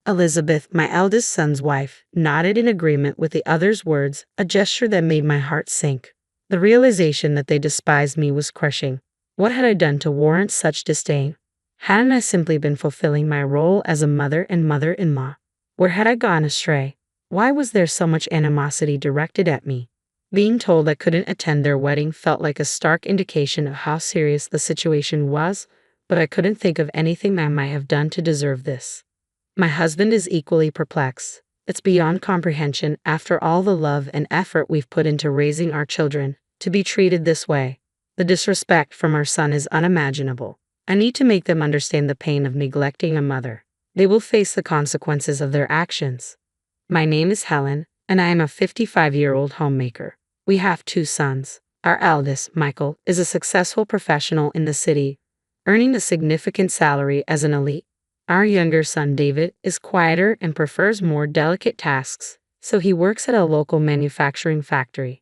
Elizabeth, my eldest son's wife, nodded in agreement with the other's words, a gesture that made my heart sink. The realization that they despised me was crushing. What had I done to warrant such disdain? Hadn't I simply been fulfilling my role as a mother and mother-in-law? Where had I gone astray? Why was there so much animosity directed at me? Being told I couldn't attend their wedding felt like a stark indication of how serious the situation was, but I couldn't think of anything I might have done to deserve this. My husband is equally perplexed. It's beyond comprehension, after all the love and effort we've put into raising our children, to be treated this way. The disrespect from our son is unimaginable. I need to make them understand the pain of neglecting a mother. They will face the consequences of their actions. My name is Helen, and I am a 55-year-old homemaker. We have 2 sons. Our eldest, Michael, is a successful professional in the city, earning a significant salary as an elite. Our younger son, David, is quieter and prefers more delicate tasks, so he works at a local manufacturing factory.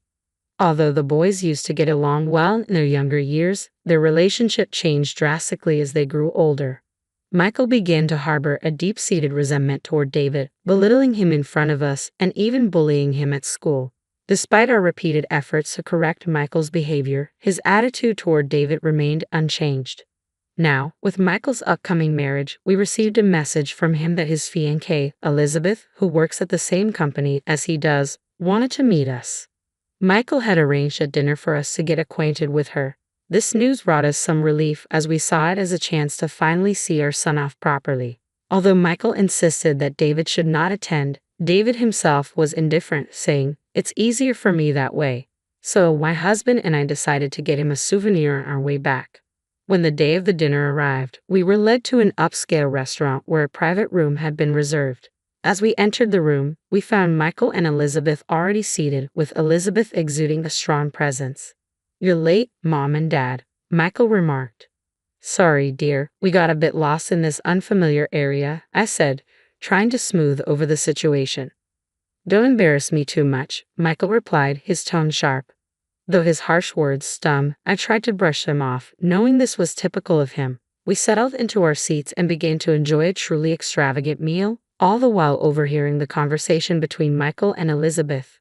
Although the boys used to get along well in their younger years, their relationship changed drastically as they grew older. Michael began to harbor a deep-seated resentment toward David, belittling him in front of us and even bullying him at school. Despite our repeated efforts to correct Michael's behavior, his attitude toward David remained unchanged. Now, with Michael's upcoming marriage, we received a message from him that his fiancée, Elizabeth, who works at the same company as he does, wanted to meet us. Michael had arranged a dinner for us to get acquainted with her. This news brought us some relief as we saw it as a chance to finally see our son off properly. Although Michael insisted that David should not attend, David himself was indifferent, saying, "It's easier for me that way." So my husband and I decided to get him a souvenir on our way back. When the day of the dinner arrived, we were led to an upscale restaurant where a private room had been reserved. As we entered the room, we found Michael and Elizabeth already seated, with Elizabeth exuding a strong presence. "You're late, Mom and Dad," Michael remarked. "Sorry, dear, we got a bit lost in this unfamiliar area," I said, trying to smooth over the situation. "Don't embarrass me too much," Michael replied, his tone sharp. Though his harsh words stung, I tried to brush them off, knowing this was typical of him. We settled into our seats and began to enjoy a truly extravagant meal, all the while overhearing the conversation between Michael and Elizabeth.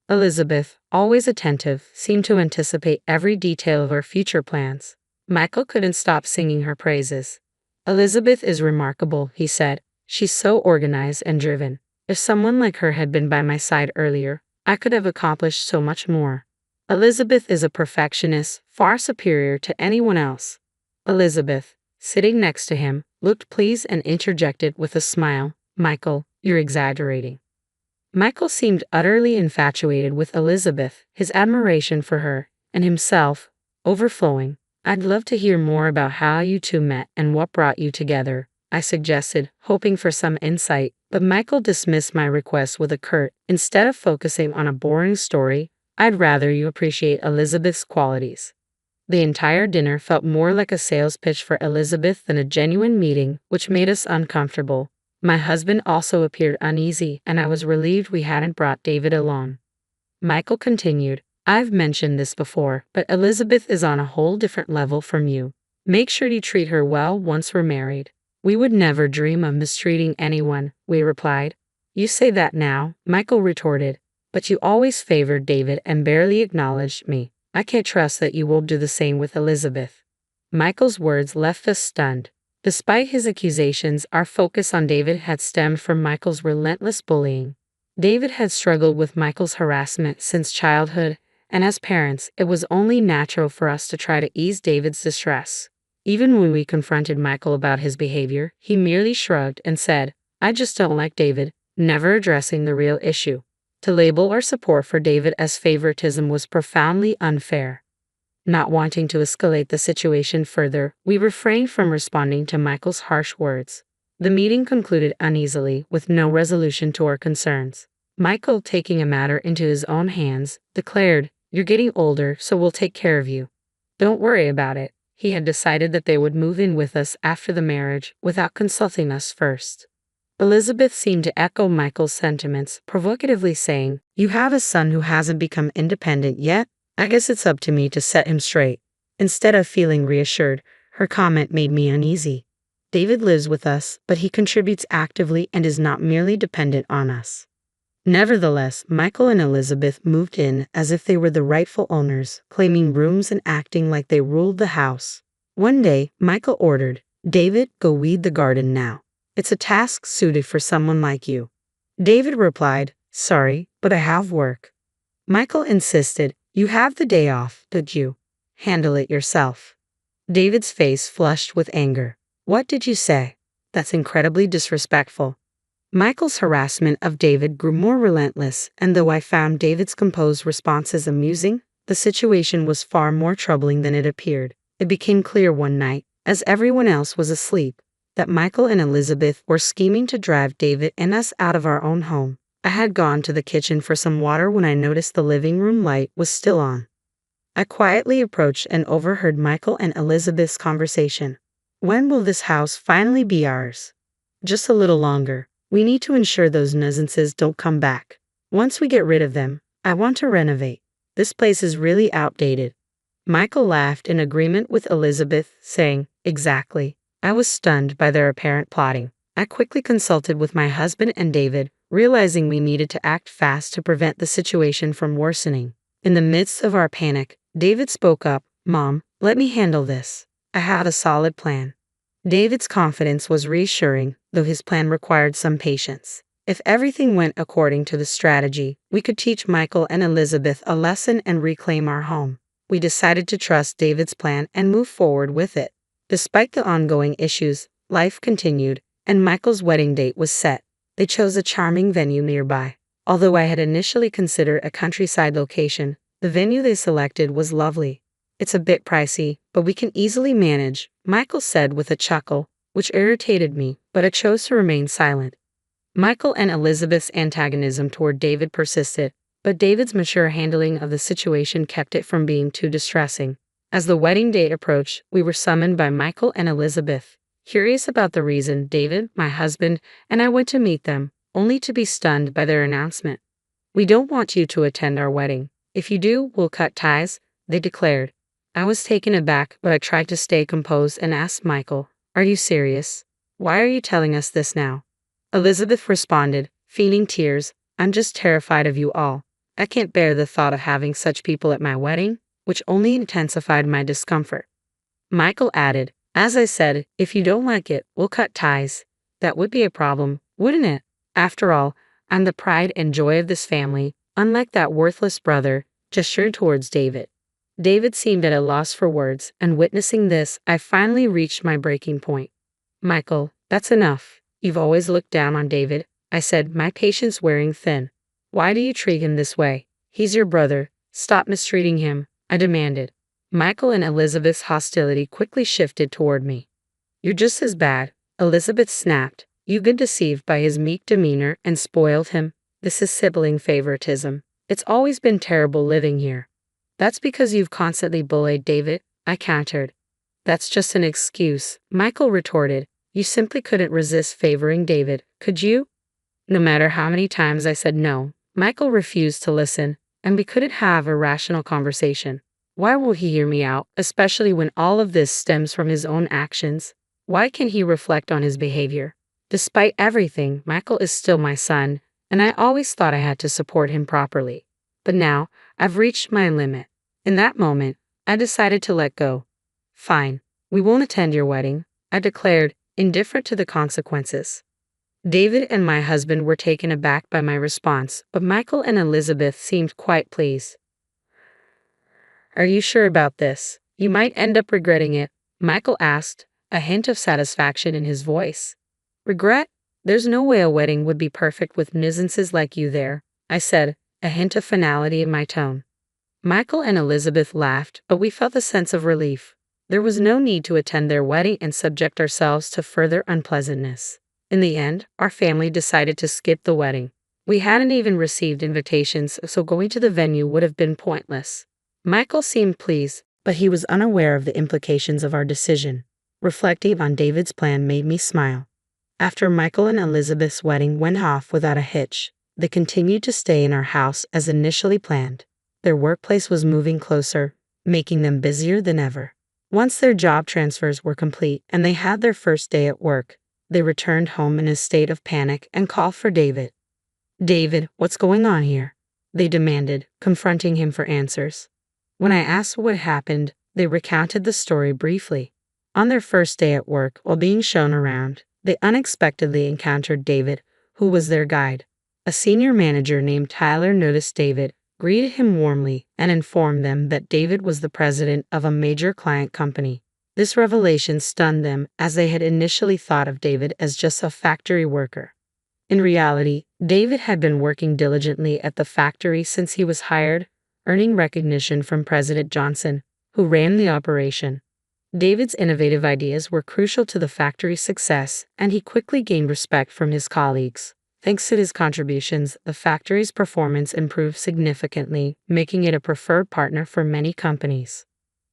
Elizabeth, always attentive, seemed to anticipate every detail of our future plans. Michael couldn't stop singing her praises. "Elizabeth is remarkable," he said. "She's so organized and driven. If someone like her had been by my side earlier, I could have accomplished so much more. Elizabeth is a perfectionist, far superior to anyone else." Elizabeth, sitting next to him, looked pleased and interjected with a smile, "Michael, you're exaggerating." Michael seemed utterly infatuated with Elizabeth, his admiration for her, and himself, overflowing. "I'd love to hear more about how you 2 met and what brought you together," I suggested, hoping for some insight, but Michael dismissed my request with a curt, "Instead of focusing on a boring story, I'd rather you appreciate Elizabeth's qualities." The entire dinner felt more like a sales pitch for Elizabeth than a genuine meeting, which made us uncomfortable. My husband also appeared uneasy, and I was relieved we hadn't brought David along. Michael continued, "I've mentioned this before, but Elizabeth is on a whole different level from you. Make sure you treat her well once we're married." "We would never dream of mistreating anyone," we replied. "You say that now," Michael retorted, "but you always favored David and barely acknowledged me. I can't trust that you will do the same with Elizabeth." Michael's words left us stunned. Despite his accusations, our focus on David had stemmed from Michael's relentless bullying. David had struggled with Michael's harassment since childhood, and as parents, it was only natural for us to try to ease David's distress. Even when we confronted Michael about his behavior, he merely shrugged and said, "I just don't like David," never addressing the real issue. To label our support for David as favoritism was profoundly unfair. Not wanting to escalate the situation further, we refrained from responding to Michael's harsh words. The meeting concluded uneasily, with no resolution to our concerns. Michael, taking a matter into his own hands, declared, "You're getting older, so we'll take care of you. Don't worry about it." He had decided that they would move in with us after the marriage, without consulting us first. Elizabeth seemed to echo Michael's sentiments, provocatively saying, "You have a son who hasn't become independent yet? I guess it's up to me to set him straight." Instead of feeling reassured, her comment made me uneasy. David lives with us, but he contributes actively and is not merely dependent on us. Nevertheless, Michael and Elizabeth moved in as if they were the rightful owners, claiming rooms and acting like they ruled the house. One day, Michael ordered, "David, go weed the garden now. It's a task suited for someone like you." David replied, "Sorry, but I have work." Michael insisted, "You have the day off, don't you? Handle it yourself." David's face flushed with anger. "What did you say? That's incredibly disrespectful." Michael's harassment of David grew more relentless, and though I found David's composed responses amusing, the situation was far more troubling than it appeared. It became clear one night, as everyone else was asleep, that Michael and Elizabeth were scheming to drive David and us out of our own home. I had gone to the kitchen for some water when I noticed the living room light was still on. I quietly approached and overheard Michael and Elizabeth's conversation. "When will this house finally be ours?" "Just a little longer. We need to ensure those nuisances don't come back. Once we get rid of them, I want to renovate. This place is really outdated." Michael laughed in agreement with Elizabeth, saying, "Exactly." I was stunned by their apparent plotting. I quickly consulted with my husband and David, realizing we needed to act fast to prevent the situation from worsening. In the midst of our panic, David spoke up, "Mom, let me handle this. I had a solid plan." David's confidence was reassuring, though his plan required some patience. If everything went according to the strategy, we could teach Michael and Elizabeth a lesson and reclaim our home. We decided to trust David's plan and move forward with it. Despite the ongoing issues, life continued, and Michael's wedding date was set. They chose a charming venue nearby. Although I had initially considered a countryside location, the venue they selected was lovely. "It's a bit pricey, but we can easily manage," Michael said with a chuckle, which irritated me, but I chose to remain silent. Michael and Elizabeth's antagonism toward David persisted, but David's mature handling of the situation kept it from being too distressing. As the wedding day approached, we were summoned by Michael and Elizabeth. Curious about the reason, David, my husband, and I went to meet them, only to be stunned by their announcement. "We don't want you to attend our wedding. If you do, we'll cut ties," they declared. I was taken aback, but I tried to stay composed and asked Michael, "Are you serious? Why are you telling us this now?" Elizabeth responded, feigning tears, "I'm just terrified of you all. I can't bear the thought of having such people at my wedding," which only intensified my discomfort. Michael added, "As I said, if you don't like it, we'll cut ties." That would be a problem, wouldn't it? After all, I'm the pride and joy of this family, unlike that worthless brother, gestured towards David. David seemed at a loss for words, and witnessing this, I finally reached my breaking point. "Michael, that's enough. You've always looked down on David," I said, my patience wearing thin. "Why do you treat him this way? He's your brother. Stop mistreating him," I demanded. Michael and Elizabeth's hostility quickly shifted toward me. "You're just as bad," Elizabeth snapped. "You've been deceived by his meek demeanor and spoiled him. This is sibling favoritism. It's always been terrible living here." "That's because you've constantly bullied David," I countered. "That's just an excuse," Michael retorted. "You simply couldn't resist favoring David, could you?" No matter how many times I said no, Michael refused to listen, and we couldn't have a rational conversation. Why won't he hear me out, especially when all of this stems from his own actions? Why can't he reflect on his behavior? Despite everything, Michael is still my son, and I always thought I had to support him properly. But now, I've reached my limit. In that moment, I decided to let go. "Fine, we won't attend your wedding," I declared, indifferent to the consequences. David and my husband were taken aback by my response, but Michael and Elizabeth seemed quite pleased. "Are you sure about this? You might end up regretting it," Michael asked, a hint of satisfaction in his voice. "Regret? There's no way a wedding would be perfect with nuisances like you there," I said, a hint of finality in my tone. Michael and Elizabeth laughed, but we felt a sense of relief. There was no need to attend their wedding and subject ourselves to further unpleasantness. In the end, our family decided to skip the wedding. We hadn't even received invitations, so going to the venue would have been pointless. Michael seemed pleased, but he was unaware of the implications of our decision. Reflecting on David's plan made me smile. After Michael and Elizabeth's wedding went off without a hitch, they continued to stay in our house as initially planned. Their workplace was moving closer, making them busier than ever. Once their job transfers were complete and they had their first day at work, they returned home in a state of panic and called for David. "David, what's going on here?" they demanded, confronting him for answers. When I asked what happened, they recounted the story briefly. On their first day at work, while being shown around, they unexpectedly encountered David, who was their guide. A senior manager named Tyler noticed David, greeted him warmly, and informed them that David was the president of a major client company. This revelation stunned them, as they had initially thought of David as just a factory worker. In reality, David had been working diligently at the factory since he was hired, earning recognition from President Johnson, who ran the operation. David's innovative ideas were crucial to the factory's success, and he quickly gained respect from his colleagues. Thanks to his contributions, the factory's performance improved significantly, making it a preferred partner for many companies.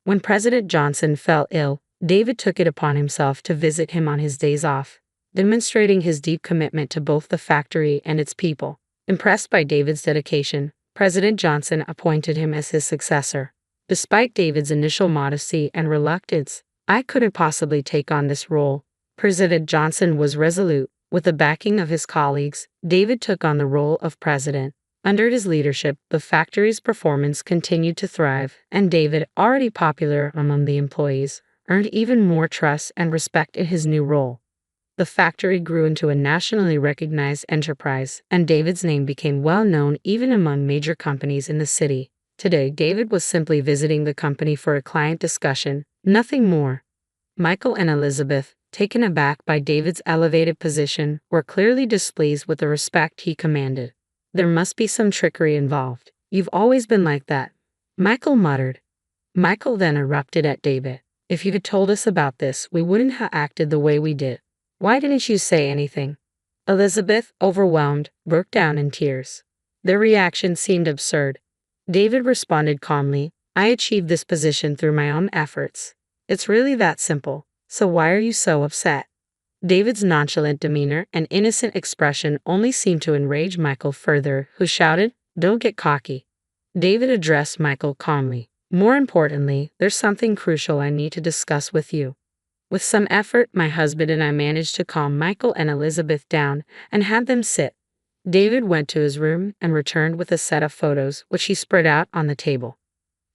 When President Johnson fell ill, David took it upon himself to visit him on his days off, demonstrating his deep commitment to both the factory and its people. Impressed by David's dedication, President Johnson appointed him as his successor. Despite David's initial modesty and reluctance, "I couldn't possibly take on this role," President Johnson was resolute. With the backing of his colleagues, David took on the role of president. Under his leadership, the factory's performance continued to thrive, and David, already popular among the employees, earned even more trust and respect in his new role. The factory grew into a nationally recognized enterprise, and David's name became well known even among major companies in the city. Today, David was simply visiting the company for a client discussion, nothing more. Michael and Elizabeth, taken aback by David's elevated position, were clearly displeased with the respect he commanded. "There must be some trickery involved. You've always been like that," Michael muttered. Michael then erupted at David. "If you had told us about this, we wouldn't have acted the way we did. Why didn't you say anything?" Elizabeth, overwhelmed, broke down in tears. Their reaction seemed absurd. David responded calmly, "I achieved this position through my own efforts. It's really that simple. So why are you so upset?" David's nonchalant demeanor and innocent expression only seemed to enrage Michael further, who shouted, "Don't get cocky." David addressed Michael calmly. "More importantly, there's something crucial I need to discuss with you." With some effort, my husband and I managed to calm Michael and Elizabeth down and had them sit. David went to his room and returned with a set of photos, which he spread out on the table.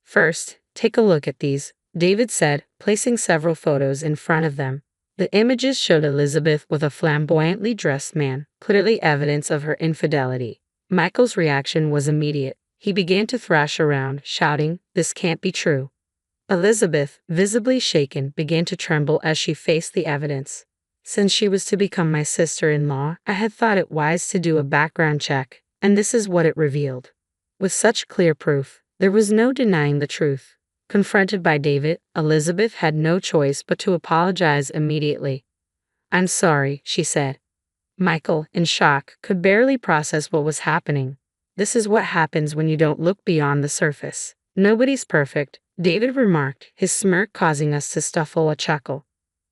"First, take a look at these," David said, placing several photos in front of them. The images showed Elizabeth with a flamboyantly dressed man, clearly evidence of her infidelity. Michael's reaction was immediate. He began to thrash around, shouting, "This can't be true." Elizabeth, visibly shaken, began to tremble as she faced the evidence. "Since she was to become my sister-in-law, I had thought it wise to do a background check, and this is what it revealed." With such clear proof, there was no denying the truth. Confronted by David, Elizabeth had no choice but to apologize immediately. "I'm sorry," she said. Michael, in shock, could barely process what was happening. "This is what happens when you don't look beyond the surface. Nobody's perfect," David remarked, his smirk causing us to stifle a chuckle.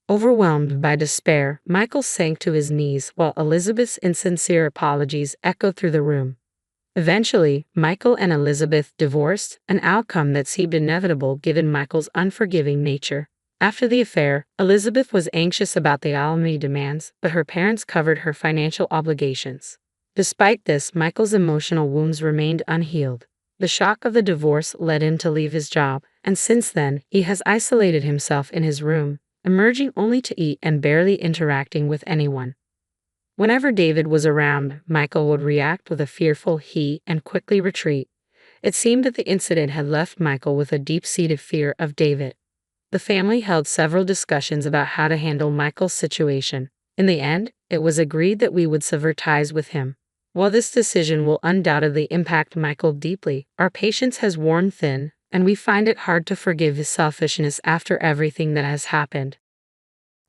Overwhelmed by despair, Michael sank to his knees while Elizabeth's insincere apologies echoed through the room. Eventually, Michael and Elizabeth divorced, an outcome that seemed inevitable given Michael's unforgiving nature. After the affair, Elizabeth was anxious about the alimony demands, but her parents covered her financial obligations. Despite this, Michael's emotional wounds remained unhealed. The shock of the divorce led him to leave his job, and since then, he has isolated himself in his room, emerging only to eat and barely interacting with anyone. Whenever David was around, Michael would react with a fearful "he" and quickly retreat. It seemed that the incident had left Michael with a deep-seated fear of David. The family held several discussions about how to handle Michael's situation. In the end, it was agreed that we would sever ties with him. While this decision will undoubtedly impact Michael deeply, our patience has worn thin, and we find it hard to forgive his selfishness after everything that has happened.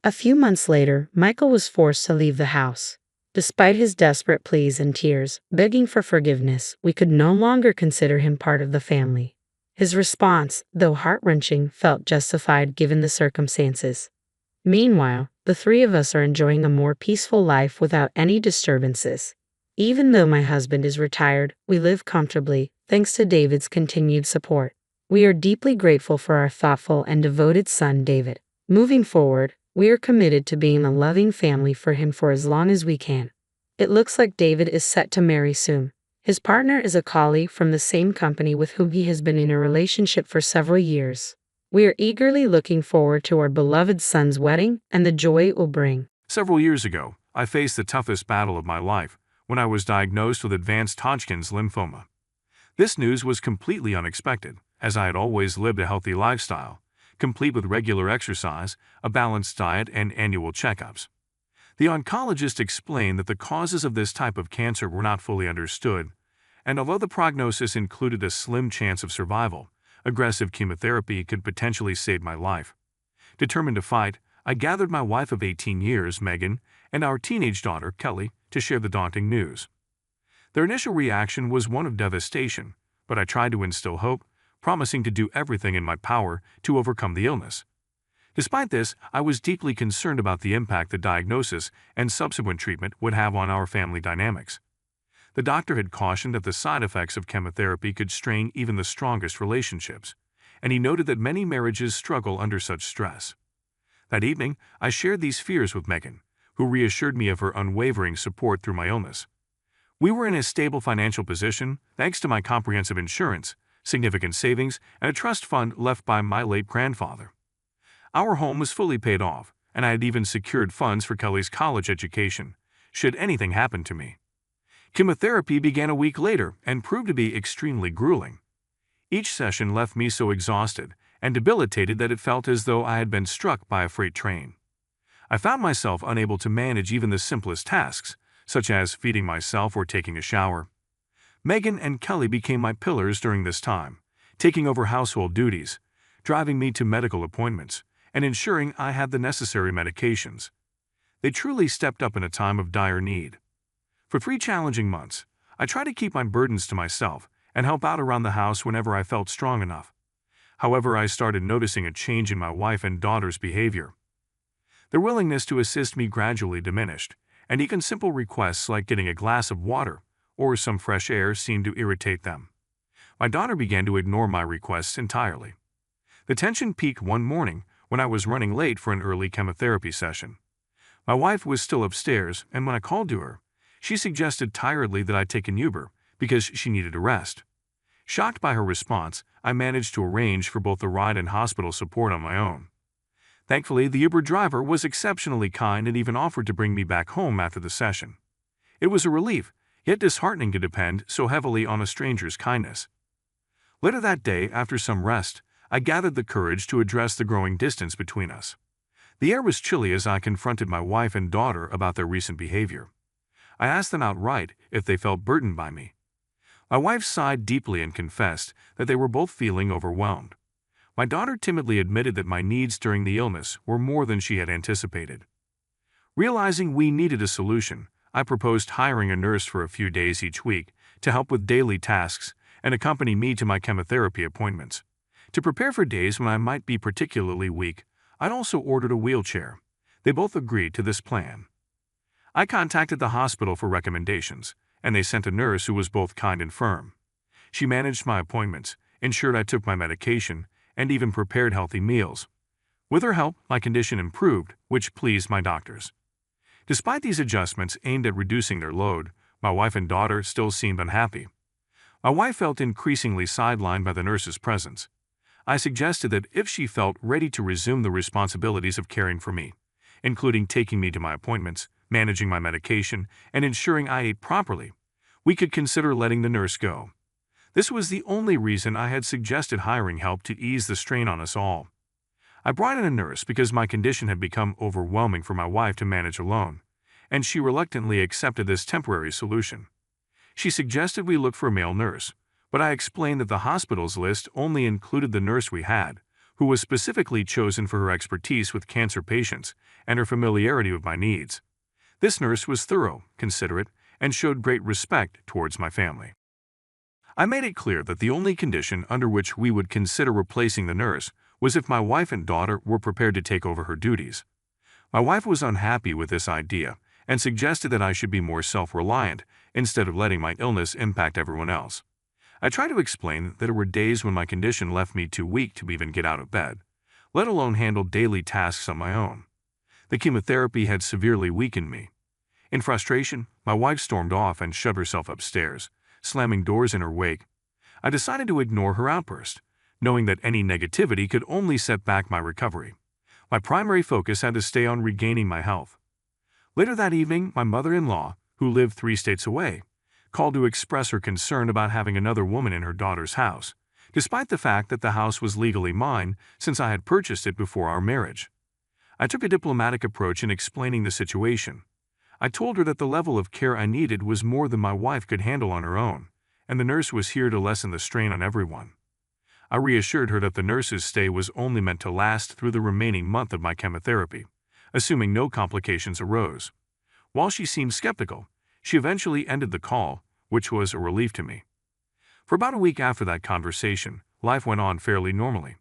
A few months later, Michael was forced to leave the house. Despite his desperate pleas and tears, begging for forgiveness, we could no longer consider him part of the family. His response, though heart-wrenching, felt justified given the circumstances. Meanwhile, the three of us are enjoying a more peaceful life without any disturbances. Even though my husband is retired, we live comfortably, thanks to David's continued support. We are deeply grateful for our thoughtful and devoted son, David. Moving forward, we are committed to being a loving family for him for as long as we can. It looks like David is set to marry soon. His partner is a colleague from the same company with whom he has been in a relationship for several years. We are eagerly looking forward to our beloved son's wedding and the joy it will bring. Several years ago, I faced the toughest battle of my life when I was diagnosed with advanced Hodgkin's lymphoma. This news was completely unexpected, as I had always lived a healthy lifestyle, complete with regular exercise, a balanced diet, and annual checkups. The oncologist explained that the causes of this type of cancer were not fully understood, and although the prognosis included a slim chance of survival, aggressive chemotherapy could potentially save my life. Determined to fight, I gathered my wife of 18 years, Megan, and our teenage daughter, Kelly, to share the daunting news. Their initial reaction was one of devastation, but I tried to instill hope, promising to do everything in my power to overcome the illness. Despite this, I was deeply concerned about the impact the diagnosis and subsequent treatment would have on our family dynamics. The doctor had cautioned that the side effects of chemotherapy could strain even the strongest relationships, and he noted that many marriages struggle under such stress. That evening, I shared these fears with Megan, who reassured me of her unwavering support through my illness. We were in a stable financial position thanks to my comprehensive insurance, significant savings, and a trust fund left by my late grandfather. Our home was fully paid off, and I had even secured funds for Kelly's college education, should anything happen to me. Chemotherapy began a week later and proved to be extremely grueling. Each session left me so exhausted and debilitated that it felt as though I had been struck by a freight train. I found myself unable to manage even the simplest tasks, such as feeding myself or taking a shower. Megan and Kelly became my pillars during this time, taking over household duties, driving me to medical appointments, and ensuring I had the necessary medications. They truly stepped up in a time of dire need. For 3 challenging months, I tried to keep my burdens to myself and help out around the house whenever I felt strong enough. However, I started noticing a change in my wife and daughter's behavior. Their willingness to assist me gradually diminished, and even simple requests like getting a glass of water or some fresh air seemed to irritate them. My daughter began to ignore my requests entirely. The tension peaked one morning when I was running late for an early chemotherapy session. My wife was still upstairs, and when I called to her, she suggested tiredly that I take an Uber because she needed a rest. Shocked by her response, I managed to arrange for both the ride and hospital support on my own. Thankfully, the Uber driver was exceptionally kind and even offered to bring me back home after the session. It was a relief, yet disheartening to depend so heavily on a stranger's kindness. Later that day, after some rest, I gathered the courage to address the growing distance between us. The air was chilly as I confronted my wife and daughter about their recent behavior. I asked them outright if they felt burdened by me. My wife sighed deeply and confessed that they were both feeling overwhelmed. My daughter timidly admitted that my needs during the illness were more than she had anticipated. Realizing we needed a solution, I proposed hiring a nurse for a few days each week to help with daily tasks and accompany me to my chemotherapy appointments. To prepare for days when I might be particularly weak, I'd also ordered a wheelchair. They both agreed to this plan. I contacted the hospital for recommendations, and they sent a nurse who was both kind and firm. She managed my appointments, ensured I took my medication, and even prepared healthy meals. With her help, my condition improved, which pleased my doctors. Despite these adjustments aimed at reducing their load, my wife and daughter still seemed unhappy. My wife felt increasingly sidelined by the nurse's presence. I suggested that if she felt ready to resume the responsibilities of caring for me, including taking me to my appointments, managing my medication, and ensuring I ate properly, we could consider letting the nurse go. This was the only reason I had suggested hiring help to ease the strain on us all. I brought in a nurse because my condition had become overwhelming for my wife to manage alone, and she reluctantly accepted this temporary solution. She suggested we look for a male nurse, but I explained that the hospital's list only included the nurse we had, who was specifically chosen for her expertise with cancer patients and her familiarity with my needs. This nurse was thorough, considerate, and showed great respect towards my family. I made it clear that the only condition under which we would consider replacing the nurse was if my wife and daughter were prepared to take over her duties. My wife was unhappy with this idea and suggested that I should be more self-reliant instead of letting my illness impact everyone else. I tried to explain that there were days when my condition left me too weak to even get out of bed, let alone handle daily tasks on my own. The chemotherapy had severely weakened me. In frustration, my wife stormed off and shut herself upstairs, slamming doors in her wake. I decided to ignore her outburst, knowing that any negativity could only set back my recovery. My primary focus had to stay on regaining my health. Later that evening, my mother-in-law, who lived 3 states away, called to express her concern about having another woman in her daughter's house, despite the fact that the house was legally mine since I had purchased it before our marriage. I took a diplomatic approach in explaining the situation. I told her that the level of care I needed was more than my wife could handle on her own, and the nurse was here to lessen the strain on everyone. I reassured her that the nurse's stay was only meant to last through the remaining month of my chemotherapy, assuming no complications arose. While she seemed skeptical, she eventually ended the call, which was a relief to me. For about a week after that conversation, life went on fairly normally.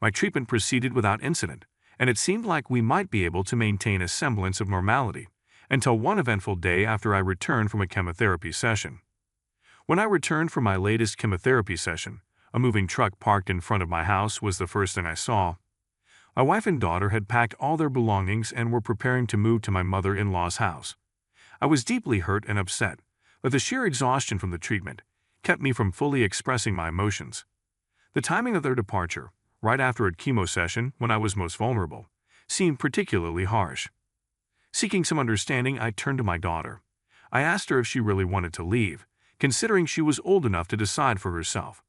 My treatment proceeded without incident, and it seemed like we might be able to maintain a semblance of normality until one eventful day after I returned from a chemotherapy session. When I returned from my latest chemotherapy session, a moving truck parked in front of my house was the first thing I saw. My wife and daughter had packed all their belongings and were preparing to move to my mother-in-law's house. I was deeply hurt and upset, but the sheer exhaustion from the treatment kept me from fully expressing my emotions. The timing of their departure, right after a chemo session when I was most vulnerable, seemed particularly harsh. Seeking some understanding, I turned to my daughter. I asked her if she really wanted to leave, considering she was old enough to decide for herself.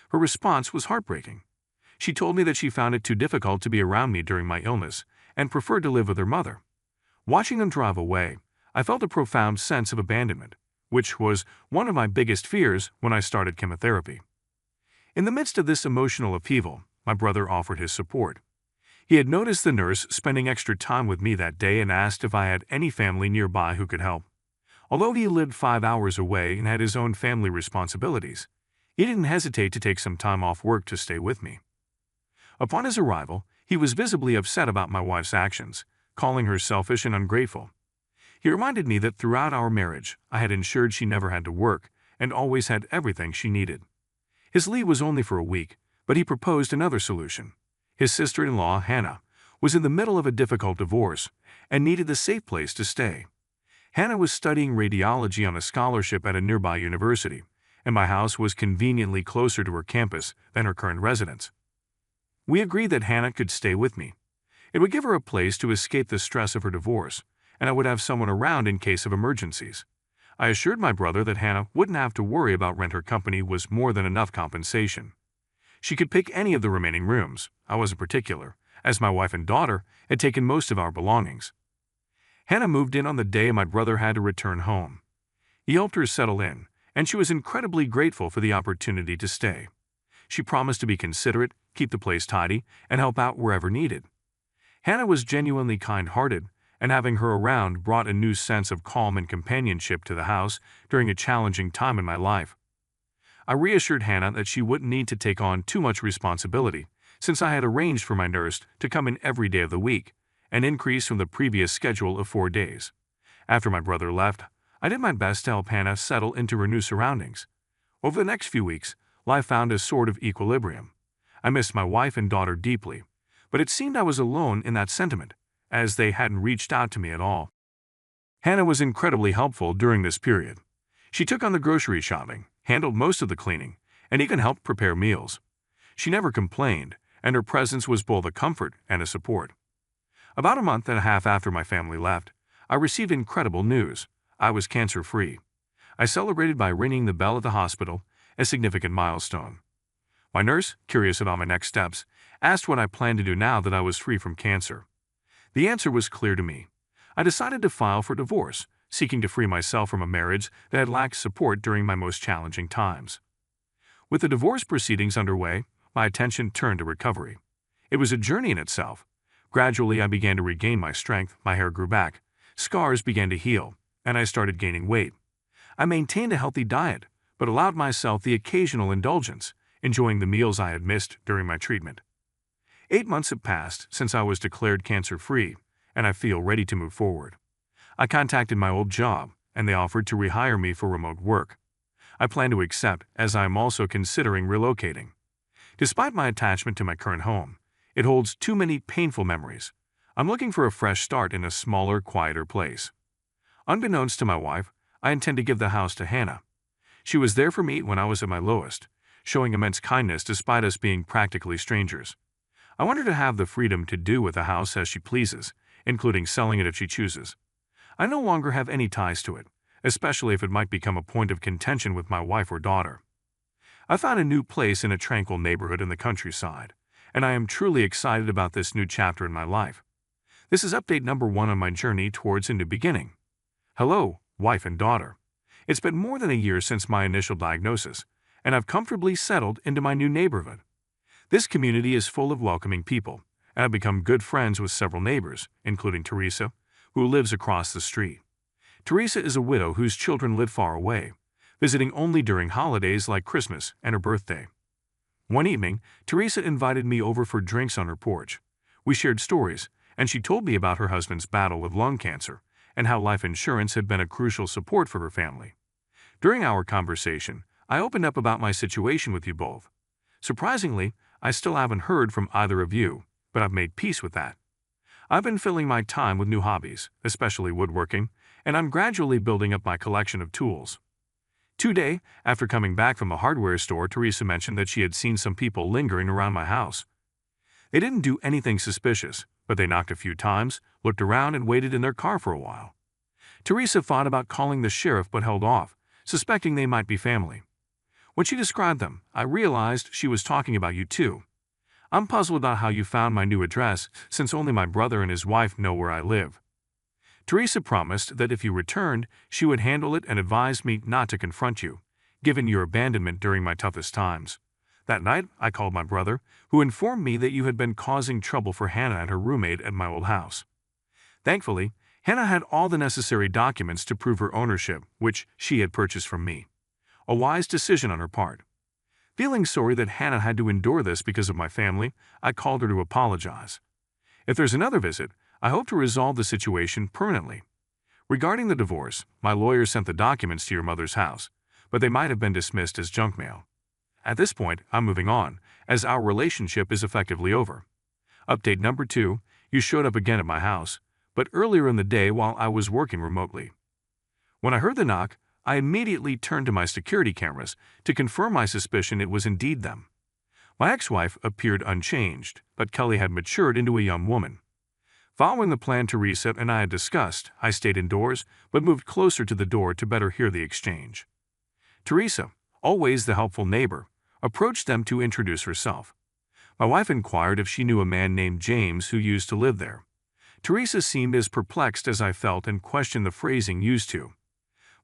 Her response was heartbreaking. She told me that she found it too difficult to be around me during my illness and preferred to live with her mother. Watching them drive away, I felt a profound sense of abandonment, which was one of my biggest fears when I started chemotherapy. In the midst of this emotional upheaval, my brother offered his support. He had noticed the nurse spending extra time with me that day and asked if I had any family nearby who could help. Although he lived 5 hours away and had his own family responsibilities, he didn't hesitate to take some time off work to stay with me. Upon his arrival, he was visibly upset about my wife's actions, calling her selfish and ungrateful. He reminded me that throughout our marriage, I had ensured she never had to work and always had everything she needed. His leave was only for a week, but he proposed another solution. His sister-in-law, Hannah, was in the middle of a difficult divorce and needed a safe place to stay. Hannah was studying radiology on a scholarship at a nearby university, and my house was conveniently closer to her campus than her current residence. We agreed that Hannah could stay with me. It would give her a place to escape the stress of her divorce, and I would have someone around in case of emergencies. I assured my brother that Hannah wouldn't have to worry about rent. Her company was more than enough compensation. She could pick any of the remaining rooms. I wasn't particular, as my wife and daughter had taken most of our belongings. Hannah moved in on the day my brother had to return home. He helped her settle in, and she was incredibly grateful for the opportunity to stay. She promised to be considerate, keep the place tidy, and help out wherever needed. Hannah was genuinely kind-hearted, and having her around brought a new sense of calm and companionship to the house during a challenging time in my life. I reassured Hannah that she wouldn't need to take on too much responsibility, since I had arranged for my nurse to come in every day of the week, an increase from the previous schedule of 4 days. After my brother left, I did my best to help Hannah settle into her new surroundings. Over the next few weeks, life found a sort of equilibrium. I missed my wife and daughter deeply, but it seemed I was alone in that sentiment, as they hadn't reached out to me at all. Hannah was incredibly helpful during this period. She took on the grocery shopping, handled most of the cleaning, and even helped prepare meals. She never complained, and her presence was both a comfort and a support. About a month and a half after my family left, I received incredible news. I was cancer-free. I celebrated by ringing the bell at the hospital, a significant milestone. My nurse, curious about my next steps, asked what I planned to do now that I was free from cancer. The answer was clear to me. I decided to file for divorce, seeking to free myself from a marriage that had lacked support during my most challenging times. With the divorce proceedings underway, my attention turned to recovery. It was a journey in itself. Gradually, I began to regain my strength, my hair grew back, scars began to heal, and I started gaining weight. I maintained a healthy diet, but allowed myself the occasional indulgence, enjoying the meals I had missed during my treatment. 8 months have passed since I was declared cancer-free, and I feel ready to move forward. I contacted my old job, and they offered to rehire me for remote work. I plan to accept, as I am also considering relocating. Despite my attachment to my current home, it holds too many painful memories. I'm looking for a fresh start in a smaller, quieter place. Unbeknownst to my wife, I intend to give the house to Hannah. She was there for me when I was at my lowest, showing immense kindness despite us being practically strangers. I want her to have the freedom to do with the house as she pleases, including selling it if she chooses. I no longer have any ties to it, especially if it might become a point of contention with my wife or daughter. I found a new place in a tranquil neighborhood in the countryside, and I am truly excited about this new chapter in my life. This is update number 1 on my journey towards a new beginning. Hello, wife and daughter. It's been more than a year since my initial diagnosis, and I've comfortably settled into my new neighborhood. This community is full of welcoming people, and I've become good friends with several neighbors, including Teresa, who lives across the street. Teresa is a widow whose children live far away, visiting only during holidays like Christmas and her birthday. One evening, Teresa invited me over for drinks on her porch. We shared stories, and she told me about her husband's battle with lung cancer and how life insurance had been a crucial support for her family. During our conversation, I opened up about my situation with you both. Surprisingly, I still haven't heard from either of you, but I've made peace with that. I've been filling my time with new hobbies, especially woodworking, and I'm gradually building up my collection of tools. Today, after coming back from a hardware store, Teresa mentioned that she had seen some people lingering around my house. They didn't do anything suspicious, but they knocked a few times, looked around, and waited in their car for a while. Teresa thought about calling the sheriff but held off, suspecting they might be family. When she described them, I realized she was talking about you too. I'm puzzled about how you found my new address, since only my brother and his wife know where I live. Teresa promised that if you returned, she would handle it and advised me not to confront you, given your abandonment during my toughest times. That night, I called my brother, who informed me that you had been causing trouble for Hannah and her roommate at my old house. Thankfully, Hannah had all the necessary documents to prove her ownership, which she had purchased from me. A wise decision on her part. Feeling sorry that Hannah had to endure this because of my family, I called her to apologize. If there's another visit, I hope to resolve the situation permanently. Regarding the divorce, my lawyer sent the documents to your mother's house, but they might have been dismissed as junk mail. At this point, I'm moving on, as our relationship is effectively over. Update number 2, you showed up again at my house, but earlier in the day while I was working remotely. When I heard the knock, I immediately turned to my security cameras to confirm my suspicion it was indeed them. My ex-wife appeared unchanged, but Kelly had matured into a young woman. Following the plan Teresa and I had discussed, I stayed indoors but moved closer to the door to better hear the exchange. Teresa, always the helpful neighbor, approached them to introduce herself. My wife inquired if she knew a man named James who used to live there. Teresa seemed as perplexed as I felt and questioned the phrasing used to.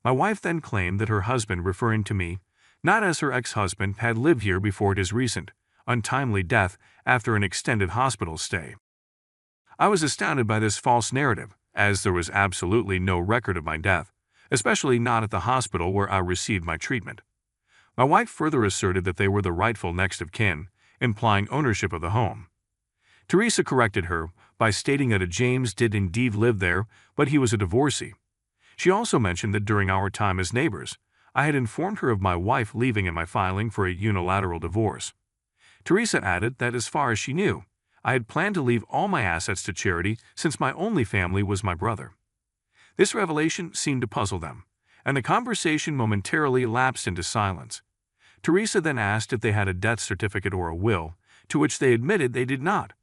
My wife then claimed that her husband, referring to me, not as her ex-husband, had lived here before his recent, untimely death after an extended hospital stay. I was astounded by this false narrative, as there was absolutely no record of my death, especially not at the hospital where I received my treatment. My wife further asserted that they were the rightful next of kin, implying ownership of the home. Teresa corrected her by stating that a James did indeed live there, but he was a divorcee. She also mentioned that during our time as neighbors, I had informed her of my wife leaving in my filing for a unilateral divorce. Teresa added that as far as she knew, I had planned to leave all my assets to charity since my only family was my brother. This revelation seemed to puzzle them, and the conversation momentarily lapsed into silence. Teresa then asked if they had a death certificate or a will, to which they admitted they did not.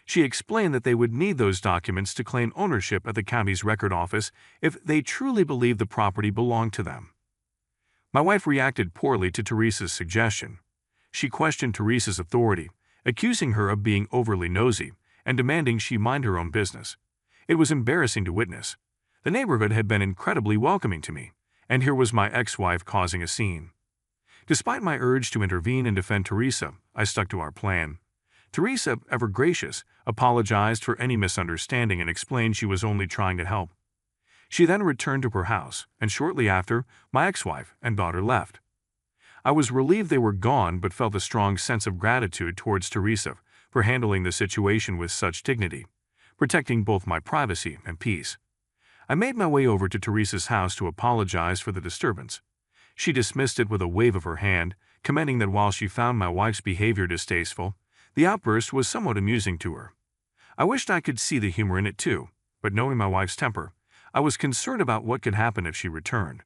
She explained that they would need those documents to claim ownership at the county's record office if they truly believed the property belonged to them. My wife reacted poorly to Teresa's suggestion. She questioned Teresa's authority, accusing her of being overly nosy and demanding she mind her own business. It was embarrassing to witness. The neighborhood had been incredibly welcoming to me, and here was my ex-wife causing a scene. Despite my urge to intervene and defend Teresa, I stuck to our plan. Teresa, ever gracious, apologized for any misunderstanding and explained she was only trying to help. She then returned to her house, and shortly after, my ex-wife and daughter left. I was relieved they were gone but felt a strong sense of gratitude towards Teresa for handling the situation with such dignity, protecting both my privacy and peace. I made my way over to Teresa's house to apologize for the disturbance. She dismissed it with a wave of her hand, commenting that while she found my wife's behavior distasteful, the outburst was somewhat amusing to her. I wished I could see the humor in it too, but knowing my wife's temper, I was concerned about what could happen if she returned.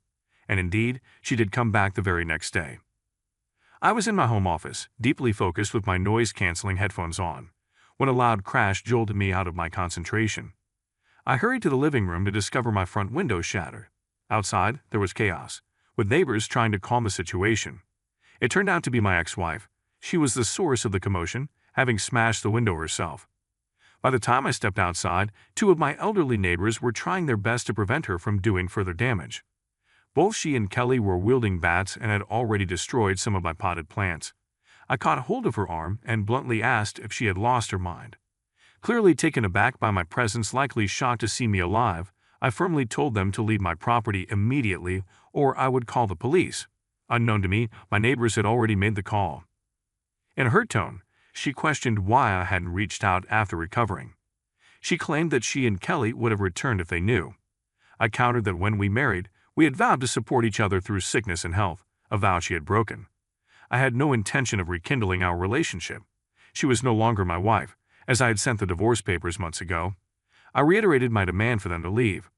And indeed, she did come back the very next day. I was in my home office, deeply focused with my noise-canceling headphones on, when a loud crash jolted me out of my concentration. I hurried to the living room to discover my front window shattered. Outside, there was chaos, with neighbors trying to calm the situation. It turned out to be my ex-wife. She was the source of the commotion, having smashed the window herself. By the time I stepped outside, two of my elderly neighbors were trying their best to prevent her from doing further damage. Both she and Kelly were wielding bats and had already destroyed some of my potted plants. I caught hold of her arm and bluntly asked if she had lost her mind. Clearly taken aback by my presence, likely shocked to see me alive, I firmly told them to leave my property immediately or I would call the police. Unknown to me, my neighbors had already made the call. In a hurt tone, she questioned why I hadn't reached out after recovering. She claimed that she and Kelly would have returned if they knew. I countered that when we married, we had vowed to support each other through sickness and health, a vow she had broken. I had no intention of rekindling our relationship. She was no longer my wife, as I had sent the divorce papers months ago. I reiterated my demand for them to leave.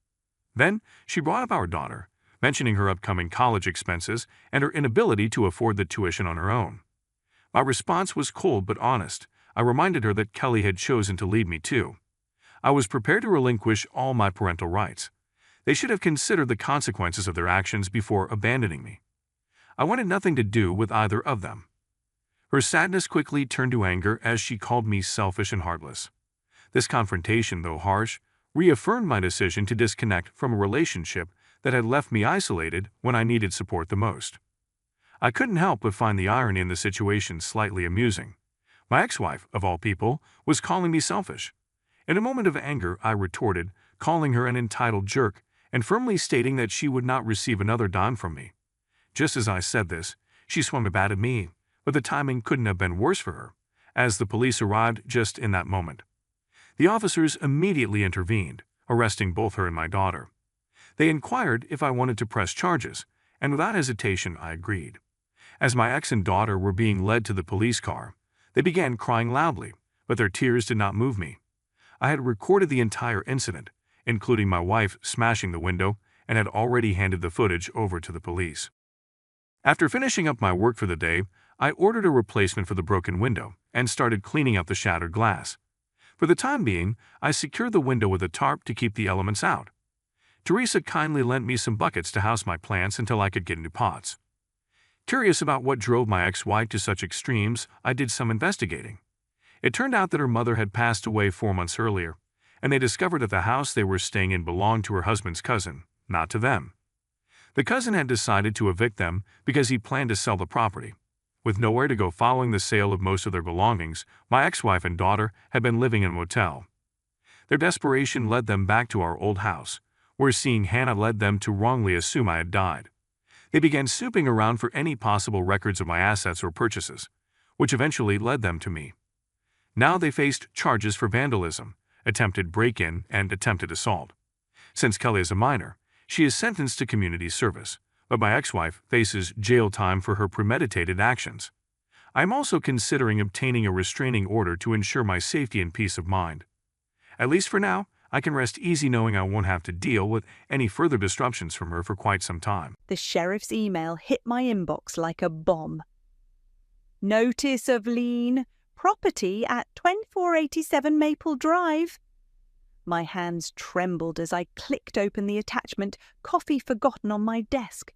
Then, she brought up our daughter, mentioning her upcoming college expenses and her inability to afford the tuition on her own. My response was cold but honest. I reminded her that Kelly had chosen to leave me too. I was prepared to relinquish all my parental rights. They should have considered the consequences of their actions before abandoning me. I wanted nothing to do with either of them. Her sadness quickly turned to anger as she called me selfish and heartless. This confrontation, though harsh, reaffirmed my decision to disconnect from a relationship that had left me isolated when I needed support the most. I couldn't help but find the irony in the situation slightly amusing. My ex-wife, of all people, was calling me selfish. In a moment of anger, I retorted, calling her an entitled jerk and firmly stating that she would not receive another dime from me. Just as I said this, she swung a bat at me, but the timing couldn't have been worse for her, as the police arrived just in that moment. The officers immediately intervened, arresting both her and my daughter. They inquired if I wanted to press charges, and without hesitation I agreed. As my ex and daughter were being led to the police car, they began crying loudly, but their tears did not move me. I had recorded the entire incident, including my wife smashing the window, and had already handed the footage over to the police. After finishing up my work for the day, I ordered a replacement for the broken window and started cleaning up the shattered glass. For the time being, I secured the window with a tarp to keep the elements out. Teresa kindly lent me some buckets to house my plants until I could get new pots. Curious about what drove my ex-wife to such extremes, I did some investigating. It turned out that her mother had passed away 4 months earlier, and they discovered that the house they were staying in belonged to her husband's cousin, not to them. The cousin had decided to evict them because he planned to sell the property. With nowhere to go following the sale of most of their belongings, my ex-wife and daughter had been living in a motel. Their desperation led them back to our old house, where seeing Hannah led them to wrongly assume I had died. They began snooping around for any possible records of my assets or purchases, which eventually led them to me. Now they faced charges for vandalism, attempted break-in, and attempted assault. Since Kelly is a minor, she is sentenced to community service, but my ex-wife faces jail time for her premeditated actions. I am also considering obtaining a restraining order to ensure my safety and peace of mind. At least for now, I can rest easy knowing I won't have to deal with any further disruptions from her for quite some time. The sheriff's email hit my inbox like a bomb. Notice of lien, property at 2487 Maple Drive. My hands trembled as I clicked open the attachment, coffee forgotten on my desk.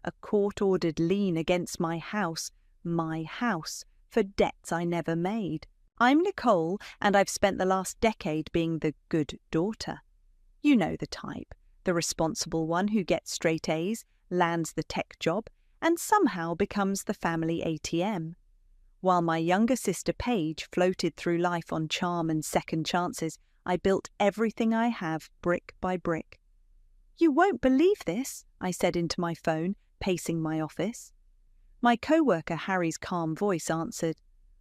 A court-ordered lien against my house, for debts I never made. I'm Nicole, and I've spent the last decade being the good daughter. You know the type, the responsible one who gets straight A's, lands the tech job, and somehow becomes the family ATM. While my younger sister Paige floated through life on charm and second chances, I built everything I have brick by brick. You won't believe this, I said into my phone, pacing my office. My co-worker Harry's calm voice answered,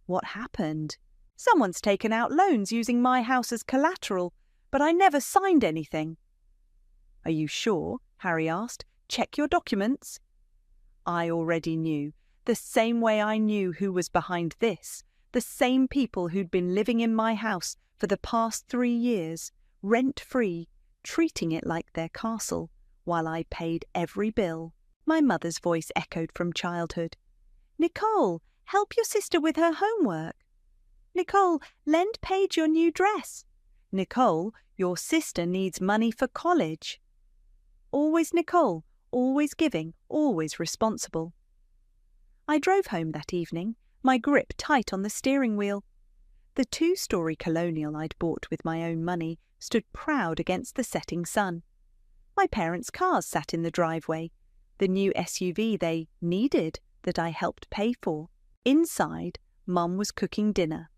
What happened? Someone's taken out loans using my house as collateral, but I never signed anything. Are you sure? Harry asked. Check your documents. I already knew, the same way I knew who was behind this, the same people who'd been living in my house for the past 3 years, rent-free, treating it like their castle, while I paid every bill. My mother's voice echoed from childhood. "Nicole, help your sister with her homework. Nicole, lend Paige your new dress. Nicole, your sister needs money for college." Always Nicole, always giving, always responsible. I drove home that evening, my grip tight on the steering wheel. The 2-story colonial I'd bought with my own money stood proud against the setting sun. My parents' cars sat in the driveway, the new SUV they needed that I helped pay for. Inside, Mum was cooking dinner.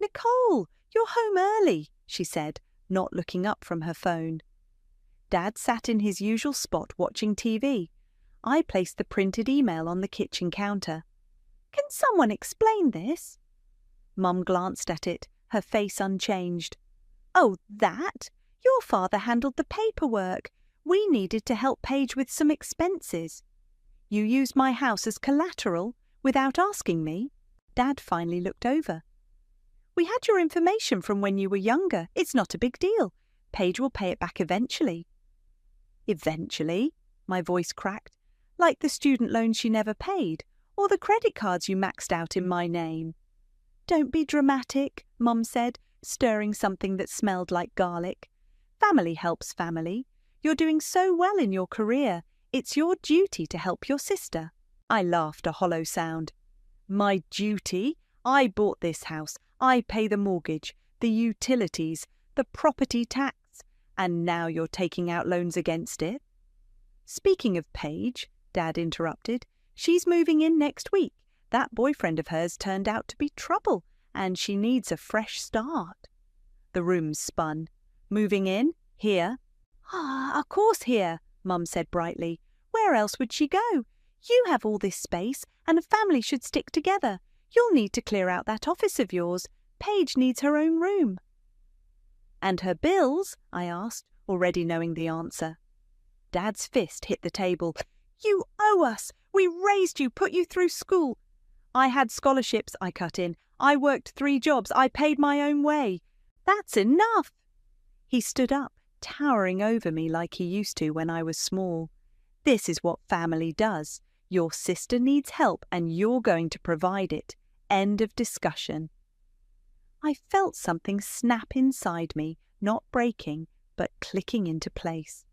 "Nicole, you're home early," she said, not looking up from her phone. Dad sat in his usual spot watching TV. I placed the printed email on the kitchen counter. "Can someone explain this?" Mum glanced at it, her face unchanged. "Oh, that? Your father handled the paperwork. We needed to help Paige with some expenses. You used my house as collateral without asking me." Dad finally looked over. "We had your information from when you were younger. It's not a big deal. Paige will pay it back eventually." "Eventually?" My voice cracked. "Like the student loans she never paid, or the credit cards you maxed out in my name." "Don't be dramatic," Mum said, stirring something that smelled like garlic. "Family helps family. You're doing so well in your career. It's your duty to help your sister." I laughed a hollow sound. "My duty? I bought this house. I pay the mortgage, the utilities, the property tax, and now you're taking out loans against it." "Speaking of Paige," Dad interrupted, "she's moving in next week. That boyfriend of hers turned out to be trouble, and she needs a fresh start." The room spun. "Moving in? Here?" Of course here," Mum said brightly. "Where else would she go? You have all this space, and a family should stick together. You'll need to clear out that office of yours. Paige needs her own room." "And her bills?" I asked, already knowing the answer. Dad's fist hit the table. "You owe us! We raised you, put you through school." "I had scholarships," I cut in. "I worked 3 jobs. I paid my own way." "That's enough!" He stood up, towering over me like he used to when I was small. "This is what family does. Your sister needs help and you're going to provide it. End of discussion." I felt something snap inside me, not breaking, but clicking into place.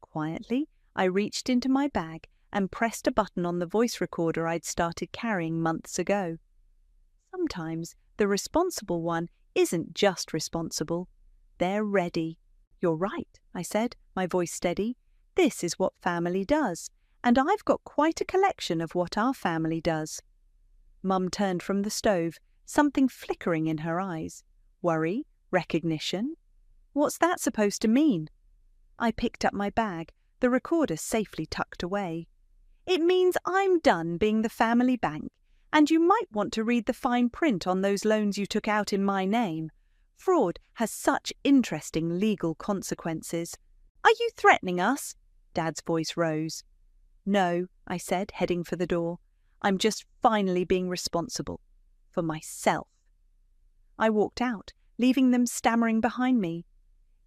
Quietly, I reached into my bag and pressed a button on the voice recorder I'd started carrying months ago. Sometimes the responsible one isn't just responsible. They're ready. "You're right," I said, my voice steady. "This is what family does, and I've got quite a collection of what our family does." Mum turned from the stove, something flickering in her eyes. Worry? Recognition? What's that supposed to mean? I picked up my bag, the recorder safely tucked away. "It means I'm done being the family bank, and you might want to read the fine print on those loans you took out in my name. Fraud has such interesting legal consequences." "Are you threatening us?" Dad's voice rose. "No," I said, heading for the door. "I'm just finally being responsible. For myself." I walked out, leaving them stammering behind me.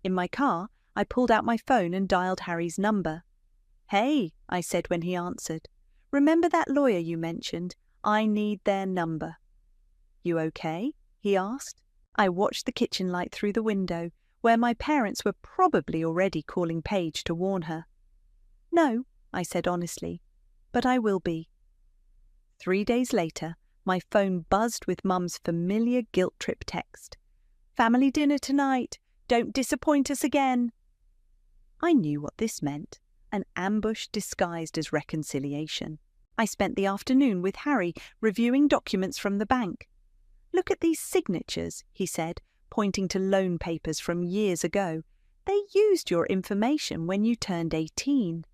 In my car, I pulled out my phone and dialed Harry's number. "Hey," I said when he answered. "Remember that lawyer you mentioned? I need their number." "You okay?" he asked. I watched the kitchen light through the window, where my parents were probably already calling Paige to warn her. "No," I said honestly, "but I will be." 3 days later, my phone buzzed with Mum's familiar guilt trip text. "Family dinner tonight. Don't disappoint us again." I knew what this meant, an ambush disguised as reconciliation. I spent the afternoon with Harry reviewing documents from the bank. "Look at these signatures," he said, pointing to loan papers from years ago. "They used your information when you turned 18.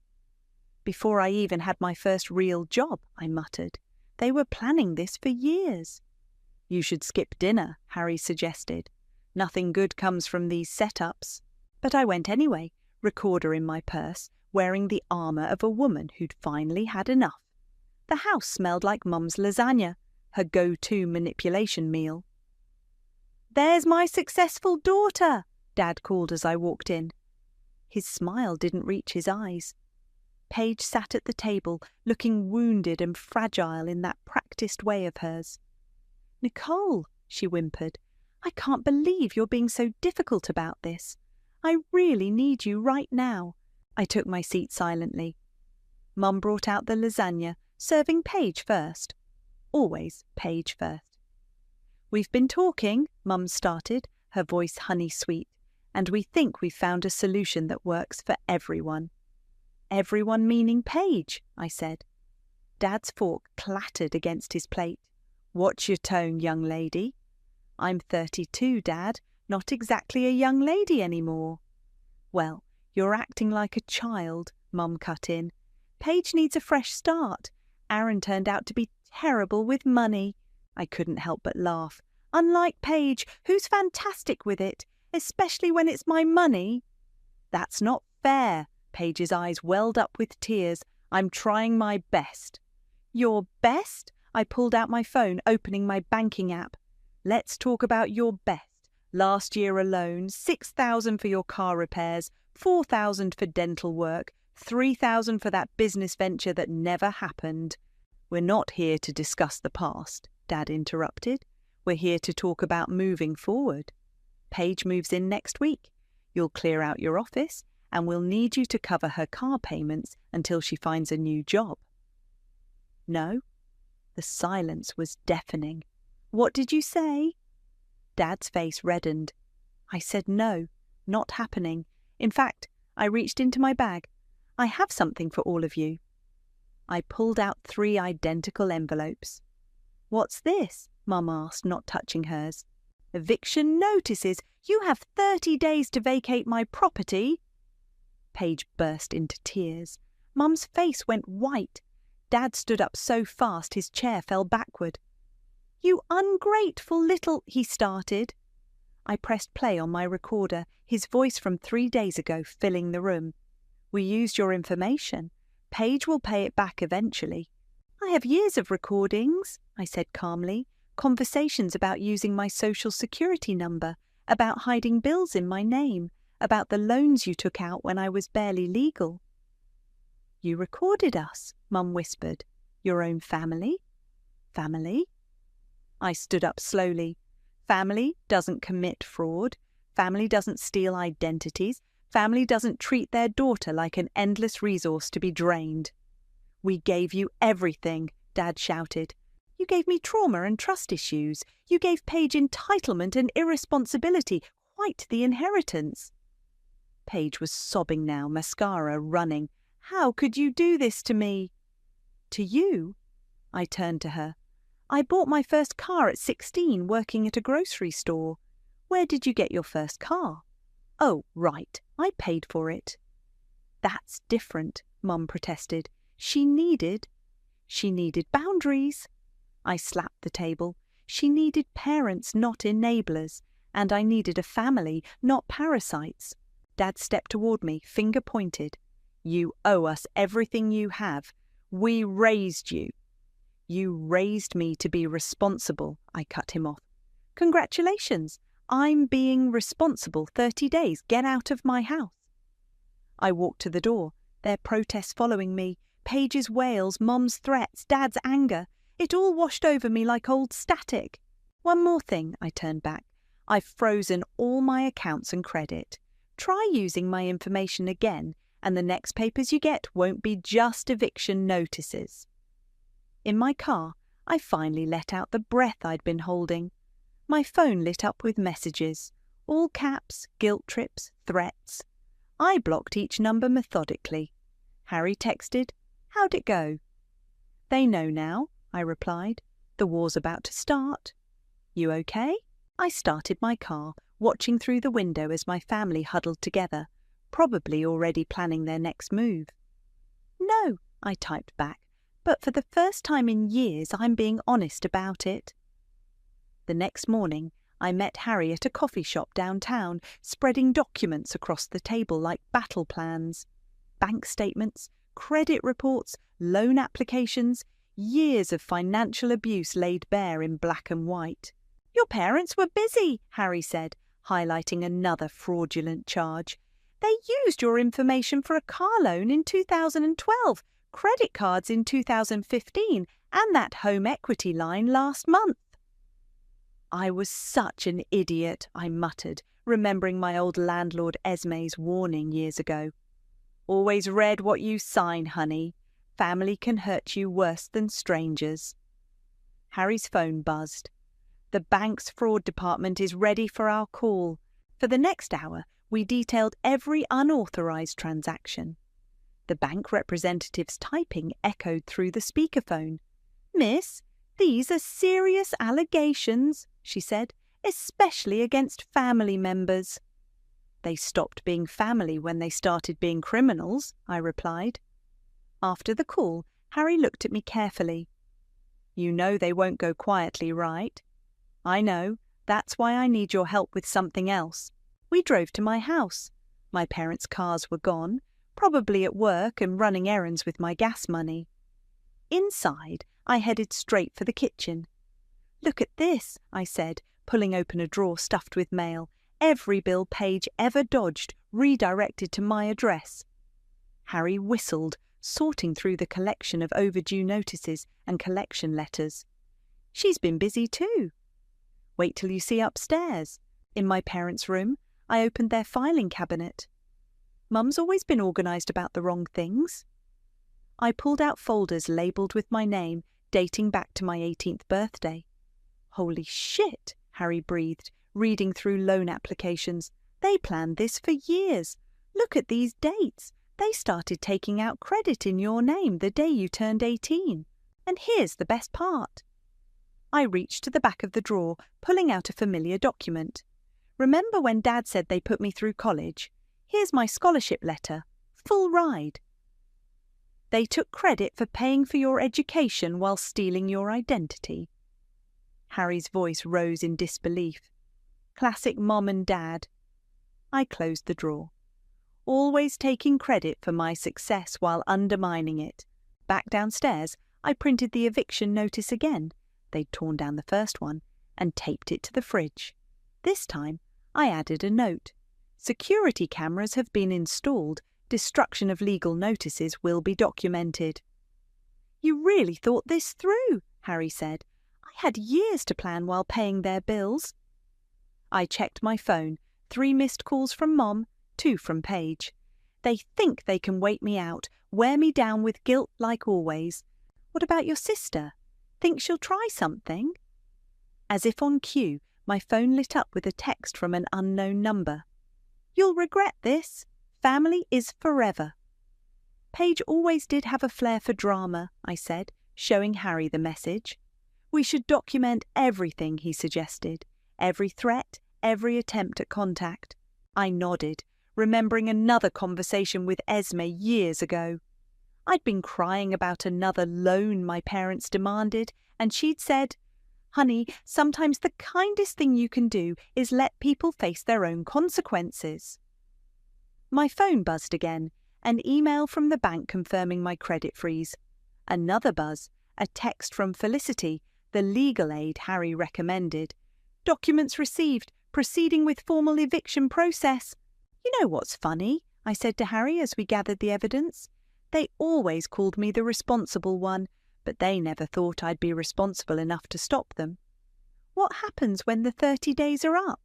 "Before I even had my first real job," I muttered. "They were planning this for years." "You should skip dinner," Harry suggested. "Nothing good comes from these setups." But I went anyway, recorder in my purse, wearing the armour of a woman who'd finally had enough. The house smelled like Mum's lasagna, her go-to manipulation meal. "There's my successful daughter," Dad called as I walked in. His smile didn't reach his eyes. Paige sat at the table, looking wounded and fragile in that practiced way of hers. "Nicole," she whimpered, "I can't believe you're being so difficult about this. I really need you right now." I took my seat silently. Mum brought out the lasagna, serving Paige first. Always Paige first. "We've been talking," Mum started, her voice honey-sweet, "and we think we've found a solution that works for everyone." "Everyone meaning Paige," I said. Dad's fork clattered against his plate. "Watch your tone, young lady." "I'm 32, Dad, not exactly a young lady anymore." "Well, you're acting like a child," Mum cut in. "Paige needs a fresh start. Aaron turned out to be terrible with money." I couldn't help but laugh. "Unlike Paige, who's fantastic with it, especially when it's my money." "That's not fair." Paige's eyes welled up with tears. "I'm trying my best." "Your best?" I pulled out my phone, opening my banking app. "Let's talk about your best. Last year alone, 6,000 for your car repairs, 4,000 for dental work, 3,000 for that business venture that never happened." "We're not here to discuss the past," Dad interrupted. "We're here to talk about moving forward. Paige moves in next week. You'll clear out your office, and we'll need you to cover her car payments until she finds a new job." "No?" The silence was deafening. "What did you say?" Dad's face reddened. I said no, not happening. In fact, I reached into my bag. "I have something for all of you." I pulled out 3 identical envelopes. "What's this?" Mum asked, not touching hers. "Eviction notices. You have 30 days to vacate my property." Paige burst into tears. Mum's face went white. Dad stood up so fast his chair fell backward. "You ungrateful little—" he started. I pressed play on my recorder, his voice from 3 days ago filling the room. "We used your information. Paige will pay it back eventually." "I have years of recordings," I said calmly. "Conversations about using my social security number, about hiding bills in my name, about the loans you took out when I was barely legal." "You recorded us," Mum whispered. "Your own family?" "Family?" I stood up slowly. Family doesn't commit fraud. Family doesn't steal identities. Family doesn't treat their daughter like an endless resource to be drained. "We gave you everything," Dad shouted. "You gave me trauma and trust issues. You gave Paige entitlement and irresponsibility, quite the inheritance." Paige was sobbing now, mascara running. "How could you do this to me?" "To you?" I turned to her. "I bought my first car at 16 working at a grocery store. Where did you get your first car?" "Oh, right, I paid for it." "That's different," Mum protested. She needed boundaries." I slapped the table. "She needed parents, not enablers. And I needed a family, not parasites." Dad stepped toward me, finger pointed. "You owe us everything you have. We raised you." "You raised me to be responsible," I cut him off. "Congratulations. I'm being responsible. 30 days. Get out of my house." I walked to the door, their protests following me, Paige's wails, Mom's threats, Dad's anger. It all washed over me like old static. "One more thing," I turned back. "I've frozen all my accounts and credit. Try using my information again, and the next papers you get won't be just eviction notices." In my car, I finally let out the breath I'd been holding. My phone lit up with messages, all caps, guilt trips, threats. I blocked each number methodically. Harry texted, "How'd it go?" "They know now," I replied. "The war's about to start." "You okay?" I started my car, watching through the window as my family huddled together, probably already planning their next move. "No," I typed back, "but for the first time in years I'm being honest about it." The next morning, I met Harry at a coffee shop downtown, spreading documents across the table like battle plans. bank statements, credit reports, loan applications, years of financial abuse laid bare in black and white. "Your parents were busy," Harry said, highlighting another fraudulent charge. "They used your information for a car loan in 2012, credit cards in 2015, and that home equity line last month." "I was such an idiot," I muttered, remembering my old landlord Esme's warning years ago. "Always read what you sign, honey. Family can hurt you worse than strangers." Harry's phone buzzed. "The bank's fraud department is ready for our call." For the next hour, we detailed every unauthorized transaction. The bank representative's typing echoed through the speakerphone. "Miss, these are serious allegations," she said, "especially against family members." "They stopped being family when they started being criminals," I replied. After the call, Harry looked at me carefully. "You know they won't go quietly, right?" "I know. That's why I need your help with something else." We drove to my house. My parents' cars were gone, probably at work and running errands with my gas money. Inside, I headed straight for the kitchen. "Look at this," I said, pulling open a drawer stuffed with mail. Every bill page ever dodged, redirected to my address. Harry whistled, sorting through the collection of overdue notices and collection letters. "She's been busy too." "Wait till you see upstairs." In my parents' room, I opened their filing cabinet. "Mum's always been organised about the wrong things." I pulled out folders labelled with my name, dating back to my 18th birthday. "Holy shit," Harry breathed, reading through loan applications. "They planned this for years. Look at these dates. They started taking out credit in your name the day you turned 18. And here's the best part." I reached to the back of the drawer, pulling out a familiar document. "Remember when Dad said they put me through college? Here's my scholarship letter. Full ride. They took credit for paying for your education while stealing your identity." Harry's voice rose in disbelief. Classic Mom and Dad. I closed the drawer. Always taking credit for my success while undermining it. Back downstairs, I printed the eviction notice again. They'd torn down the first one and taped it to the fridge. This time, I added a note. "Security cameras have been installed. Destruction of legal notices will be documented." "You really thought this through," Harry said. "I had years to plan while paying their bills." I checked my phone. 3 missed calls from Mom, 2 from Paige. "They think they can wait me out, wear me down with guilt like always. What about your sister? Think she'll try something?" As if on cue, my phone lit up with a text from an unknown number. "You'll regret this. Family is forever." Paige always did have a flair for drama, I said, showing Harry the message. "We should document everything," he suggested. "Every threat, every attempt at contact." I nodded, remembering another conversation with Esme years ago. I'd been crying about another loan my parents demanded, and she'd said, "Honey, sometimes the kindest thing you can do is let people face their own consequences." My phone buzzed again, an email from the bank confirming my credit freeze. Another buzz, a text from Felicity, the legal aid Harry recommended. "Documents received, proceeding with formal eviction process." "You know what's funny?" I said to Harry as we gathered the evidence. "They always called me the responsible one, but they never thought I'd be responsible enough to stop them. What happens when the 30 days are up?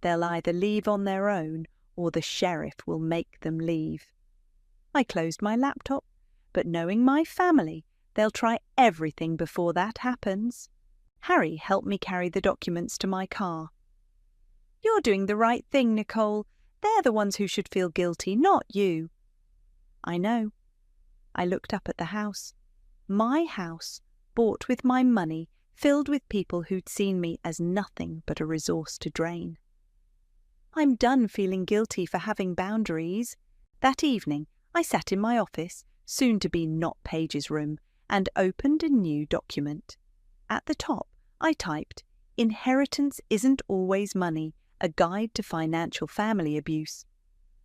They'll either leave on their own, or the sheriff will make them leave." I closed my laptop, but knowing my family, they'll try everything before that happens. Harry helped me carry the documents to my car. "You're doing the right thing, Nicole. They're the ones who should feel guilty, not you." "I know." I looked up at the house. My house, bought with my money, filled with people who'd seen me as nothing but a resource to drain. I'm done feeling guilty for having boundaries. That evening, I sat in my office, soon to be not Paige's room, and opened a new document. At the top, I typed, "Inheritance isn't always money, a guide to financial family abuse."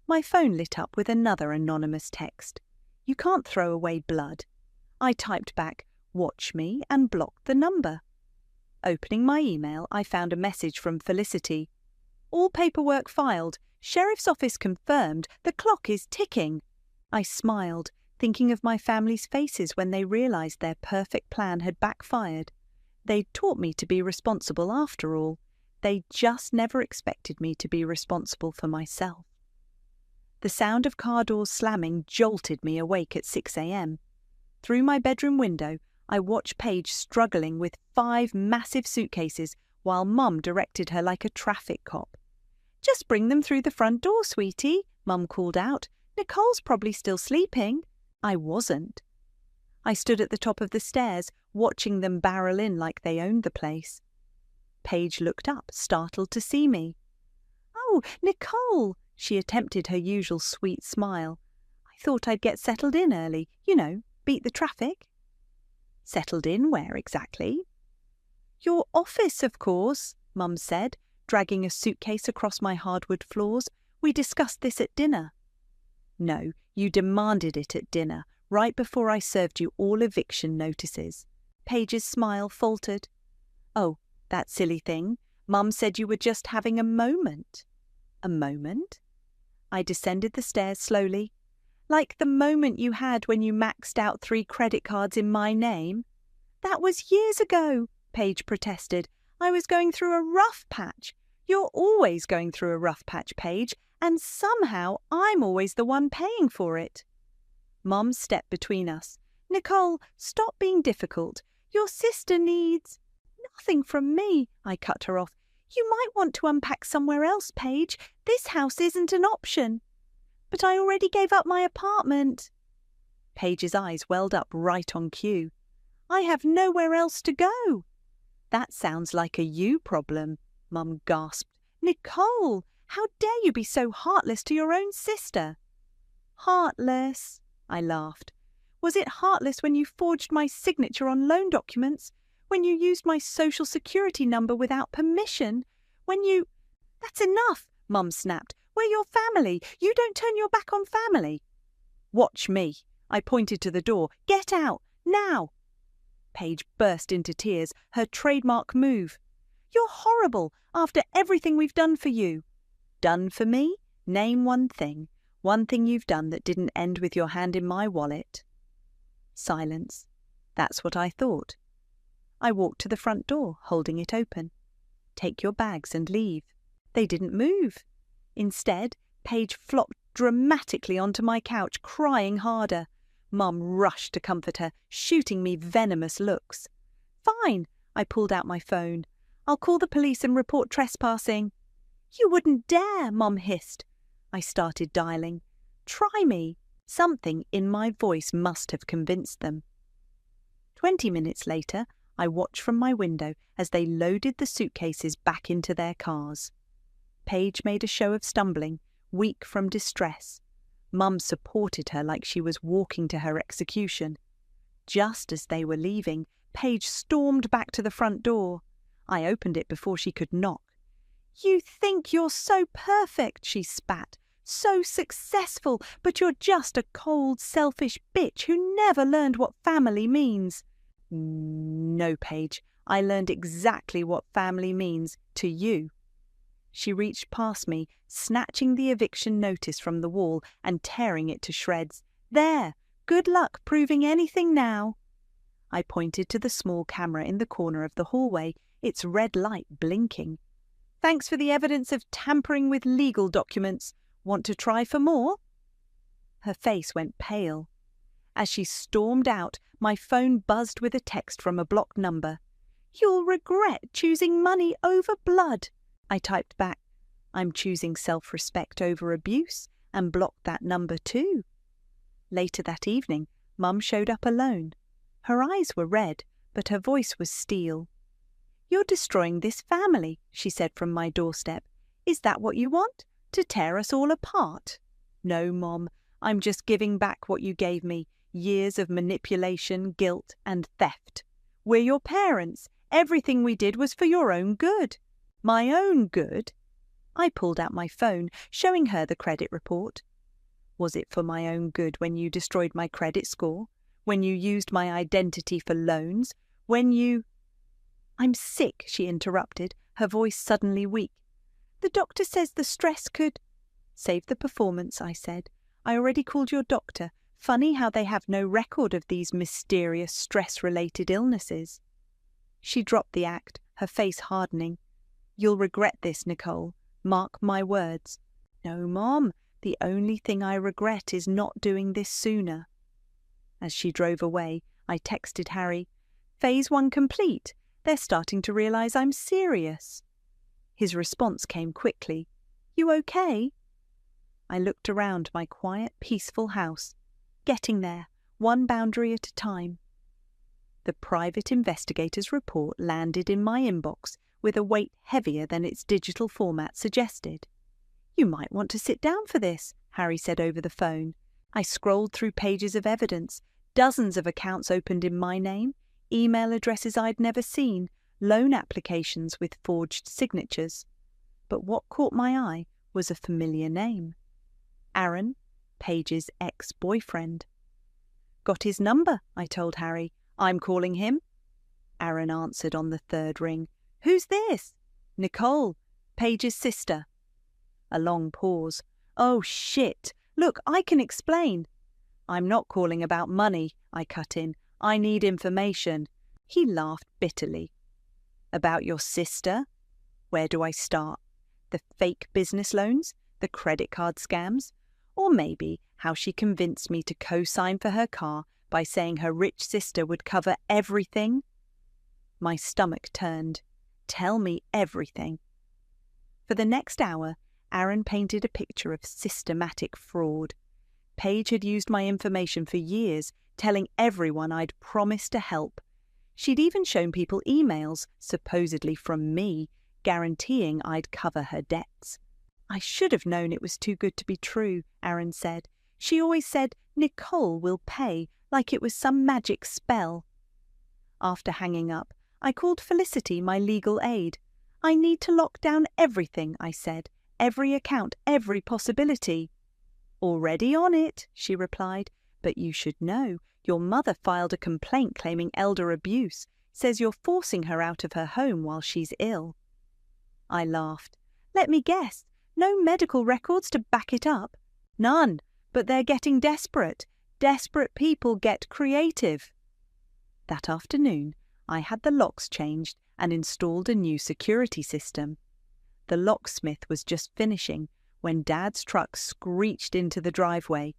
My phone lit up with another anonymous text. "You can't throw away blood." I typed back, "Watch me," and blocked the number. Opening my email, I found a message from Felicity. "All paperwork filed. Sheriff's office confirmed. The clock is ticking." I smiled, thinking of my family's faces when they realized their perfect plan had backfired. They'd taught me to be responsible after all. They just never expected me to be responsible for myself. The sound of car doors slamming jolted me awake at 6 a.m. Through my bedroom window, I watched Paige struggling with 5 massive suitcases while Mum directed her like a traffic cop. "Just bring them through the front door, sweetie," Mum called out. "Nicole's probably still sleeping." I wasn't. I stood at the top of the stairs, watching them barrel in like they owned the place. Paige looked up, startled to see me. "Oh, Nicole!" She attempted her usual sweet smile. "I thought I'd get settled in early, beat the traffic." "Settled in where exactly?" "Your office, of course," Mum said, dragging a suitcase across my hardwood floors. "We discussed this at dinner." "No, you demanded it at dinner, right before I served you all eviction notices." Paige's smile faltered. "Oh, that silly thing. Mum said you were just having a moment." "A moment?" I descended the stairs slowly. "Like the moment you had when you maxed out 3 credit cards in my name." "That was years ago," Paige protested. "I was going through a rough patch. You're always going through a rough patch, Paige, and somehow I'm always the one paying for it." Mum stepped between us. "Nicole, stop being difficult. Your sister needs—" "Nothing from me," I cut her off. "You might want to unpack somewhere else, Paige. This house isn't an option." "But I already gave up my apartment." Paige's eyes welled up right on cue. "I have nowhere else to go." "That sounds like a you problem," Mum gasped. "Nicole, how dare you be so heartless to your own sister?" "Heartless?" I laughed. "Was it heartless when you forged my signature on loan documents? When you used my social security number without permission? When you—" "That's enough," Mum snapped. "We're your family. You don't turn your back on family." "Watch me." I pointed to the door. "Get out, now." Paige burst into tears, her trademark move. "You're horrible, after everything we've done for you." "Done for me? Name one thing you've done that didn't end with your hand in my wallet." Silence. That's what I thought. I walked to the front door, holding it open. "Take your bags and leave." They didn't move. Instead, Paige flopped dramatically onto my couch, crying harder. Mum rushed to comfort her, shooting me venomous looks. "Fine," I pulled out my phone. "I'll call the police and report trespassing." "You wouldn't dare," Mum hissed. I started dialing. "Try me." Something in my voice must have convinced them. 20 minutes later, I watched from my window as they loaded the suitcases back into their cars. Paige made a show of stumbling, weak from distress. Mum supported her like she was walking to her execution. Just as they were leaving, Paige stormed back to the front door. I opened it before she could knock. "You think you're so perfect," she spat. "So successful, but you're just a cold, selfish bitch who never learned what family means." "No, Paige, I learned exactly what family means to you." She reached past me, snatching the eviction notice from the wall and tearing it to shreds. "There, good luck proving anything now." I pointed to the small camera in the corner of the hallway, its red light blinking. "Thanks for the evidence of tampering with legal documents. Want to try for more?" Her face went pale. As she stormed out, my phone buzzed with a text from a blocked number. "You'll regret choosing money over blood." I typed back, "I'm choosing self-respect over abuse," and blocked that number too. Later that evening, Mum showed up alone. Her eyes were red, but her voice was steel. "You're destroying this family," she said from my doorstep. "Is that what you want? To tear us all apart?" "No, Mom, I'm just giving back what you gave me. Years of manipulation, guilt, and theft. We're your parents. Everything we did was for your own good." "My own good?" I pulled out my phone, showing her the credit report. Was it for my own good when you destroyed my credit score? When you used my identity for loans? When you— "I'm sick," she interrupted, her voice suddenly weak. "The doctor says the stress could—" "Save the performance," I said. "I already called your doctor. Funny how they have no record of these mysterious stress-related illnesses." She dropped the act, her face hardening. "You'll regret this, Nicole. Mark my words." "No, Mom. The only thing I regret is not doing this sooner." As she drove away, I texted Harry, "Phase 1 complete. They're starting to realize I'm serious." His response came quickly. "You okay?" I looked around my quiet, peaceful house, getting there, one boundary at a time. The private investigator's report landed in my inbox with a weight heavier than its digital format suggested. "You might want to sit down for this," Harry said over the phone. I scrolled through pages of evidence, dozens of accounts opened in my name, email addresses I'd never seen, loan applications with forged signatures. But what caught my eye was a familiar name. Aaron, Paige's ex-boyfriend. "Got his number," I told Harry. "I'm calling him." Aaron answered on the third ring. "Who's this?" "Nicole, Paige's sister." A long pause. "Oh, shit. Look, I can explain." "I'm not calling about money," I cut in. "I need information." He laughed bitterly. "About your sister?" Where do I start? The fake business loans? The credit card scams? Or maybe how she convinced me to co-sign for her car by saying her rich sister would cover everything? My stomach turned. Tell me everything. For the next hour, Aaron painted a picture of systematic fraud. Paige had used my information for years, telling everyone I'd promised to help. She'd even shown people emails, supposedly from me, guaranteeing I'd cover her debts. "I should have known it was too good to be true," Aaron said. "She always said, 'Nicole will pay,' like it was some magic spell." After hanging up, I called Felicity, my legal aid. "I need to lock down everything," I said. "Every account, every possibility." "Already on it," she replied. "But you should know, your mother filed a complaint claiming elder abuse, says you're forcing her out of her home while she's ill." I laughed. "Let me guess. No medical records to back it up?" "None, but they're getting desperate. Desperate people get creative." That afternoon, I had the locks changed and installed a new security system. The locksmith was just finishing when Dad's truck screeched into the driveway.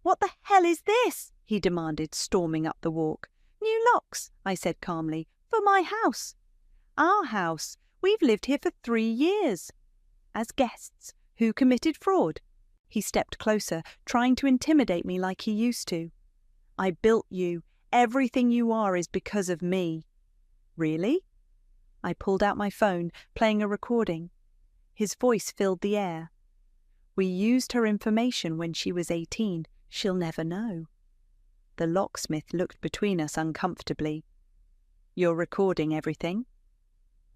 "What the hell is this?" he demanded, storming up the walk. "New locks," I said calmly, "for my house." "Our house. We've lived here for 3 years." "As guests. Who committed fraud?" He stepped closer, trying to intimidate me like he used to. "I built you. Everything you are is because of me." "Really?" I pulled out my phone, playing a recording. His voice filled the air. "We used her information when she was 18. She'll never know." The locksmith looked between us uncomfortably. "You're recording everything?"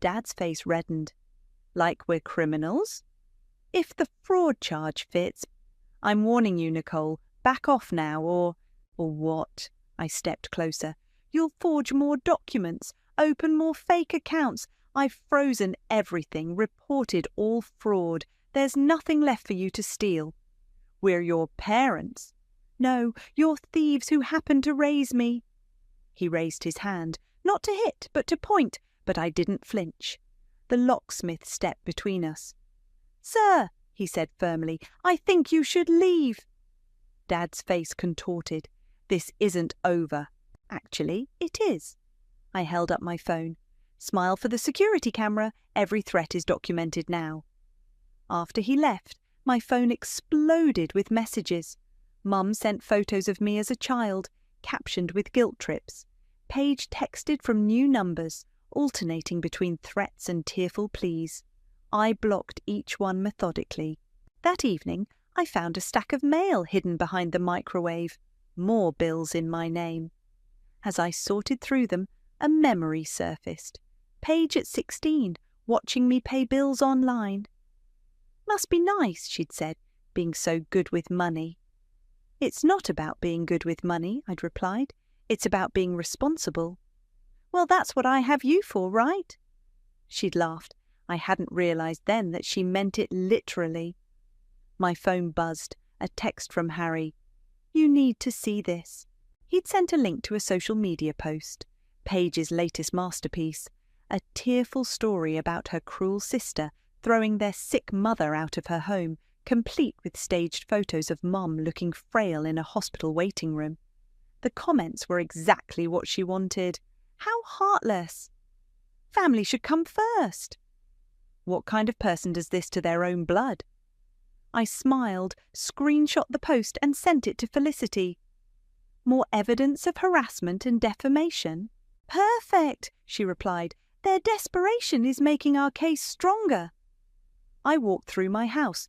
Dad's face reddened. "Like we're criminals?" "If the fraud charge fits." "I'm warning you, Nicole. Back off now, or—" "Or what?" I stepped closer. "You'll forge more documents, open more fake accounts. I've frozen everything, reported all fraud. There's nothing left for you to steal." "We're your parents." "No, you're thieves who happened to raise me." He raised his hand, not to hit, but to point, but I didn't flinch. The locksmith stepped between us. "Sir," he said firmly, "I think you should leave." Dad's face contorted. "This isn't over." "Actually, it is." I held up my phone. "Smile for the security camera. Every threat is documented now." After he left, my phone exploded with messages. Mum sent photos of me as a child, captioned with guilt trips. Paige texted from new numbers, alternating between threats and tearful pleas. I blocked each one methodically. That evening, I found a stack of mail hidden behind the microwave. More bills in my name. As I sorted through them, a memory surfaced. Paige at 16, watching me pay bills online. Must be nice, she'd said, being so good with money. It's not about being good with money, I'd replied. It's about being responsible. Well, that's what I have you for, right? She'd laughed. I hadn't realized then that she meant it literally. My phone buzzed, a text from Harry. You need to see this. He'd sent a link to a social media post, Paige's latest masterpiece, a tearful story about her cruel sister throwing their sick mother out of her home, complete with staged photos of Mum looking frail in a hospital waiting room. The comments were exactly what she wanted. How heartless! Family should come first. What kind of person does this to their own blood? I smiled, screenshot the post and sent it to Felicity. More evidence of harassment and defamation? Perfect, she replied. Their desperation is making our case stronger. I walked through my house,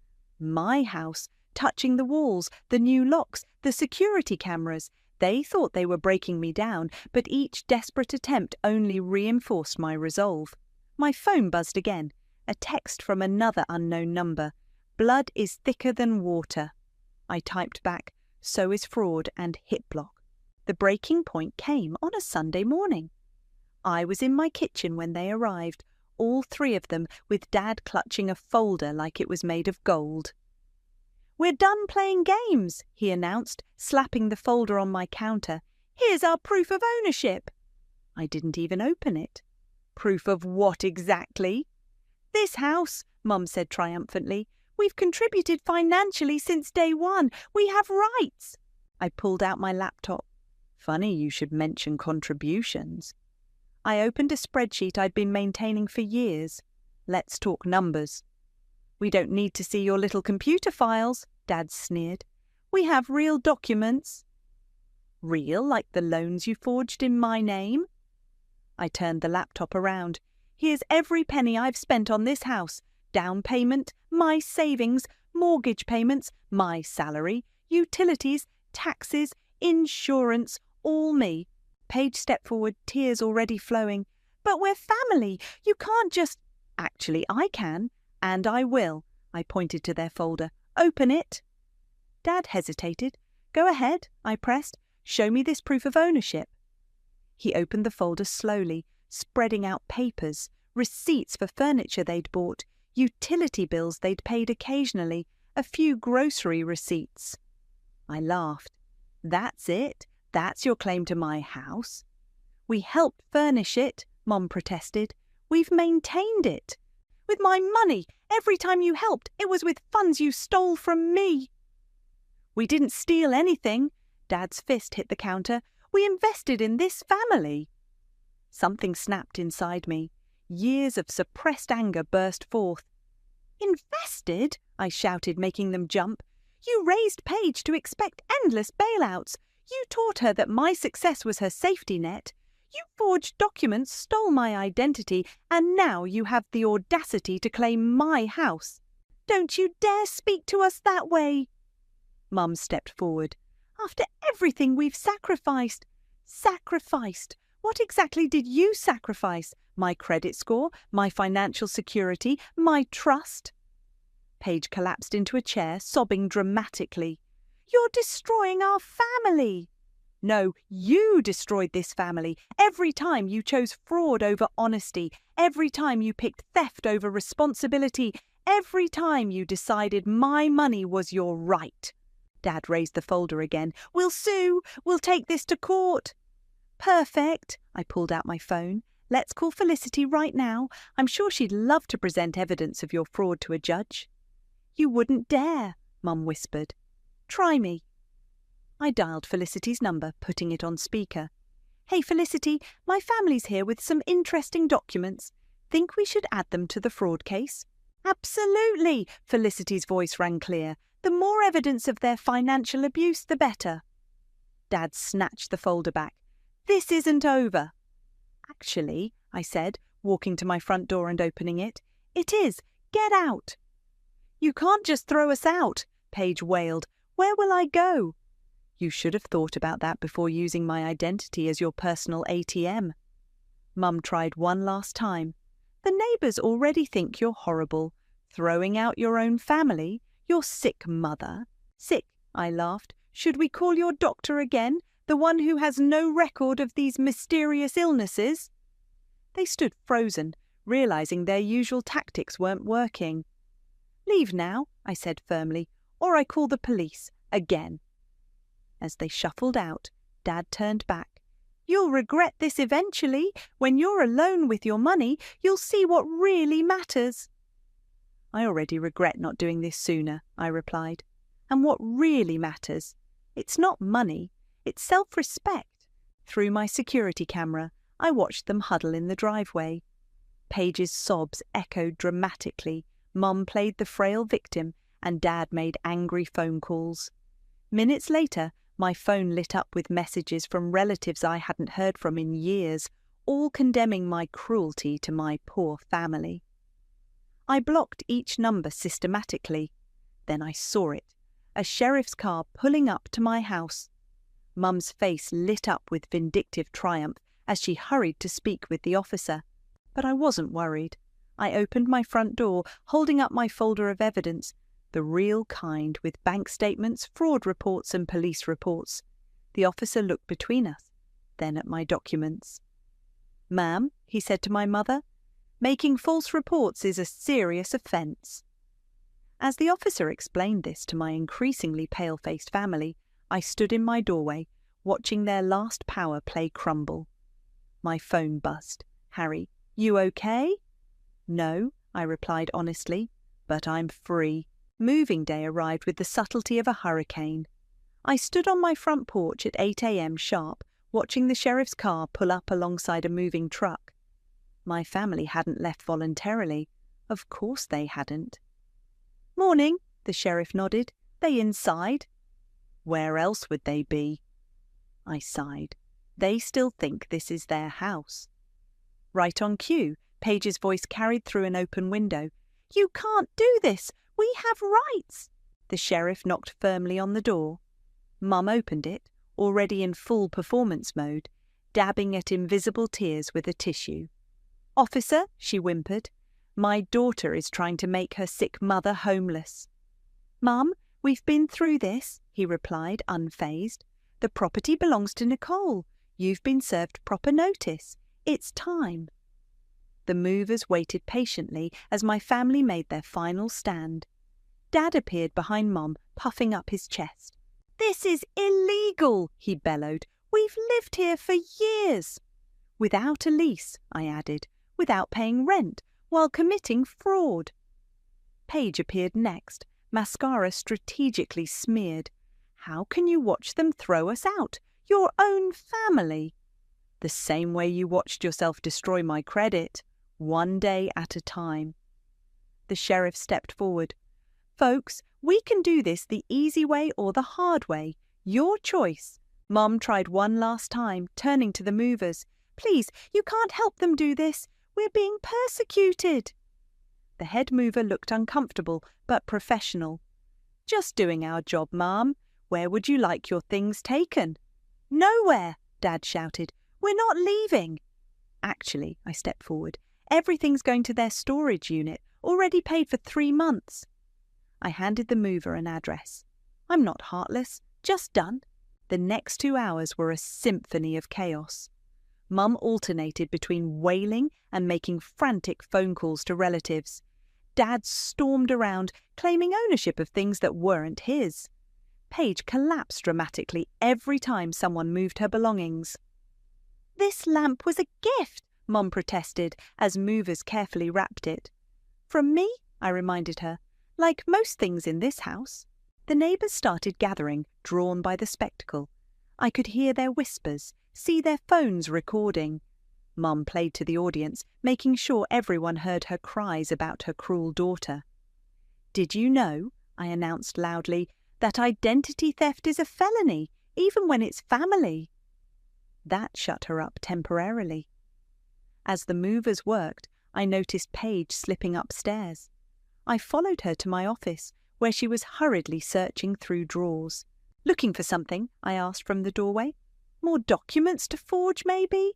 touching the walls, the new locks, the security cameras. They thought they were breaking me down, but each desperate attempt only reinforced my resolve. My phone buzzed again, a text from another unknown number. Blood is thicker than water. I typed back, so is fraud, and hit block. The breaking point came on a Sunday morning. I was in my kitchen when they arrived, all three of them, with Dad clutching a folder like it was made of gold. We're done playing games, he announced, slapping the folder on my counter. Here's our proof of ownership. I didn't even open it. Proof of what exactly? This house, Mum said triumphantly. We've contributed financially since day one. We have rights. I pulled out my laptop. Funny you should mention contributions. I opened a spreadsheet I'd been maintaining for years. Let's talk numbers. We don't need to see your little computer files, Dad sneered. We have real documents. Real, like the loans you forged in my name? I turned the laptop around. Here's every penny I've spent on this house. Down payment, my savings, mortgage payments, my salary, utilities, taxes, insurance, all me. Paige stepped forward, tears already flowing. But we're family. You can't just... Actually, I can, and I will. I pointed to their folder. Open it. Dad hesitated. Go ahead, I pressed. Show me this proof of ownership. He opened the folder slowly, spreading out papers, receipts for furniture they'd bought, utility bills they'd paid occasionally, a few grocery receipts. I laughed. That's it? That's your claim to my house? We helped furnish it, Mum protested. We've maintained it. With my money. Every time you helped, it was with funds you stole from me. We didn't steal anything. Dad's fist hit the counter. We invested in this family. Something snapped inside me. Years of suppressed anger burst forth. Invested? I shouted, making them jump. You raised Paige to expect endless bailouts. You taught her that my success was her safety net. You forged documents, stole my identity, and now you have the audacity to claim my house. Don't you dare speak to us that way. Mum stepped forward. After everything we've sacrificed. Sacrificed? What exactly did you sacrifice? My credit score, my financial security, my trust? Paige collapsed into a chair, sobbing dramatically. You're destroying our family. No, you destroyed this family. Every time you chose fraud over honesty, every time you picked theft over responsibility, every time you decided my money was your right. Dad raised the folder again. We'll sue. We'll take this to court. Perfect. I pulled out my phone. Let's call Felicity right now. I'm sure she'd love to present evidence of your fraud to a judge. You wouldn't dare, Mum whispered. Try me. I dialed Felicity's number, putting it on speaker. Hey, Felicity, my family's here with some interesting documents. Think we should add them to the fraud case? Absolutely, Felicity's voice rang clear. The more evidence of their financial abuse, the better. Dad snatched the folder back. This isn't over. Actually, I said, walking to my front door and opening it. It is. Get out. You can't just throw us out, Paige wailed. Where will I go? You should have thought about that before using my identity as your personal ATM. Mum tried one last time. The neighbours already think you're horrible. Throwing out your own family, your sick mother. Sick, I laughed. Should we call your doctor again, the one who has no record of these mysterious illnesses? They stood frozen, realizing their usual tactics weren't working. Leave now, I said firmly, or I call the police, again. As they shuffled out, Dad turned back. You'll regret this eventually. When you're alone with your money, you'll see what really matters. I already regret not doing this sooner, I replied. And what really matters? It's not money, it's self-respect. Through my security camera, I watched them huddle in the driveway. Paige's sobs echoed dramatically. Mum played the frail victim, and Dad made angry phone calls. Minutes later, my phone lit up with messages from relatives I hadn't heard from in years, all condemning my cruelty to my poor family. I blocked each number systematically. Then I saw it, a sheriff's car pulling up to my house. Mum's face lit up with vindictive triumph as she hurried to speak with the officer. But I wasn't worried. I opened my front door, holding up my folder of evidence, the real kind, with bank statements, fraud reports and police reports. The officer looked between us, then at my documents. "Ma'am," he said to my mother, "making false reports is a serious offence." As the officer explained this to my increasingly pale-faced family, I stood in my doorway, watching their last power play crumble. My phone buzzed. "Harry, you okay?" "No," I replied honestly, "but I'm free." Moving day arrived with the subtlety of a hurricane. I stood on my front porch at 8 a.m. sharp, watching the sheriff's car pull up alongside a moving truck. My family hadn't left voluntarily. Of course they hadn't. "Morning," the sheriff nodded. "They inside?" "Where else would they be?" I sighed. They still think this is their house. Right on cue, Paige's voice carried through an open window. "You can't do this! We have rights!" The sheriff knocked firmly on the door. Mum opened it, already in full performance mode, dabbing at invisible tears with a tissue. "Officer," she whimpered, "my daughter is trying to make her sick mother homeless." "Mum, we've been through this," he replied, unfazed. "The property belongs to Nicole. You've been served proper notice. It's time." The movers waited patiently as my family made their final stand. Dad appeared behind Mum, puffing up his chest. "This is illegal," he bellowed. "We've lived here for years." "Without a lease," I added, "without paying rent, while committing fraud." Paige appeared next, mascara strategically smeared. "How can you watch them throw us out? Your own family." "The same way you watched yourself destroy my credit. One day at a time." The sheriff stepped forward. "Folks, we can do this the easy way or the hard way. Your choice." Mum tried one last time, turning to the movers. "Please, you can't help them do this. We're being persecuted." The head mover looked uncomfortable, but professional. "Just doing our job, Ma'am. Where would you like your things taken?" "Nowhere," Dad shouted. "We're not leaving." "Actually," I stepped forward, "everything's going to their storage unit, already paid for 3 months. I handed the mover an address. I'm not heartless, just done. The next 2 hours were a symphony of chaos. Mum alternated between wailing and making frantic phone calls to relatives. Dad stormed around, claiming ownership of things that weren't his. Paige collapsed dramatically every time someone moved her belongings. "This lamp was a gift," Mum protested as movers carefully wrapped it. "From me," I reminded her, "like most things in this house." The neighbours started gathering, drawn by the spectacle. I could hear their whispers, see their phones recording. Mum played to the audience, making sure everyone heard her cries about her cruel daughter. "Did you know," I announced loudly, "that identity theft is a felony, even when it's family?" That shut her up temporarily. As the movers worked, I noticed Paige slipping upstairs. I followed her to my office, where she was hurriedly searching through drawers. "Looking for something?" I asked from the doorway. "More documents to forge, maybe?"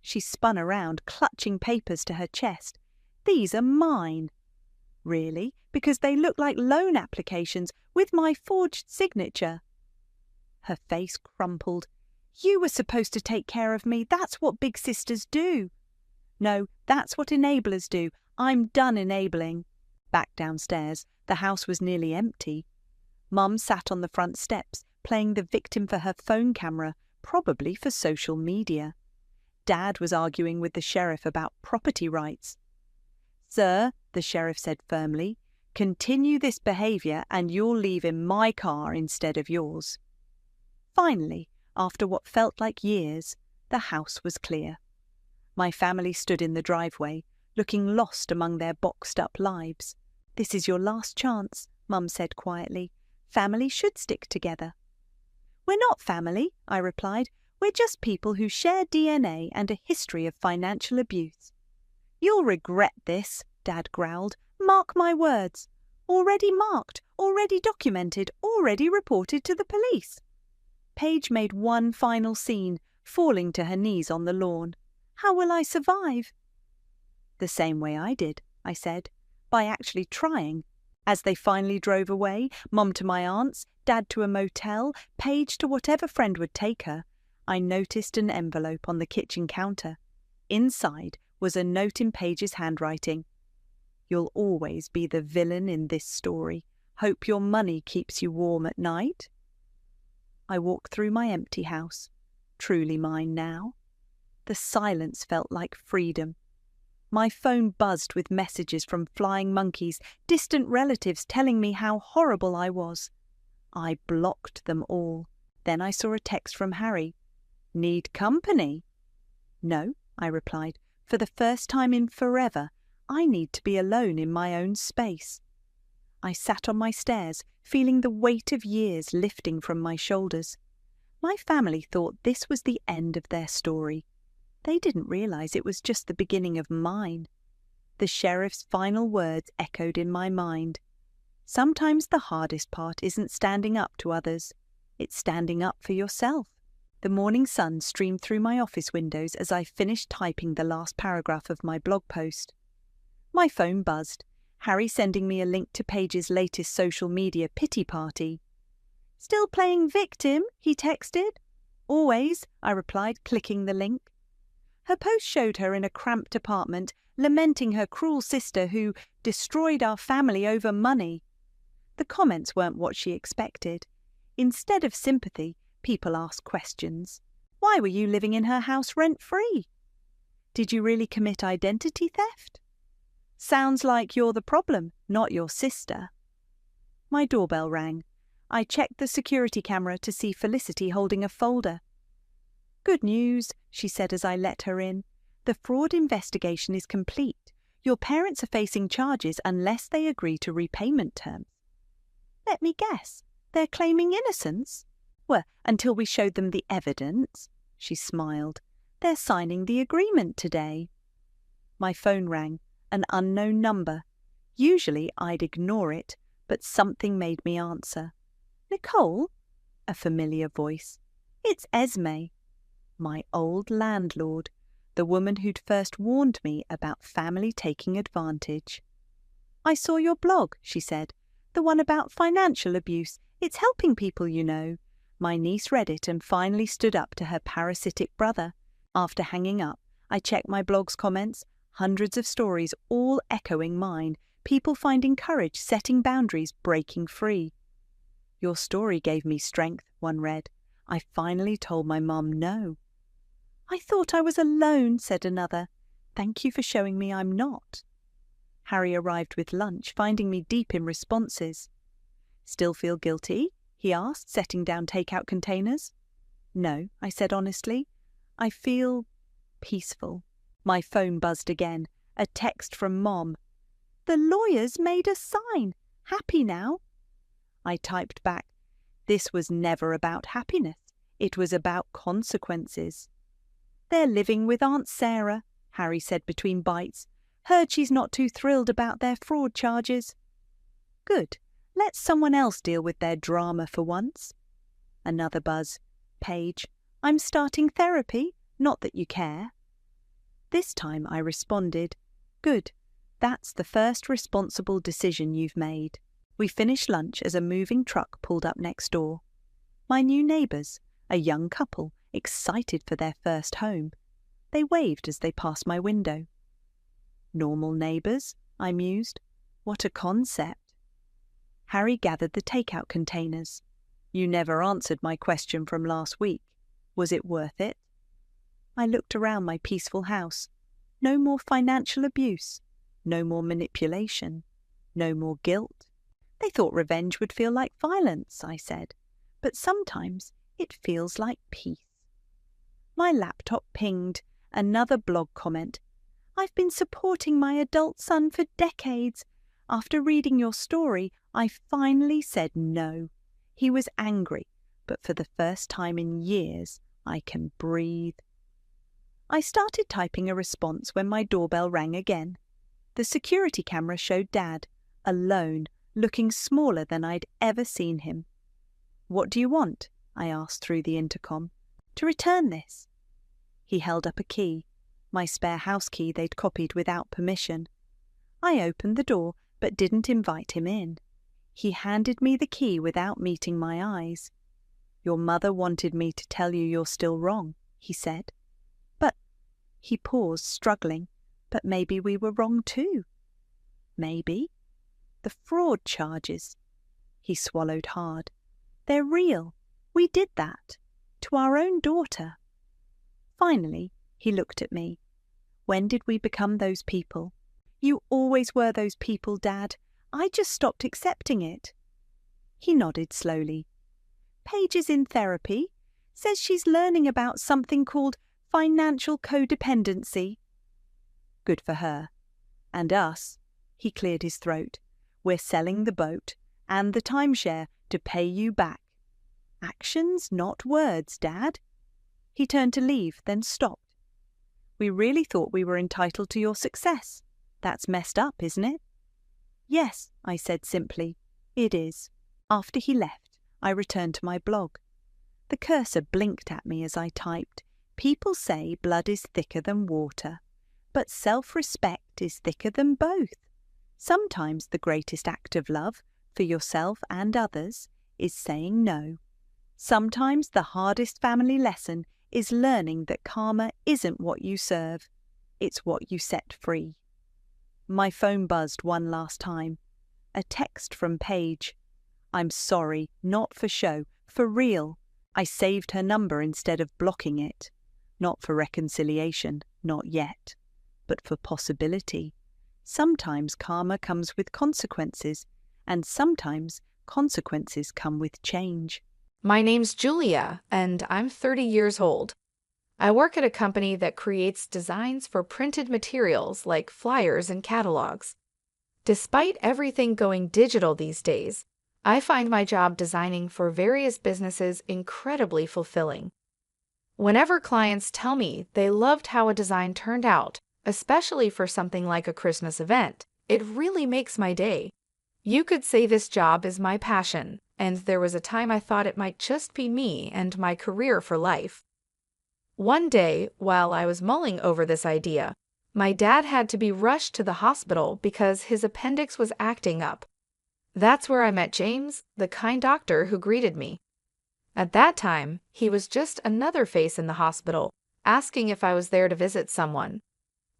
She spun around, clutching papers to her chest. "These are mine." "Really? because they look like loan applications with my forged signature." Her face crumpled. "You were supposed to take care of me. That's what big sisters do." "No, that's what enablers do. I'm done enabling." Back downstairs, the house was nearly empty. Mum sat on the front steps, playing the victim for her phone camera, probably for social media. Dad was arguing with the sheriff about property rights. "Sir," the sheriff said firmly, "continue this behaviour and you'll leave in my car instead of yours." Finally, after what felt like years, the house was clear. My family stood in the driveway, looking lost among their boxed-up lives. "This is your last chance," Mum said quietly. "Family should stick together." "We're not family," I replied. "We're just people who share DNA and a history of financial abuse." "You'll regret this," Dad growled. "Mark my words. Already marked, already documented, already reported to the police." Paige made one final scene, falling to her knees on the lawn. "How will I survive?" "The same way I did," I said, "by actually trying." As they finally drove away, Mum to my aunt's, Dad to a motel, Paige to whatever friend would take her, I noticed an envelope on the kitchen counter. Inside was a note in Paige's handwriting. "You'll always be the villain in this story. Hope your money keeps you warm at night." I walked through my empty house, truly mine now. The silence felt like freedom. My phone buzzed with messages from flying monkeys, distant relatives telling me how horrible I was. I blocked them all. Then I saw a text from Harry. "Need company?" "No," I replied. "For the first time in forever, I need to be alone in my own space." I sat on my stairs, feeling the weight of years lifting from my shoulders. My family thought this was the end of their story. They didn't realize it was just the beginning of mine. The sheriff's final words echoed in my mind. Sometimes the hardest part isn't standing up to others. It's standing up for yourself. The morning sun streamed through my office windows as I finished typing the last paragraph of my blog post. My phone buzzed, Harry sending me a link to Paige's latest social media pity party. "Still playing victim?" he texted. "Always," I replied, clicking the link. Her post showed her in a cramped apartment, lamenting her cruel sister who destroyed our family over money. The comments weren't what she expected. Instead of sympathy, people asked questions. Why were you living in her house rent-free? Did you really commit identity theft? Sounds like you're the problem, not your sister. My doorbell rang. I checked the security camera to see Felicity holding a folder. "Good news," she said as I let her in. "The fraud investigation is complete. Your parents are facing charges unless they agree to repayment terms." "Let me guess. They're claiming innocence?" "Well, until we showed them the evidence." She smiled. "They're signing the agreement today." My phone rang. An unknown number. Usually I'd ignore it, but something made me answer. "Nicole?" A familiar voice. "It's Esme." My old landlord, the woman who'd first warned me about family taking advantage. "I saw your blog," she said. "The one about financial abuse. It's helping people, you know." My niece read it and finally stood up to her parasitic brother. After hanging up, I checked my blog's comments. Hundreds of stories, all echoing mine. People finding courage, setting boundaries, breaking free. "Your story gave me strength," one read. "I finally told my mum no." "I thought I was alone," said another. "Thank you for showing me I'm not." Harry arrived with lunch, finding me deep in responses. "Still feel guilty?" he asked, setting down takeout containers. "No," I said honestly. "I feel peaceful." My phone buzzed again. A text from Mom. "The lawyers made a sign. Happy now?" I typed back. This was never about happiness. It was about consequences. "They're living with Aunt Sarah," Harry said between bites. "Heard she's not too thrilled about their fraud charges." "Good. Let someone else deal with their drama for once." Another buzz. "Paige, I'm starting therapy. Not that you care." This time I responded. "Good. That's the first responsible decision you've made. We finished lunch as a moving truck pulled up next door. My new neighbours, a young couple, excited for their first home. They waved as they passed my window. Normal neighbours, I mused. What a concept. Harry gathered the takeout containers. You never answered my question from last week. Was it worth it? I looked around my peaceful house. No more financial abuse. No more manipulation. No more guilt. They thought revenge would feel like violence, I said. But sometimes it feels like peace. My laptop pinged. Another blog comment. I've been supporting my adult son for decades. After reading your story, I finally said no. He was angry, but for the first time in years, I can breathe. I started typing a response when my doorbell rang again. The security camera showed Dad, alone, looking smaller than I'd ever seen him. What do you want? I asked through the intercom. To return this. He held up a key, my spare house key they'd copied without permission. I opened the door, but didn't invite him in. He handed me the key without meeting my eyes. Your mother wanted me to tell you you're still wrong, he said. But, he paused, struggling, but maybe we were wrong too. Maybe. The fraud charges. He swallowed hard. They're real. We did that. To our own daughter. Finally, he looked at me. When did we become those people? You always were those people, Dad. I just stopped accepting it. He nodded slowly. Paige is in therapy. Says she's learning about something called financial codependency. Good for her. And us. He cleared his throat. We're selling the boat and the timeshare to pay you back. Actions, not words, Dad. He turned to leave, then stopped. We really thought we were entitled to your success. That's messed up, isn't it? Yes, I said simply. It is. After he left, I returned to my blog. The cursor blinked at me as I typed. People say blood is thicker than water, but self-respect is thicker than both. Sometimes the greatest act of love, for yourself and others, is saying no. Sometimes the hardest family lesson is learning that karma isn't what you serve, it's what you set free. My phone buzzed one last time. A text from Paige. I'm sorry, not for show, for real. I saved her number instead of blocking it. Not for reconciliation, not yet, but for possibility. Sometimes karma comes with consequences, and sometimes consequences come with change. My name's Julia, and I'm 30 years old. I work at a company that creates designs for printed materials like flyers and catalogs. Despite everything going digital these days, I find my job designing for various businesses incredibly fulfilling. Whenever clients tell me they loved how a design turned out, especially for something like a Christmas event, it really makes my day. You could say this job is my passion, and there was a time I thought it might just be me and my career for life. One day, while I was mulling over this idea, my dad had to be rushed to the hospital because his appendix was acting up. That's where I met James, the kind doctor who greeted me. At that time, he was just another face in the hospital, asking if I was there to visit someone.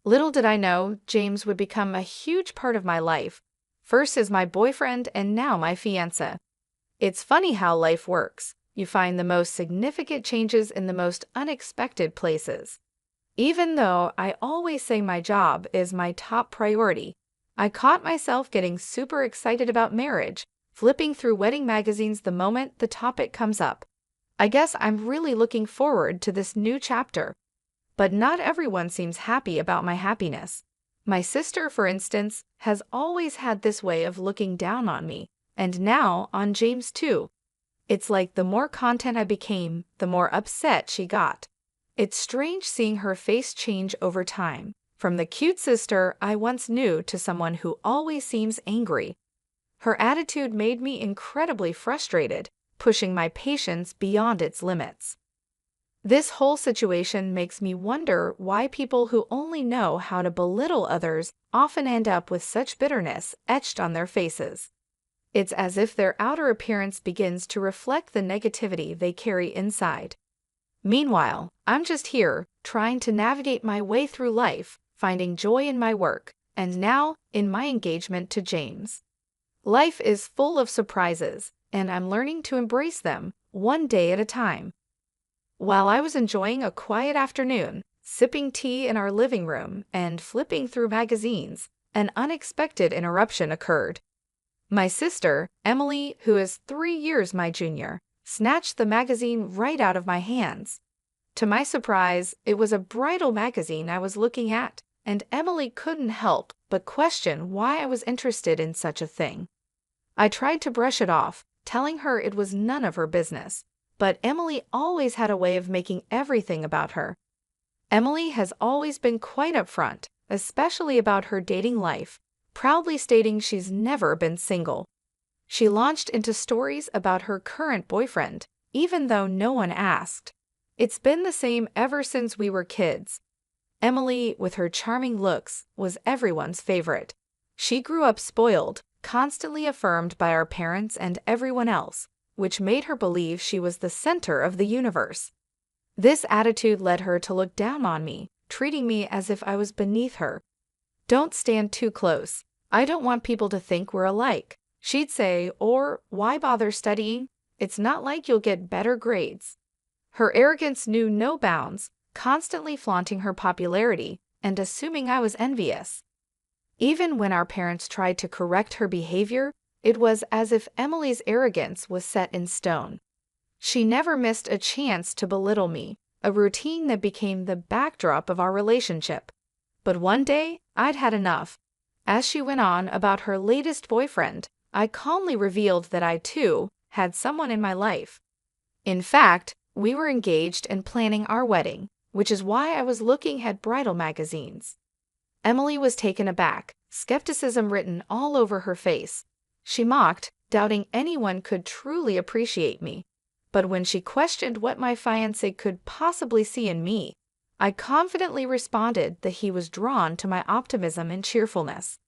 Little did I know, James would become a huge part of my life, first as my boyfriend and now my fiancé. It's funny how life works. You find the most significant changes in the most unexpected places. Even though I always say my job is my top priority, I caught myself getting super excited about marriage, flipping through wedding magazines the moment the topic comes up. I guess I'm really looking forward to this new chapter. But not everyone seems happy about my happiness. My sister, for instance, has always had this way of looking down on me, and now on James too. It's like the more content I became, the more upset she got. It's strange seeing her face change over time, from the cute sister I once knew to someone who always seems angry. Her attitude made me incredibly frustrated, pushing my patience beyond its limits. This whole situation makes me wonder why people who only know how to belittle others often end up with such bitterness etched on their faces. It's as if their outer appearance begins to reflect the negativity they carry inside. Meanwhile, I'm just here, trying to navigate my way through life, finding joy in my work, and now in my engagement to James. Life is full of surprises, and I'm learning to embrace them, one day at a time. While I was enjoying a quiet afternoon, sipping tea in our living room and flipping through magazines, an unexpected interruption occurred. My sister, Emily, who is 3 years my junior, snatched the magazine right out of my hands. To my surprise, it was a bridal magazine I was looking at, and Emily couldn't help but question why I was interested in such a thing. I tried to brush it off, telling her it was none of her business, but Emily always had a way of making everything about her. Emily has always been quite upfront, especially about her dating life, proudly stating she's never been single. She launched into stories about her current boyfriend, even though no one asked. It's been the same ever since we were kids. Emily, with her charming looks, was everyone's favorite. She grew up spoiled, constantly affirmed by our parents and everyone else, which made her believe she was the center of the universe. This attitude led her to look down on me, treating me as if I was beneath her. "Don't stand too close. I don't want people to think we're alike," she'd say, or "Why bother studying? It's not like you'll get better grades." Her arrogance knew no bounds, constantly flaunting her popularity and assuming I was envious. Even when our parents tried to correct her behavior, it was as if Emily's arrogance was set in stone. She never missed a chance to belittle me, a routine that became the backdrop of our relationship. But one day, I'd had enough. As she went on about her latest boyfriend, I calmly revealed that I, too, had someone in my life. In fact, we were engaged and planning our wedding, which is why I was looking at bridal magazines. Emily was taken aback, skepticism written all over her face. She mocked, doubting anyone could truly appreciate me. But when she questioned what my fiancé could possibly see in me, I confidently responded that he was drawn to my optimism and cheerfulness.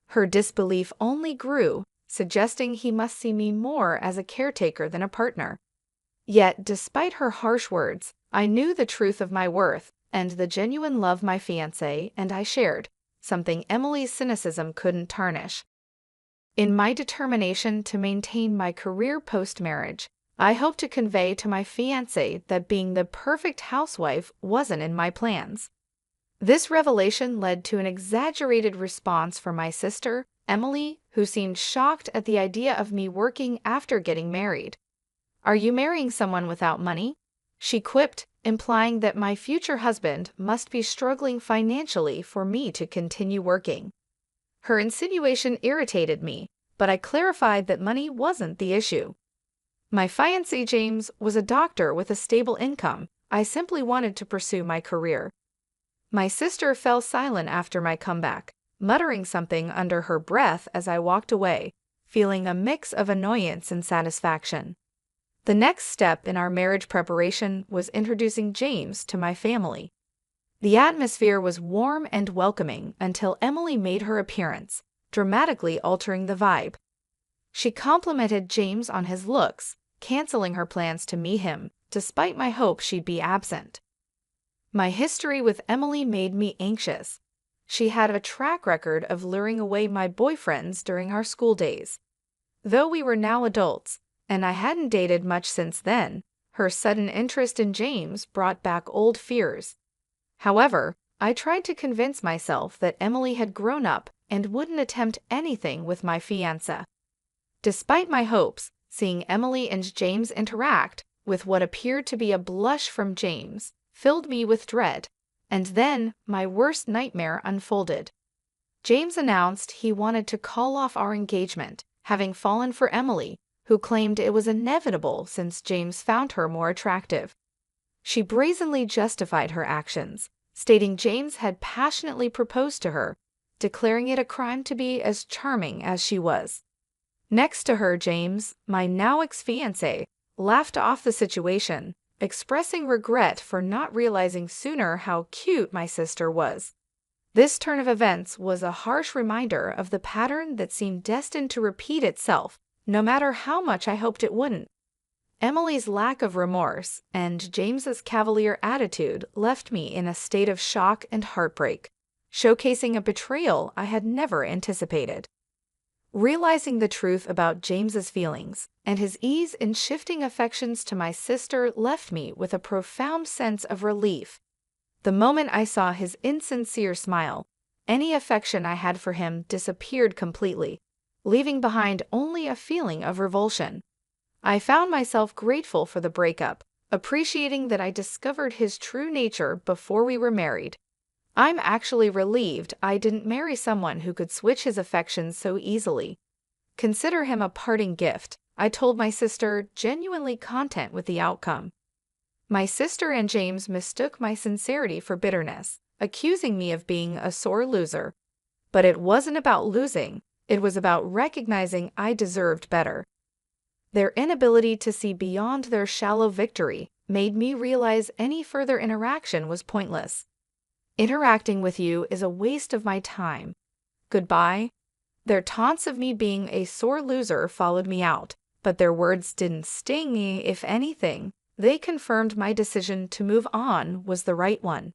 Her disbelief only grew, suggesting he must see me more as a caretaker than a partner. Yet, despite her harsh words, I knew the truth of my worth and the genuine love my fiancé and I shared, something Emily's cynicism couldn't tarnish. In my determination to maintain my career post-marriage, I hope to convey to my fiancé that being the perfect housewife wasn't in my plans. This revelation led to an exaggerated response from my sister, Emily, who seemed shocked at the idea of me working after getting married. "Are you marrying someone without money?" she quipped, implying that my future husband must be struggling financially for me to continue working. Her insinuation irritated me, but I clarified that money wasn't the issue. My fiancé James was a doctor with a stable income. I simply wanted to pursue my career. My sister fell silent after my comeback, muttering something under her breath as I walked away, feeling a mix of annoyance and satisfaction. The next step in our marriage preparation was introducing James to my family. The atmosphere was warm and welcoming until Emily made her appearance, dramatically altering the vibe. She complimented James on his looks, canceling her plans to meet him, despite my hope she'd be absent. My history with Emily made me anxious. She had a track record of luring away my boyfriends during our school days. Though we were now adults, and I hadn't dated much since then, her sudden interest in James brought back old fears. However, I tried to convince myself that Emily had grown up and wouldn't attempt anything with my fiancé. Despite my hopes, seeing Emily and James interact, with what appeared to be a blush from James, filled me with dread, and then my worst nightmare unfolded. James announced he wanted to call off our engagement, having fallen for Emily, who claimed it was inevitable since James found her more attractive. She brazenly justified her actions, stating James had passionately proposed to her, declaring it a crime to be as charming as she was. Next to her, James, my now ex-fiancé, laughed off the situation, expressing regret for not realizing sooner how cute my sister was. This turn of events was a harsh reminder of the pattern that seemed destined to repeat itself, no matter how much I hoped it wouldn't. Emily's lack of remorse and James's cavalier attitude left me in a state of shock and heartbreak, showcasing a betrayal I had never anticipated. Realizing the truth about James's feelings and his ease in shifting affections to my sister left me with a profound sense of relief. The moment I saw his insincere smile, any affection I had for him disappeared completely, leaving behind only a feeling of revulsion. I found myself grateful for the breakup, appreciating that I discovered his true nature before we were married. I'm actually relieved I didn't marry someone who could switch his affections so easily. Consider him a parting gift, I told my sister, genuinely content with the outcome. My sister and James mistook my sincerity for bitterness, accusing me of being a sore loser. But it wasn't about losing, it was about recognizing I deserved better. Their inability to see beyond their shallow victory made me realize any further interaction was pointless. Interacting with you is a waste of my time. Goodbye. Their taunts of me being a sore loser followed me out, but their words didn't sting me. If anything, they confirmed my decision to move on was the right one.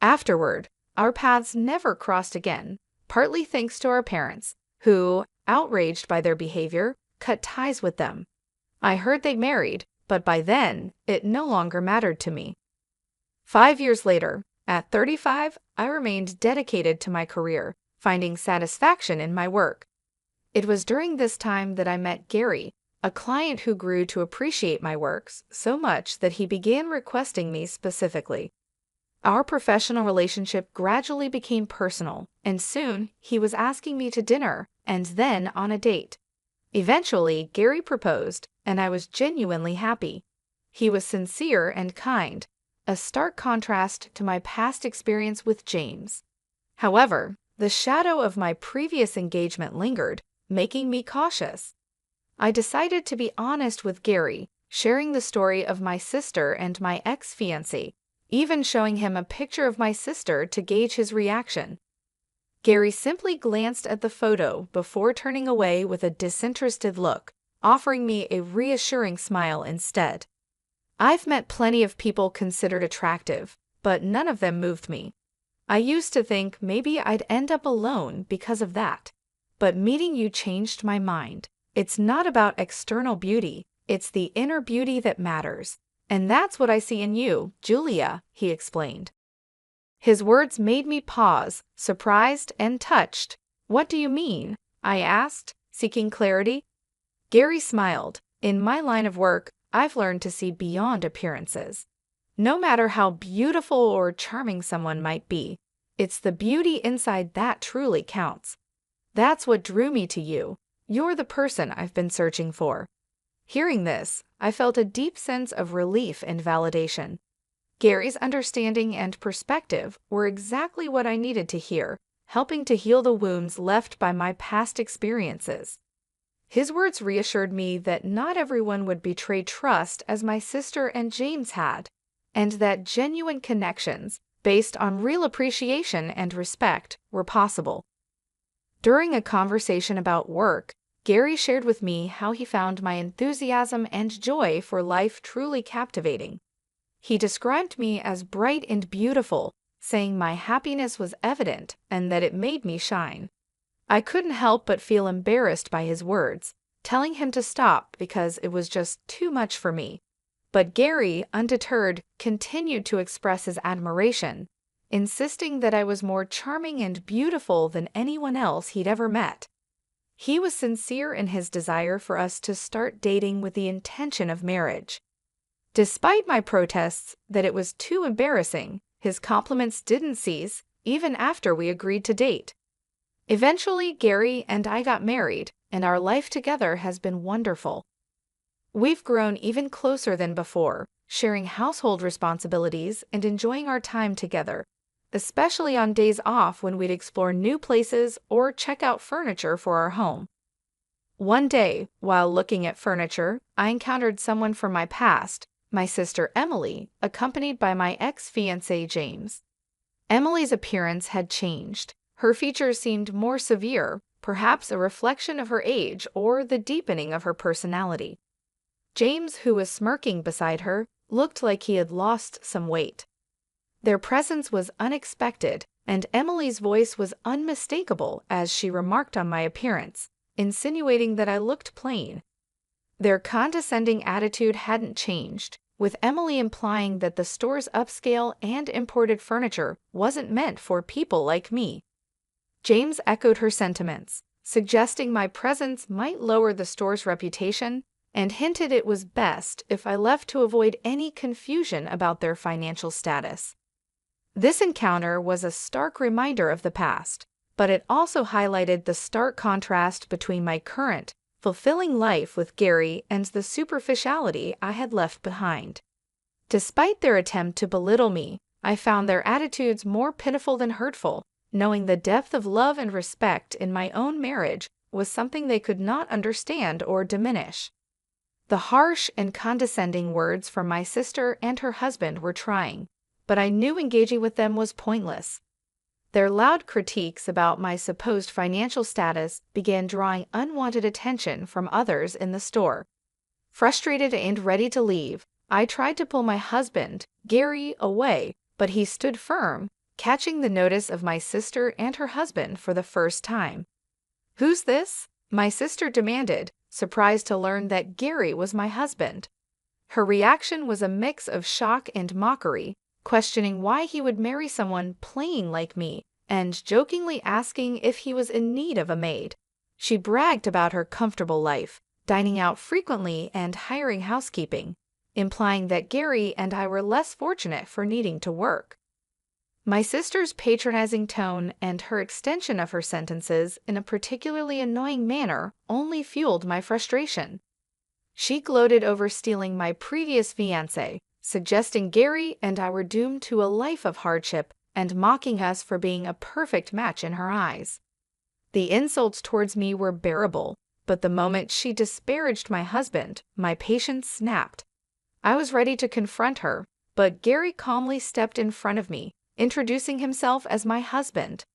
Afterward, our paths never crossed again, partly thanks to our parents, who, outraged by their behavior, cut ties with them. I heard they married, but by then, it no longer mattered to me. 5 years later, at 35, I remained dedicated to my career, finding satisfaction in my work. It was during this time that I met Gary, a client who grew to appreciate my works so much that he began requesting me specifically. Our professional relationship gradually became personal, and soon he was asking me to dinner and then on a date. Eventually, Gary proposed, and I was genuinely happy. He was sincere and kind, a stark contrast to my past experience with James. However, the shadow of my previous engagement lingered, making me cautious. I decided to be honest with Gary, sharing the story of my sister and my ex-fiancé, even showing him a picture of my sister to gauge his reaction. Gary simply glanced at the photo before turning away with a disinterested look, offering me a reassuring smile instead. I've met plenty of people considered attractive, but none of them moved me. I used to think maybe I'd end up alone because of that. But meeting you changed my mind. It's not about external beauty, it's the inner beauty that matters. And that's what I see in you, Julia, he explained. His words made me pause, surprised and touched. What do you mean? I asked, seeking clarity. Gary smiled. In my line of work, I've learned to see beyond appearances. No matter how beautiful or charming someone might be, it's the beauty inside that truly counts. That's what drew me to you. You're the person I've been searching for. Hearing this, I felt a deep sense of relief and validation. Gary's understanding and perspective were exactly what I needed to hear, helping to heal the wounds left by my past experiences. His words reassured me that not everyone would betray trust as my sister and James had, and that genuine connections, based on real appreciation and respect, were possible. During a conversation about work, Gary shared with me how he found my enthusiasm and joy for life truly captivating. He described me as bright and beautiful, saying my happiness was evident and that it made me shine. I couldn't help but feel embarrassed by his words, telling him to stop because it was just too much for me. But Gary, undeterred, continued to express his admiration, insisting that I was more charming and beautiful than anyone else he'd ever met. He was sincere in his desire for us to start dating with the intention of marriage. Despite my protests that it was too embarrassing, his compliments didn't cease, even after we agreed to date. Eventually, Gary and I got married, and our life together has been wonderful. We've grown even closer than before, sharing household responsibilities and enjoying our time together, especially on days off when we'd explore new places or check out furniture for our home. One day, while looking at furniture, I encountered someone from my past, my sister Emily, accompanied by my ex-fiancé James. Emily's appearance had changed. Her features seemed more severe, perhaps a reflection of her age or the deepening of her personality. James, who was smirking beside her, looked like he had lost some weight. Their presence was unexpected, and Emily's voice was unmistakable as she remarked on my appearance, insinuating that I looked plain. Their condescending attitude hadn't changed, with Emily implying that the store's upscale and imported furniture wasn't meant for people like me. James echoed her sentiments, suggesting my presence might lower the store's reputation, and hinted it was best if I left to avoid any confusion about their financial status. This encounter was a stark reminder of the past, but it also highlighted the stark contrast between my current, fulfilling life with Gary and the superficiality I had left behind. Despite their attempt to belittle me, I found their attitudes more pitiful than hurtful, knowing the depth of love and respect in my own marriage was something they could not understand or diminish. The harsh and condescending words from my sister and her husband were trying, but I knew engaging with them was pointless. Their loud critiques about my supposed financial status began drawing unwanted attention from others in the store. Frustrated and ready to leave, I tried to pull my husband, Gary, away, but he stood firm, catching the notice of my sister and her husband for the first time. "Who's this?" my sister demanded, surprised to learn that Gary was my husband. Her reaction was a mix of shock and mockery, questioning why he would marry someone plain like me, and jokingly asking if he was in need of a maid. She bragged about her comfortable life, dining out frequently and hiring housekeeping, implying that Gary and I were less fortunate for needing to work. My sister's patronizing tone and her extension of her sentences in a particularly annoying manner only fueled my frustration. She gloated over stealing my previous fiancé, suggesting Gary and I were doomed to a life of hardship and mocking us for being a perfect match in her eyes. The insults towards me were bearable, but the moment she disparaged my husband, my patience snapped. I was ready to confront her, but Gary calmly stepped in front of me, introducing himself as my husband.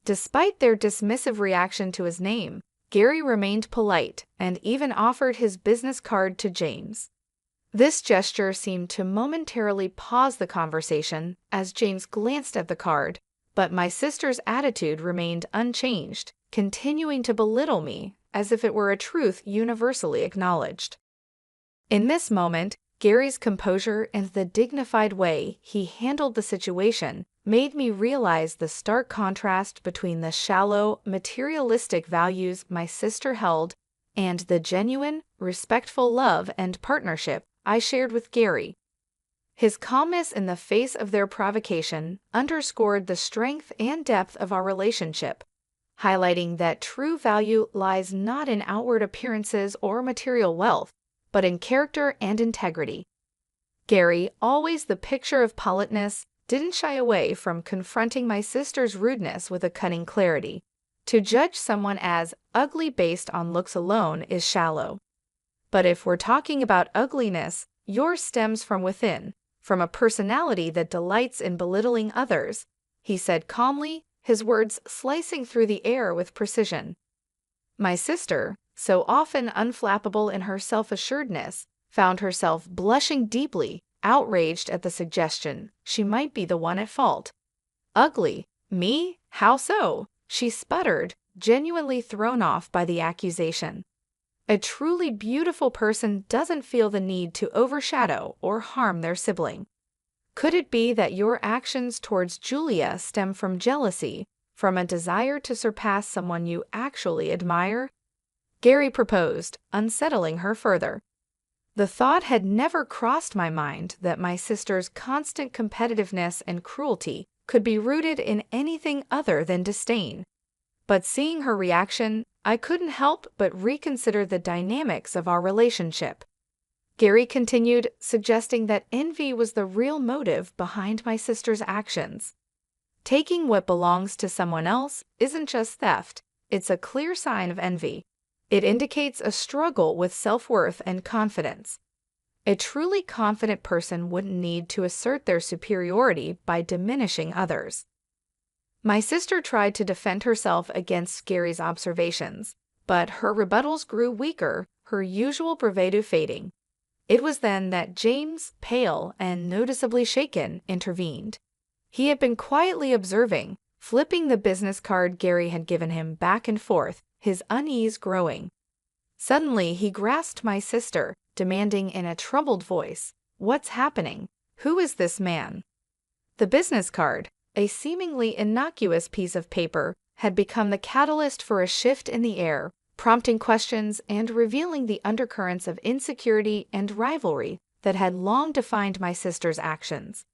Despite their dismissive reaction to his name, Gary remained polite and even offered his business card to James. This gesture seemed to momentarily pause the conversation as James glanced at the card, but my sister's attitude remained unchanged, continuing to belittle me as if it were a truth universally acknowledged. In this moment, Gary's composure and the dignified way he handled the situation made me realize the stark contrast between the shallow, materialistic values my sister held and the genuine, respectful love and partnership I shared with Gary. His calmness in the face of their provocation underscored the strength and depth of our relationship, highlighting that true value lies not in outward appearances or material wealth, but in character and integrity. Gary, always the picture of politeness, didn't shy away from confronting my sister's rudeness with a cunning clarity. To judge someone as ugly based on looks alone is shallow. But if we're talking about ugliness, yours stems from within, from a personality that delights in belittling others, he said calmly, his words slicing through the air with precision. My sister, so often unflappable in her self-assuredness, found herself blushing deeply, outraged at the suggestion she might be the one at fault. "Ugly? Me? How so?" she sputtered, genuinely thrown off by the accusation. A truly beautiful person doesn't feel the need to overshadow or harm their sibling. Could it be that your actions towards Julia stem from jealousy, from a desire to surpass someone you actually admire? Gary proposed, unsettling her further. The thought had never crossed my mind that my sister's constant competitiveness and cruelty could be rooted in anything other than disdain. But seeing her reaction, I couldn't help but reconsider the dynamics of our relationship. Gary continued, suggesting that envy was the real motive behind my sister's actions. Taking what belongs to someone else isn't just theft, it's a clear sign of envy. It indicates a struggle with self-worth and confidence. A truly confident person wouldn't need to assert their superiority by diminishing others. My sister tried to defend herself against Gary's observations, but her rebuttals grew weaker, her usual bravado fading. It was then that James, pale and noticeably shaken, intervened. He had been quietly observing, flipping the business card Gary had given him back and forth, his unease growing. Suddenly, he grasped my sister, demanding in a troubled voice, "What's happening? Who is this man?" The business card, a seemingly innocuous piece of paper, had become the catalyst for a shift in the air, prompting questions and revealing the undercurrents of insecurity and rivalry that had long defined my sister's actions.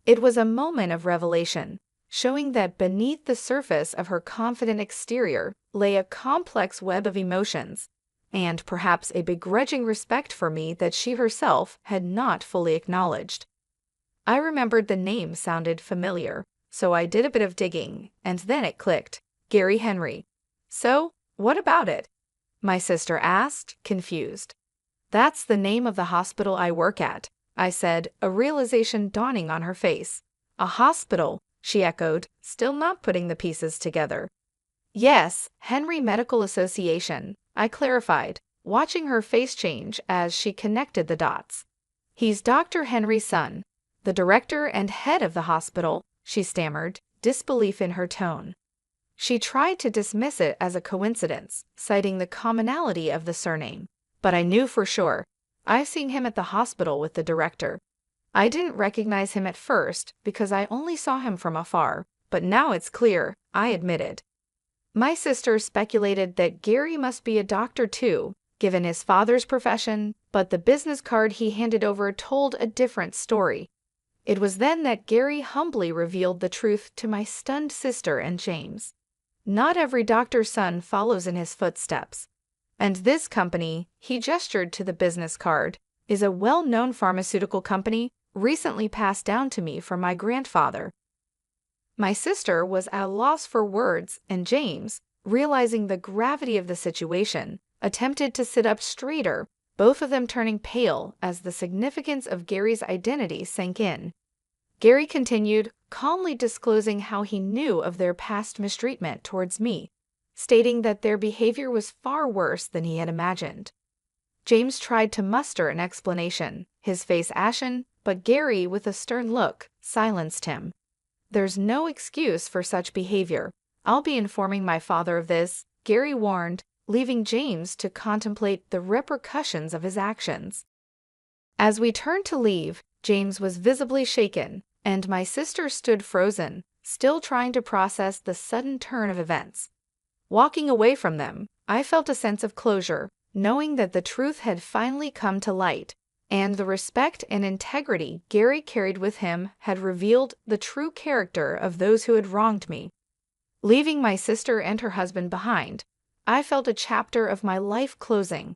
It was a moment of revelation, showing that beneath the surface of her confident exterior lay a complex web of emotions, and perhaps a begrudging respect for me that she herself had not fully acknowledged. I remembered the name sounded familiar, so I did a bit of digging, and then it clicked. Gary Henry. "So, what about it?" my sister asked, confused. "That's the name of the hospital I work at," I said, a realization dawning on her face. "A hospital," she echoed, still not putting the pieces together. "Yes, Henry Medical Association," I clarified, watching her face change as she connected the dots. "He's Dr. Henry's son, the director and head of the hospital," she stammered, disbelief in her tone. She tried to dismiss it as a coincidence, citing the commonality of the surname. But I knew for sure. I've seen him at the hospital with the director. I didn't recognize him at first because I only saw him from afar, but now it's clear, I admitted. My sister speculated that Gary must be a doctor too, given his father's profession, but the business card he handed over told a different story. It was then that Gary humbly revealed the truth to my stunned sister and James. Not every doctor's son follows in his footsteps. And this company, he gestured to the business card, is a well-known pharmaceutical company recently passed down to me from my grandfather. My sister was at a loss for words, and James, realizing the gravity of the situation, attempted to sit up straighter, both of them turning pale as the significance of Gary's identity sank in. Gary continued, calmly disclosing how he knew of their past mistreatment towards me, stating that their behavior was far worse than he had imagined. James tried to muster an explanation, his face ashen, but Gary, with a stern look, silenced him. "There's no excuse for such behavior. I'll be informing my father of this," Gary warned, leaving James to contemplate the repercussions of his actions. As we turned to leave, James was visibly shaken, and my sister stood frozen, still trying to process the sudden turn of events. Walking away from them, I felt a sense of closure, knowing that the truth had finally come to light, and the respect and integrity Gary carried with him had revealed the true character of those who had wronged me. Leaving my sister and her husband behind, I felt a chapter of my life closing.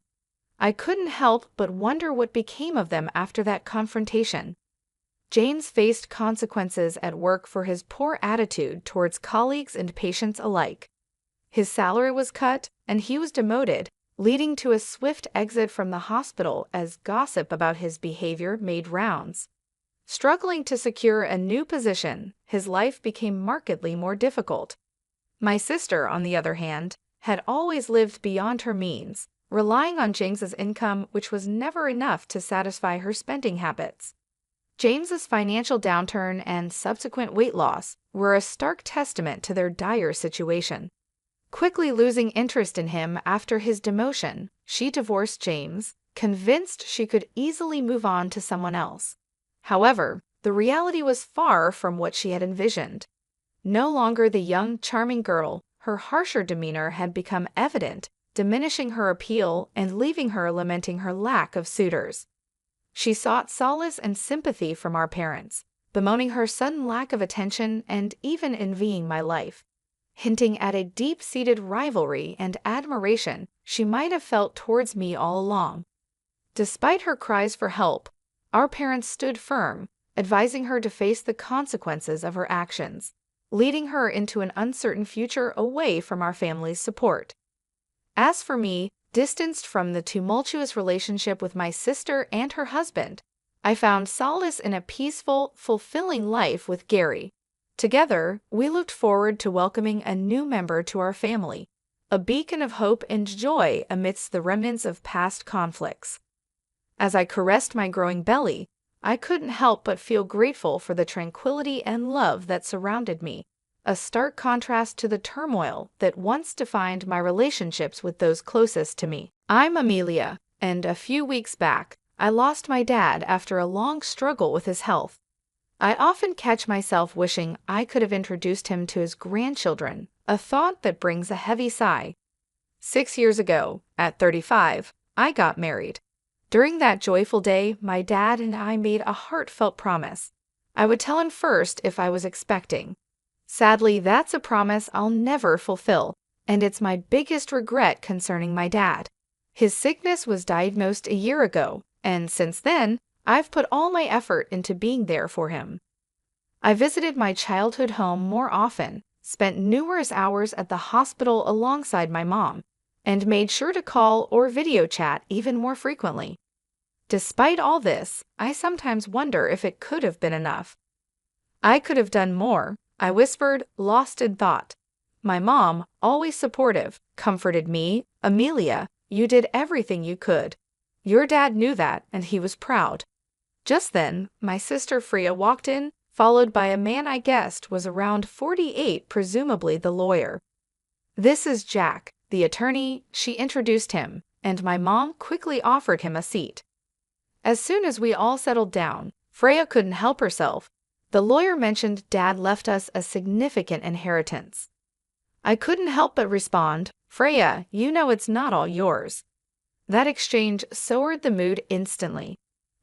I couldn't help but wonder what became of them after that confrontation. James faced consequences at work for his poor attitude towards colleagues and patients alike. His salary was cut, and he was demoted, leading to a swift exit from the hospital as gossip about his behavior made rounds. Struggling to secure a new position, his life became markedly more difficult. My sister, on the other hand, had always lived beyond her means, relying on James's income, which was never enough to satisfy her spending habits. James's financial downturn and subsequent weight loss were a stark testament to their dire situation. Quickly losing interest in him after his demotion, she divorced James, convinced she could easily move on to someone else. However, the reality was far from what she had envisioned. No longer the young, charming girl, her harsher demeanor had become evident, diminishing her appeal and leaving her lamenting her lack of suitors. She sought solace and sympathy from our parents, bemoaning her sudden lack of attention and even envying my life, hinting at a deep-seated rivalry and admiration she might have felt towards me all along. Despite her cries for help, our parents stood firm, advising her to face the consequences of her actions, leading her into an uncertain future away from our family's support. As for me, distanced from the tumultuous relationship with my sister and her husband, I found solace in a peaceful, fulfilling life with Gary. Together, we looked forward to welcoming a new member to our family, a beacon of hope and joy amidst the remnants of past conflicts. As I caressed my growing belly, I couldn't help but feel grateful for the tranquility and love that surrounded me, a stark contrast to the turmoil that once defined my relationships with those closest to me. I'm Amelia, and a few weeks back, I lost my dad after a long struggle with his health. I often catch myself wishing I could have introduced him to his grandchildren, a thought that brings a heavy sigh. 6 years ago, at 35, I got married. During that joyful day, my dad and I made a heartfelt promise. I would tell him first if I was expecting. Sadly, that's a promise I'll never fulfill, and it's my biggest regret concerning my dad. His sickness was diagnosed a year ago, and since then, I've put all my effort into being there for him. I visited my childhood home more often, spent numerous hours at the hospital alongside my mom, and made sure to call or video chat even more frequently. Despite all this, I sometimes wonder if it could have been enough. I could have done more, I whispered, lost in thought. My mom, always supportive, comforted me. Amelia, you did everything you could. Your dad knew that, and he was proud. Just then, my sister Freya walked in, followed by a man I guessed was around 48, presumably the lawyer. This is Jack, the attorney, she introduced him, and my mom quickly offered him a seat. As soon as we all settled down, Freya couldn't help herself. The lawyer mentioned Dad left us a significant inheritance. I couldn't help but respond, Freya, you know it's not all yours. That exchange soured the mood instantly.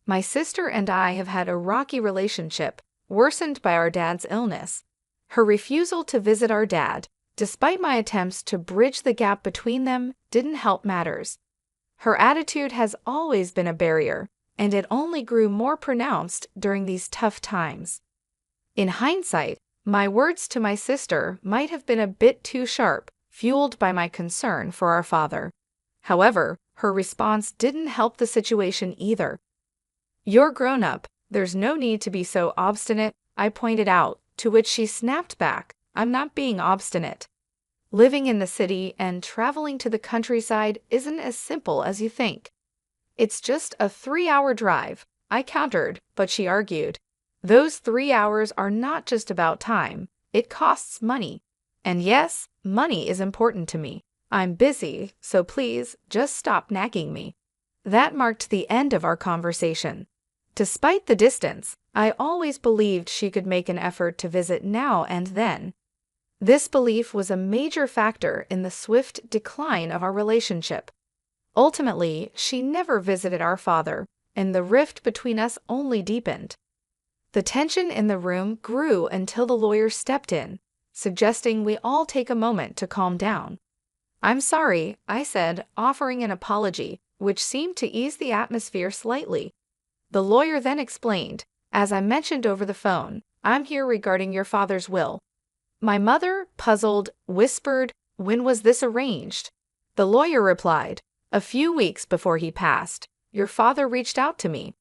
My sister and I have had a rocky relationship, worsened by our dad's illness. Her refusal to visit our dad, despite my attempts to bridge the gap between them, didn't help matters. Her attitude has always been a barrier, and it only grew more pronounced during these tough times. In hindsight, my words to my sister might have been a bit too sharp, fueled by my concern for our father. However, her response didn't help the situation either. You're grown up, there's no need to be so obstinate, I pointed out, to which she snapped back, I'm not being obstinate. Living in the city and traveling to the countryside isn't as simple as you think. It's just a 3-hour drive, I countered, but she argued. Those 3 hours are not just about time, it costs money. And yes, money is important to me. I'm busy, so please, just stop nagging me. That marked the end of our conversation. Despite the distance, I always believed she could make an effort to visit now and then. This belief was a major factor in the swift decline of our relationship. Ultimately, she never visited our father, and the rift between us only deepened. The tension in the room grew until the lawyer stepped in, suggesting we all take a moment to calm down. I'm sorry, I said, offering an apology, which seemed to ease the atmosphere slightly. The lawyer then explained, as I mentioned over the phone, I'm here regarding your father's will. My mother, puzzled, whispered, when was this arranged? The lawyer replied, a few weeks before he passed, your father reached out to me.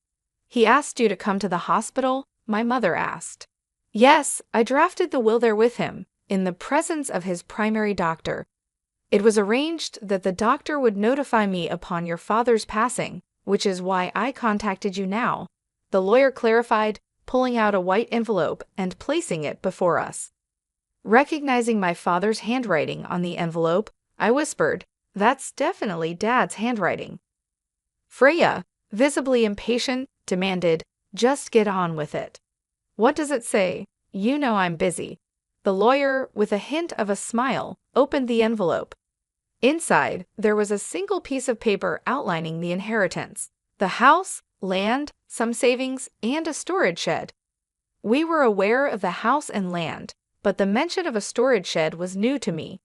He asked you to come to the hospital, my mother asked. Yes, I drafted the will there with him, in the presence of his primary doctor. It was arranged that the doctor would notify me upon your father's passing, which is why I contacted you now, the lawyer clarified, pulling out a white envelope and placing it before us. Recognizing my father's handwriting on the envelope, I whispered, that's definitely Dad's handwriting. Freya, visibly impatient, demanded, just get on with it. What does it say? You know I'm busy. The lawyer, with a hint of a smile, opened the envelope. Inside, there was a single piece of paper outlining the inheritance, the house, land, some savings, and a storage shed. We were aware of the house and land, but the mention of a storage shed was new to me.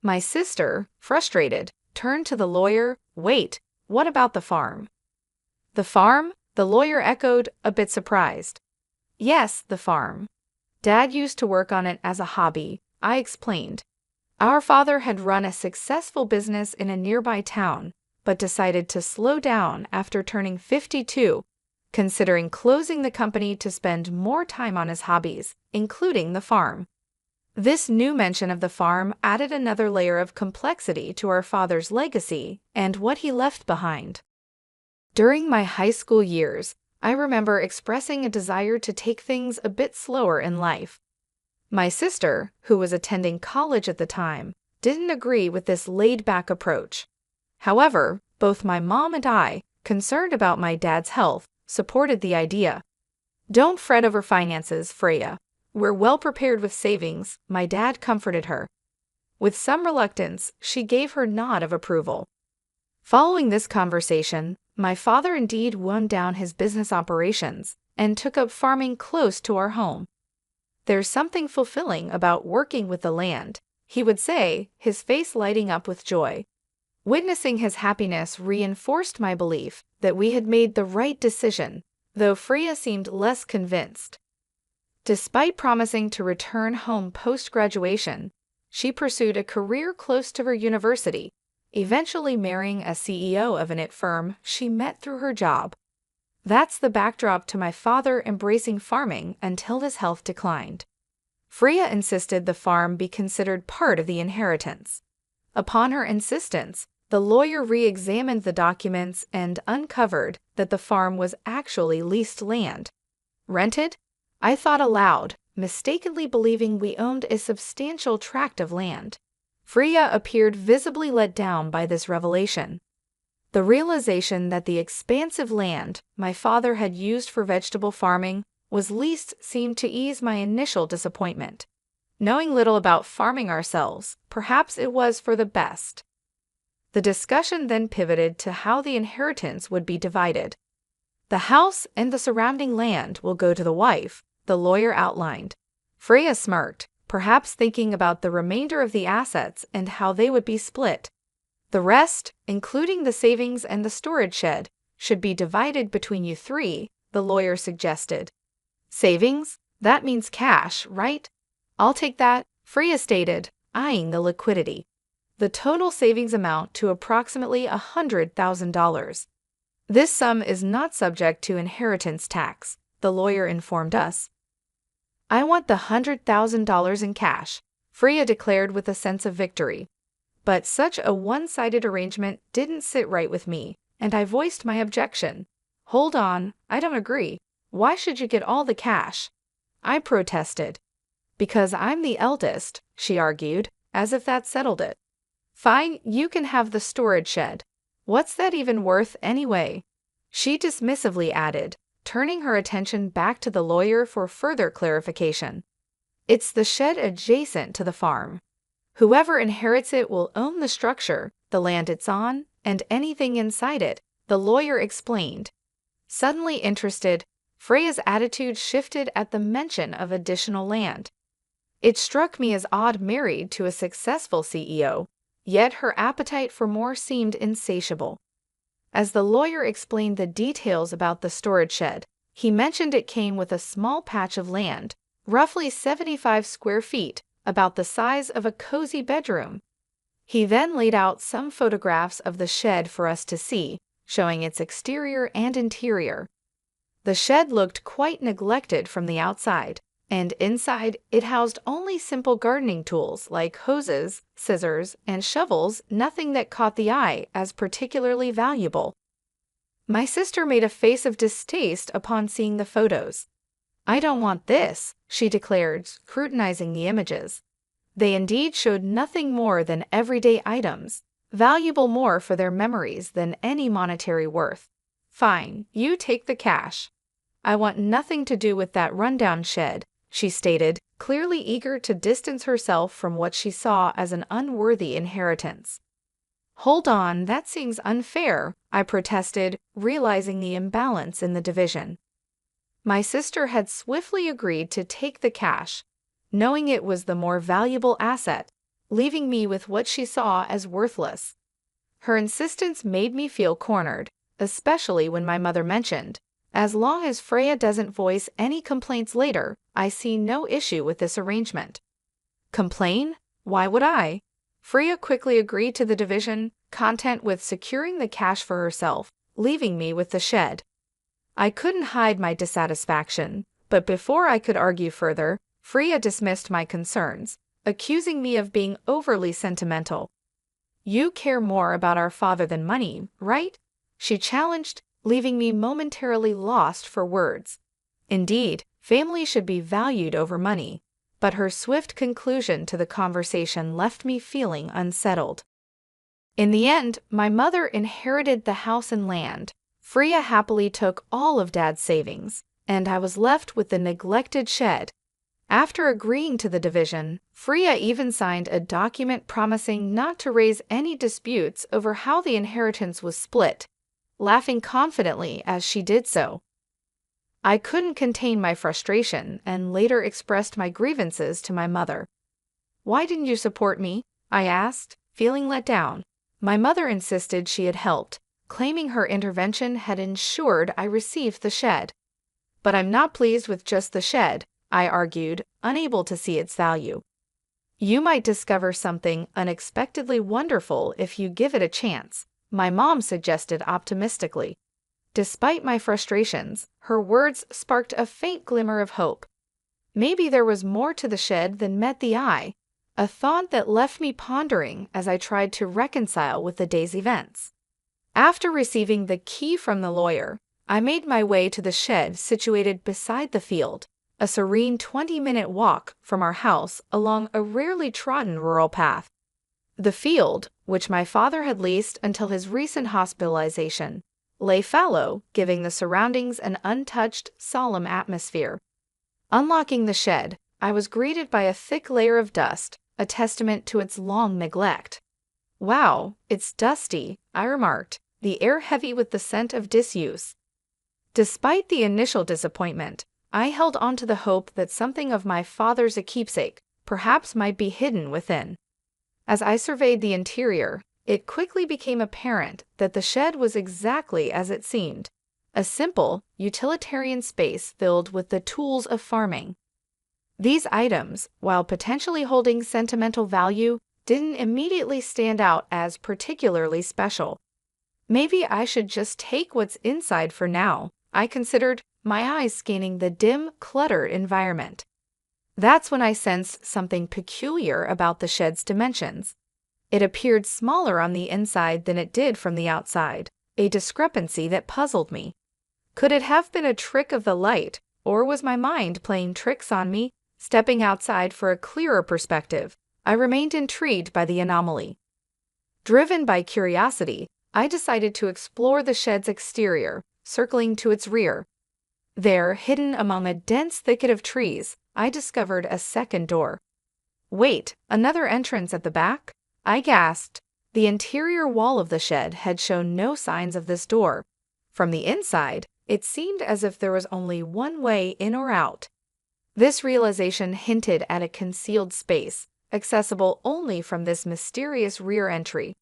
My sister, frustrated, turned to the lawyer, wait, what about the farm? The farm? The lawyer echoed, a bit surprised. Yes, the farm. Dad used to work on it as a hobby, I explained. Our father had run a successful business in a nearby town, but decided to slow down after turning 52, considering closing the company to spend more time on his hobbies, including the farm. This new mention of the farm added another layer of complexity to our father's legacy and what he left behind. During my high school years, I remember expressing a desire to take things a bit slower in life. My sister, who was attending college at the time, didn't agree with this laid-back approach. However, both my mom and I, concerned about my dad's health, supported the idea. "Don't fret over finances, Freya. We're well prepared with savings," my dad comforted her. With some reluctance, she gave her nod of approval. Following this conversation, my father indeed wound down his business operations and took up farming close to our home. "There's something fulfilling about working with the land," he would say, his face lighting up with joy. Witnessing his happiness reinforced my belief that we had made the right decision, though Freya seemed less convinced. Despite promising to return home post-graduation, she pursued a career close to her university, eventually marrying a CEO of an IT firm she met through her job. That's the backdrop to my father embracing farming until his health declined. Freya insisted the farm be considered part of the inheritance. Upon her insistence, the lawyer re-examined the documents and uncovered that the farm was actually leased land. Rented? I thought aloud, mistakenly believing we owned a substantial tract of land. Freya appeared visibly let down by this revelation. The realization that the expansive land my father had used for vegetable farming was leased seemed to ease my initial disappointment. Knowing little about farming ourselves, perhaps it was for the best. The discussion then pivoted to how the inheritance would be divided. "The house and the surrounding land will go to the wife," the lawyer outlined. Freya smirked, perhaps thinking about the remainder of the assets and how they would be split. "The rest, including the savings and the storage shed, should be divided between you three," the lawyer suggested. "Savings? That means cash, right?" "I'll take that," Freya stated, eyeing the liquidity. "The total savings amount to approximately $100,000. This sum is not subject to inheritance tax," the lawyer informed us. "I want the $100,000 in cash," Freya declared with a sense of victory. But such a one-sided arrangement didn't sit right with me, and I voiced my objection. "Hold on, I don't agree. Why should you get all the cash?" I protested. "Because I'm the eldest," she argued, as if that settled it. "Fine, you can have the storage shed. What's that even worth anyway?" she dismissively added, turning her attention back to the lawyer for further clarification. "It's the shed adjacent to the farm. Whoever inherits it will own the structure, the land it's on, and anything inside it," the lawyer explained. Suddenly interested, Freya's attitude shifted at the mention of additional land. It struck me as odd married to a successful CEO, yet her appetite for more seemed insatiable. As the lawyer explained the details about the storage shed, he mentioned it came with a small patch of land, roughly 75 square feet, about the size of a cozy bedroom. He then laid out some photographs of the shed for us to see, showing its exterior and interior. The shed looked quite neglected from the outside, and inside it housed only simple gardening tools like hoses, scissors, and shovels, nothing that caught the eye as particularly valuable. My sister made a face of distaste upon seeing the photos. "I don't want this," she declared, scrutinizing the images. They indeed showed nothing more than everyday items, valuable more for their memories than any monetary worth. "Fine, you take the cash. I want nothing to do with that rundown shed," she stated, clearly eager to distance herself from what she saw as an unworthy inheritance. "Hold on, that seems unfair," I protested, realizing the imbalance in the division. My sister had swiftly agreed to take the cash, knowing it was the more valuable asset, leaving me with what she saw as worthless. Her insistence made me feel cornered, especially when my mother mentioned, "As long as Freya doesn't voice any complaints later, I see no issue with this arrangement." "Complain? Why would I?" Freya quickly agreed to the division, content with securing the cash for herself, leaving me with the shed. I couldn't hide my dissatisfaction, but before I could argue further, Freya dismissed my concerns, accusing me of being overly sentimental. "You care more about our father than money, right?" she challenged, leaving me momentarily lost for words. Indeed, family should be valued over money, but her swift conclusion to the conversation left me feeling unsettled. In the end, my mother inherited the house and land. Freya happily took all of Dad's savings, and I was left with the neglected shed. After agreeing to the division, Freya even signed a document promising not to raise any disputes over how the inheritance was split, laughing confidently as she did so. I couldn't contain my frustration and later expressed my grievances to my mother. "Why didn't you support me?" I asked, feeling let down. My mother insisted she had helped, claiming her intervention had ensured I received the shed. "But I'm not pleased with just the shed," I argued, unable to see its value. "You might discover something unexpectedly wonderful if you give it a chance," my mom suggested optimistically. Despite my frustrations, her words sparked a faint glimmer of hope. Maybe there was more to the shed than met the eye, a thought that left me pondering as I tried to reconcile with the day's events. After receiving the key from the lawyer, I made my way to the shed situated beside the field, a serene 20-minute walk from our house along a rarely trodden rural path. The field, which my father had leased until his recent hospitalization, lay fallow, giving the surroundings an untouched, solemn atmosphere. Unlocking the shed, I was greeted by a thick layer of dust, a testament to its long neglect. "Wow, it's dusty," I remarked, the air heavy with the scent of disuse. Despite the initial disappointment, I held on to the hope that something of my father's keepsake perhaps might be hidden within. As I surveyed the interior, it quickly became apparent that the shed was exactly as it seemed, a simple, utilitarian space filled with the tools of farming. These items, while potentially holding sentimental value, didn't immediately stand out as particularly special. Maybe I should just take what's inside for now, I considered, my eyes scanning the dim, cluttered environment. That's when I sensed something peculiar about the shed's dimensions. It appeared smaller on the inside than it did from the outside, a discrepancy that puzzled me. Could it have been a trick of the light, or was my mind playing tricks on me? Stepping outside for a clearer perspective, I remained intrigued by the anomaly. Driven by curiosity, I decided to explore the shed's exterior, circling to its rear. There, hidden among a dense thicket of trees, I discovered a second door. "Wait, another entrance at the back?" I gasped. The interior wall of the shed had shown no signs of this door. From the inside, it seemed as if there was only one way in or out. This realization hinted at a concealed space, accessible only from this mysterious rear entry.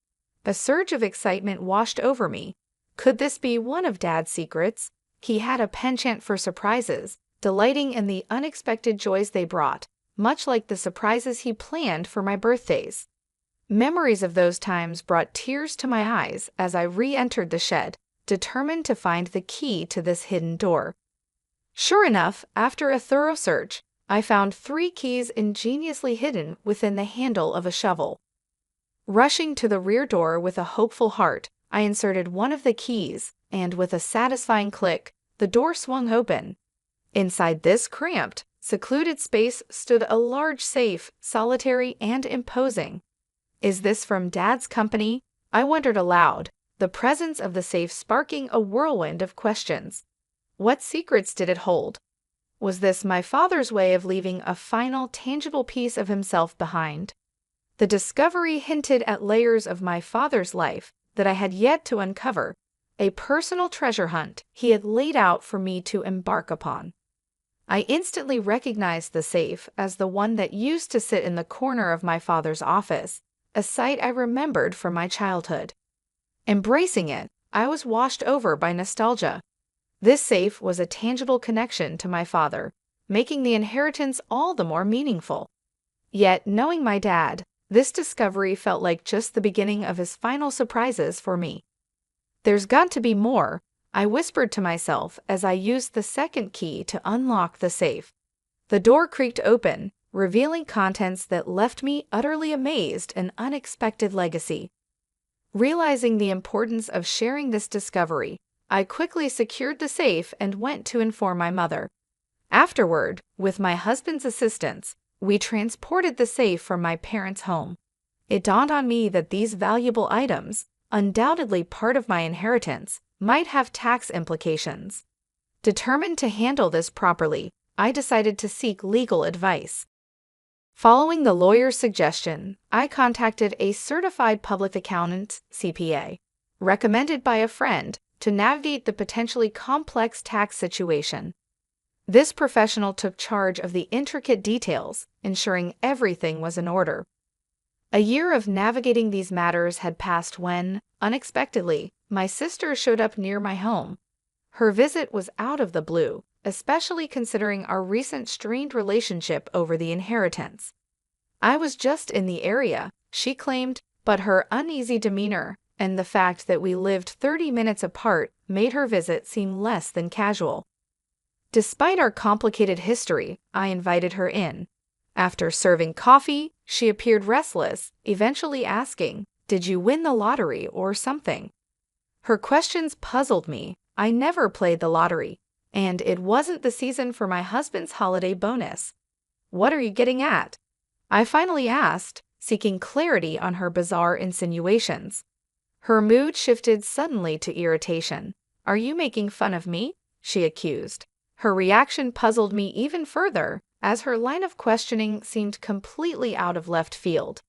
A surge of excitement washed over me. Could this be one of Dad's secrets? He had a penchant for surprises, delighting in the unexpected joys they brought, much like the surprises he planned for my birthdays. Memories of those times brought tears to my eyes as I re-entered the shed, determined to find the key to this hidden door. Sure enough, after a thorough search, I found 3 keys ingeniously hidden within the handle of a shovel. Rushing to the rear door with a hopeful heart, I inserted one of the keys, and with a satisfying click, the door swung open. Inside this cramped, secluded space stood a large safe, solitary and imposing. "Is this from Dad's company?" I wondered aloud, the presence of the safe sparking a whirlwind of questions. What secrets did it hold? Was this my father's way of leaving a final, tangible piece of himself behind? The discovery hinted at layers of my father's life that I had yet to uncover, a personal treasure hunt he had laid out for me to embark upon. I instantly recognized the safe as the one that used to sit in the corner of my father's office, a sight I remembered from my childhood. Embracing it, I was washed over by nostalgia. This safe was a tangible connection to my father, making the inheritance all the more meaningful. Yet, knowing my dad, This discovery felt like just the beginning of his final surprises for me. "There's got to be more," I whispered to myself as I used the second key to unlock the safe. The door creaked open, revealing contents that left me utterly amazed, an unexpected legacy. Realizing the importance of sharing this discovery, I quickly secured the safe and went to inform my mother. Afterward, with my husband's assistance, we transported the safe from my parents' home. It dawned on me that these valuable items, undoubtedly part of my inheritance, might have tax implications. Determined to handle this properly, I decided to seek legal advice. Following the lawyer's suggestion, I contacted a certified public accountant, CPA, recommended by a friend, to navigate the potentially complex tax situation. This professional took charge of the intricate details, ensuring everything was in order. A year of navigating these matters had passed when, unexpectedly, my sister showed up near my home. Her visit was out of the blue, especially considering our recent strained relationship over the inheritance. "I was just in the area," she claimed, but her uneasy demeanor and the fact that we lived 30 minutes apart made her visit seem less than casual. Despite our complicated history, I invited her in. After serving coffee, she appeared restless, eventually asking, "Did you win the lottery or something?" Her questions puzzled me. I never played the lottery, and it wasn't the season for my husband's holiday bonus. "What are you getting at?" I finally asked, seeking clarity on her bizarre insinuations. Her mood shifted suddenly to irritation. "Are you making fun of me?" she accused. Her reaction puzzled me even further, as her line of questioning seemed completely out of left field.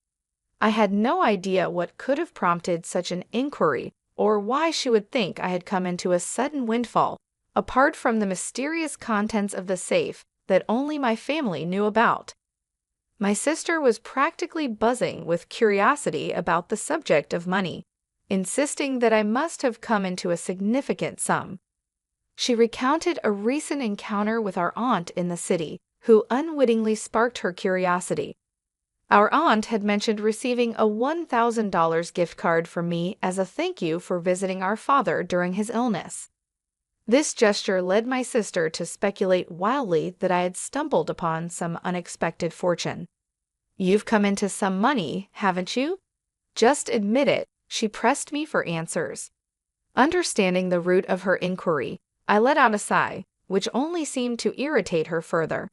I had no idea what could have prompted such an inquiry, or why she would think I had come into a sudden windfall, apart from the mysterious contents of the safe that only my family knew about. My sister was practically buzzing with curiosity about the subject of money, insisting that I must have come into a significant sum. She recounted a recent encounter with our aunt in the city, who unwittingly sparked her curiosity. Our aunt had mentioned receiving a $1,000 gift card from me as a thank you for visiting our father during his illness. This gesture led my sister to speculate wildly that I had stumbled upon some unexpected fortune. "You've come into some money, haven't you? Just admit it," she pressed me for answers. Understanding the root of her inquiry, I let out a sigh, which only seemed to irritate her further.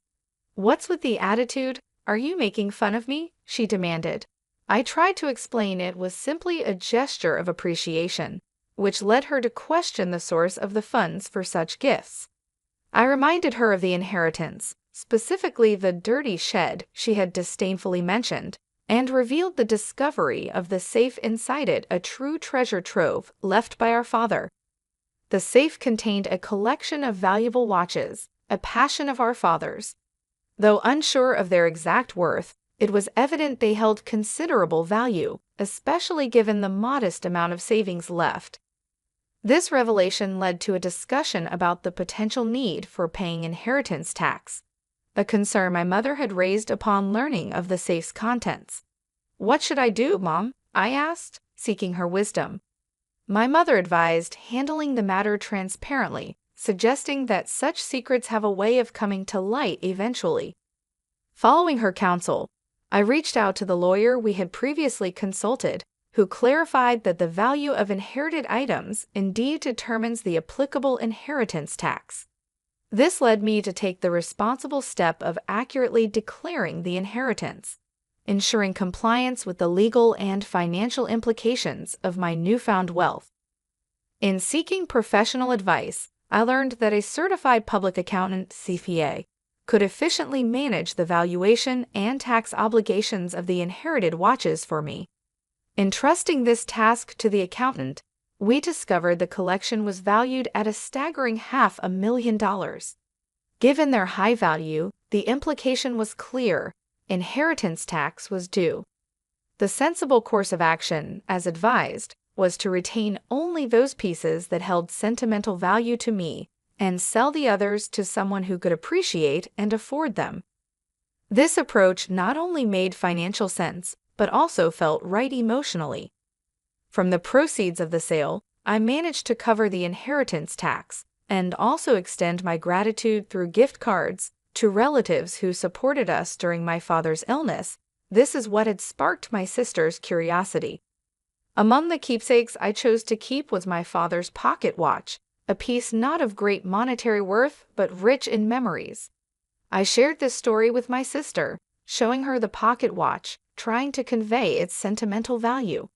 "What's with the attitude? Are you making fun of me?" she demanded. I tried to explain it was simply a gesture of appreciation, which led her to question the source of the funds for such gifts. I reminded her of the inheritance, specifically the dirty shed she had disdainfully mentioned, and revealed the discovery of the safe inside it, a true treasure trove left by our father. The safe contained a collection of valuable watches, a passion of our father's. Though unsure of their exact worth, it was evident they held considerable value, especially given the modest amount of savings left. This revelation led to a discussion about the potential need for paying inheritance tax, a concern my mother had raised upon learning of the safe's contents. "What should I do, Mom?" I asked, seeking her wisdom. My mother advised handling the matter transparently, suggesting that such secrets have a way of coming to light eventually. Following her counsel, I reached out to the lawyer we had previously consulted, who clarified that the value of inherited items indeed determines the applicable inheritance tax. This led me to take the responsible step of accurately declaring the inheritance, ensuring compliance with the legal and financial implications of my newfound wealth. In seeking professional advice, I learned that a certified public accountant, CPA, could efficiently manage the valuation and tax obligations of the inherited watches for me. Entrusting this task to the accountant, we discovered the collection was valued at a staggering $500,000. Given their high value, the implication was clear: inheritance tax was due. The sensible course of action, as advised, was to retain only those pieces that held sentimental value to me and sell the others to someone who could appreciate and afford them. This approach not only made financial sense, but also felt right emotionally. From the proceeds of the sale, I managed to cover the inheritance tax and also extend my gratitude through gift cards to relatives who supported us during my father's illness. This is what had sparked my sister's curiosity. Among the keepsakes I chose to keep was my father's pocket watch, a piece not of great monetary worth but rich in memories. I shared this story with my sister, showing her the pocket watch, trying to convey its sentimental value.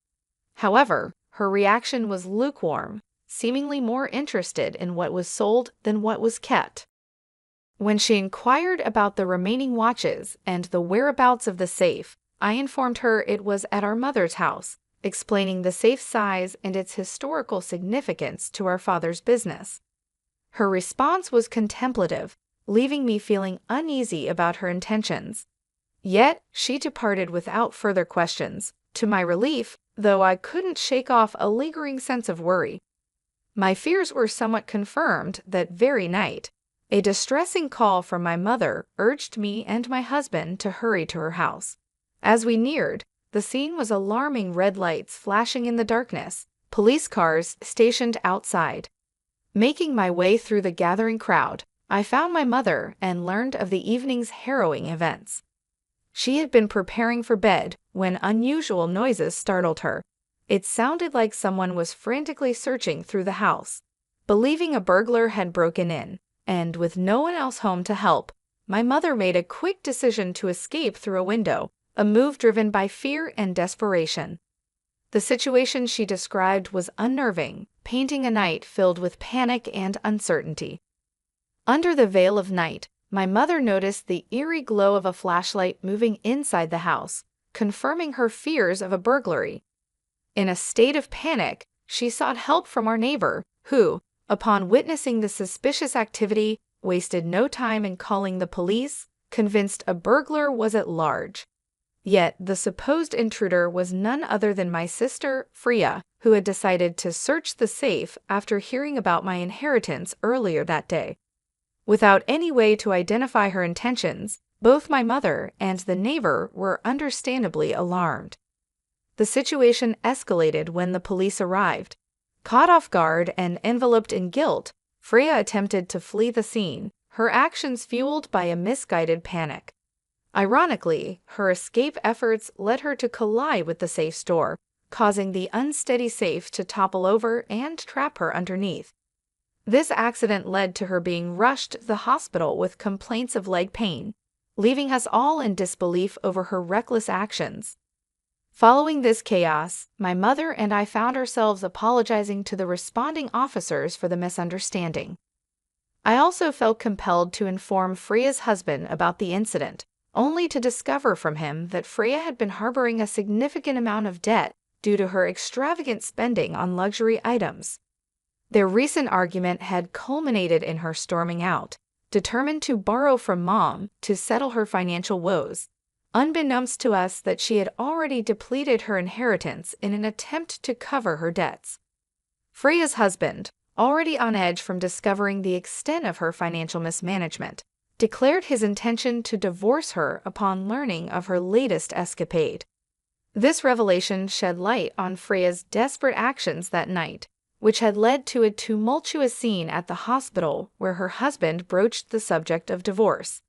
However, her reaction was lukewarm, seemingly more interested in what was sold than what was kept. When she inquired about the remaining watches and the whereabouts of the safe, I informed her it was at our mother's house, explaining the safe's size and its historical significance to our father's business. Her response was contemplative, leaving me feeling uneasy about her intentions. Yet, she departed without further questions, to my relief, though I couldn't shake off a lingering sense of worry. My fears were somewhat confirmed that very night. A distressing call from my mother urged me and my husband to hurry to her house. As we neared, the scene was alarming: red lights flashing in the darkness, police cars stationed outside. Making my way through the gathering crowd, I found my mother and learned of the evening's harrowing events. She had been preparing for bed when unusual noises startled her. It sounded like someone was frantically searching through the house. Believing a burglar had broken in, and with no one else home to help, my mother made a quick decision to escape through a window, a move driven by fear and desperation. The situation she described was unnerving, painting a night filled with panic and uncertainty. Under the veil of night, my mother noticed the eerie glow of a flashlight moving inside the house, confirming her fears of a burglary. In a state of panic, she sought help from our neighbor, who, upon witnessing the suspicious activity, wasted no time in calling the police, convinced a burglar was at large. Yet the supposed intruder was none other than my sister, Freya, who had decided to search the safe after hearing about my inheritance earlier that day. Without any way to identify her intentions, both my mother and the neighbor were understandably alarmed. The situation escalated when the police arrived. Caught off guard and enveloped in guilt, Freya attempted to flee the scene, her actions fueled by a misguided panic. Ironically, her escape efforts led her to collide with the safe's door, causing the unsteady safe to topple over and trap her underneath. This accident led to her being rushed to the hospital with complaints of leg pain, leaving us all in disbelief over her reckless actions. Following this chaos, my mother and I found ourselves apologizing to the responding officers for the misunderstanding. I also felt compelled to inform Freya's husband about the incident, only to discover from him that Freya had been harboring a significant amount of debt due to her extravagant spending on luxury items. Their recent argument had culminated in her storming out, determined to borrow from Mom to settle her financial woes, unbeknownst to us that she had already depleted her inheritance in an attempt to cover her debts. Freya's husband, already on edge from discovering the extent of her financial mismanagement, declared his intention to divorce her upon learning of her latest escapade. This revelation shed light on Freya's desperate actions that night, which had led to a tumultuous scene at the hospital where her husband broached the subject of divorce.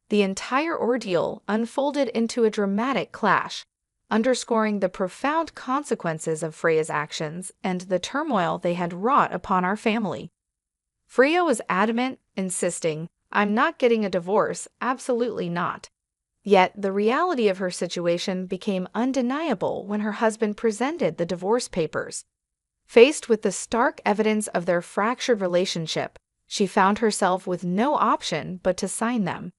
The entire ordeal unfolded into a dramatic clash, underscoring the profound consequences of Freya's actions and the turmoil they had wrought upon our family. Freya was adamant, insisting, "I'm not getting a divorce, absolutely not." Yet the reality of her situation became undeniable when her husband presented the divorce papers. Faced with the stark evidence of their fractured relationship, she found herself with no option but to sign them.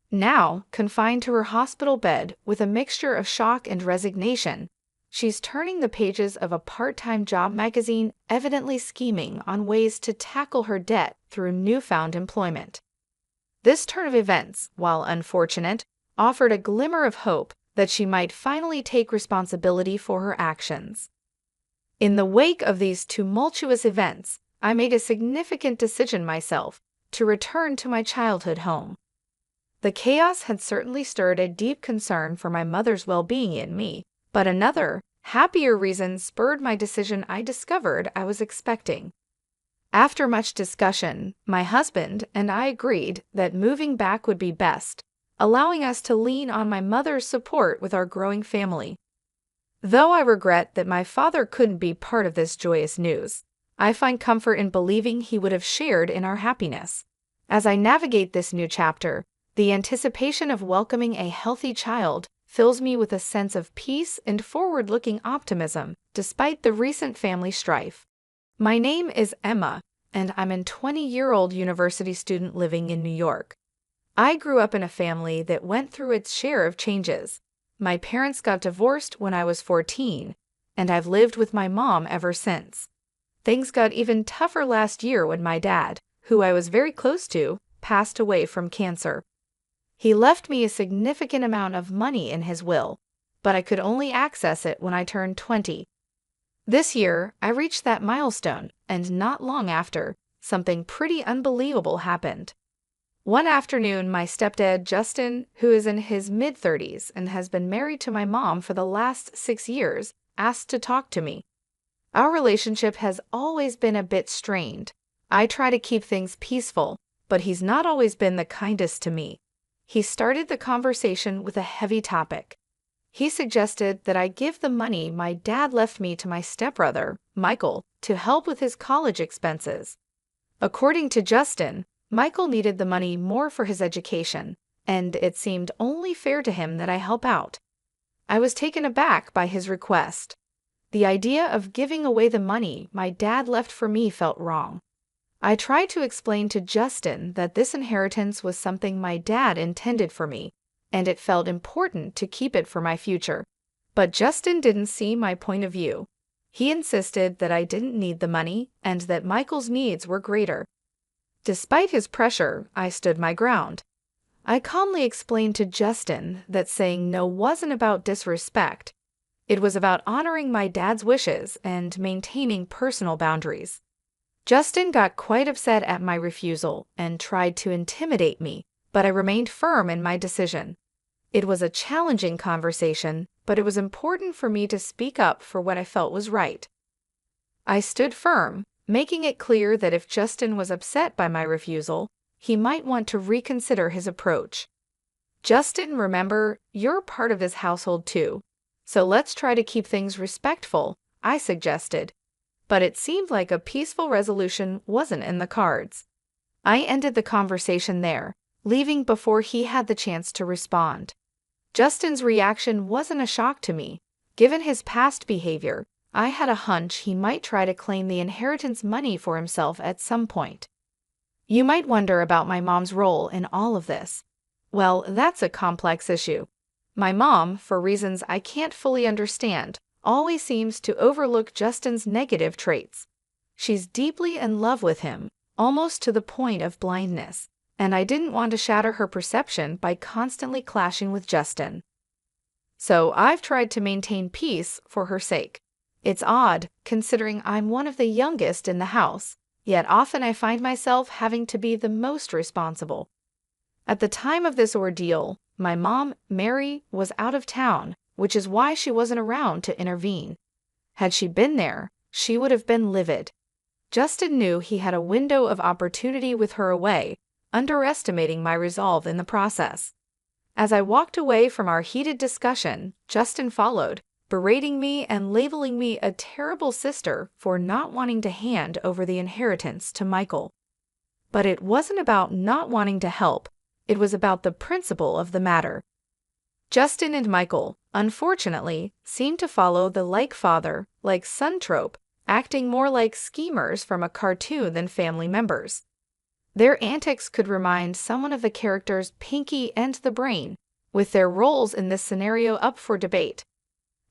Now, confined to her hospital bed with a mixture of shock and resignation, she's turning the pages of a part-time job magazine, evidently scheming on ways to tackle her debt through newfound employment. This turn of events, while unfortunate, offered a glimmer of hope that she might finally take responsibility for her actions. In the wake of these tumultuous events, I made a significant decision myself to return to my childhood home. The chaos had certainly stirred a deep concern for my mother's well-being in me, but another, happier reason spurred my decision I discovered I was expecting. After much discussion, my husband and I agreed that moving back would be best, allowing us to lean on my mother's support with our growing family. Though I regret that my father couldn't be part of this joyous news, I find comfort in believing he would have shared in our happiness. As I navigate this new chapter, the anticipation of welcoming a healthy child fills me with a sense of peace and forward-looking optimism, despite the recent family strife. My name is Emma, and I'm a 20-year-old university student living in New York. I grew up in a family that went through its share of changes. My parents got divorced when I was 14, and I've lived with my mom ever since. Things got even tougher last year when my dad, who I was very close to, passed away from cancer. He left me a significant amount of money in his will, but I could only access it when I turned 20. This year, I reached that milestone, and not long after, something pretty unbelievable happened. One afternoon, my stepdad, Justin, who is in his mid-30s and has been married to my mom for the last 6 years, asked to talk to me. Our relationship has always been a bit strained. I try to keep things peaceful, but he's not always been the kindest to me. He started the conversation with a heavy topic. He suggested that I give the money my dad left me to my stepbrother, Michael, to help with his college expenses. According to Justin, Michael needed the money more for his education, and it seemed only fair to him that I help out. I was taken aback by his request. The idea of giving away the money my dad left for me felt wrong. I tried to explain to Justin that this inheritance was something my dad intended for me, and it felt important to keep it for my future. But Justin didn't see my point of view. He insisted that I didn't need the money and that Michael's needs were greater. Despite his pressure, I stood my ground. I calmly explained to Justin that saying no wasn't about disrespect. It was about honoring my dad's wishes and maintaining personal boundaries. Justin got quite upset at my refusal and tried to intimidate me, but I remained firm in my decision. It was a challenging conversation, but it was important for me to speak up for what I felt was right. I stood firm, making it clear that if Justin was upset by my refusal, he might want to reconsider his approach. Justin, remember, you're part of this household too, so let's try to keep things respectful, I suggested. But it seemed like a peaceful resolution wasn't in the cards. I ended the conversation there, leaving before he had the chance to respond. Justin's reaction wasn't a shock to me. Given his past behavior, I had a hunch he might try to claim the inheritance money for himself at some point. You might wonder about my mom's role in all of this. Well, that's a complex issue. My mom, for reasons I can't fully understand, always seems to overlook Justin's negative traits. She's deeply in love with him, almost to the point of blindness, and I didn't want to shatter her perception by constantly clashing with Justin. So I've tried to maintain peace for her sake. It's odd, considering I'm one of the youngest in the house, yet often I find myself having to be the most responsible. At the time of this ordeal, my mom, Mary, was out of town, which is why she wasn't around to intervene. Had she been there, she would have been livid. Justin knew he had a window of opportunity with her away, underestimating my resolve in the process. As I walked away from our heated discussion, Justin followed, berating me and labeling me a terrible sister for not wanting to hand over the inheritance to Michael. But it wasn't about not wanting to help, it was about the principle of the matter. Justin and Michael, unfortunately, seemed to follow the like father, like son trope, acting more like schemers from a cartoon than family members. Their antics could remind someone of the characters Pinky and the Brain, with their roles in this scenario up for debate.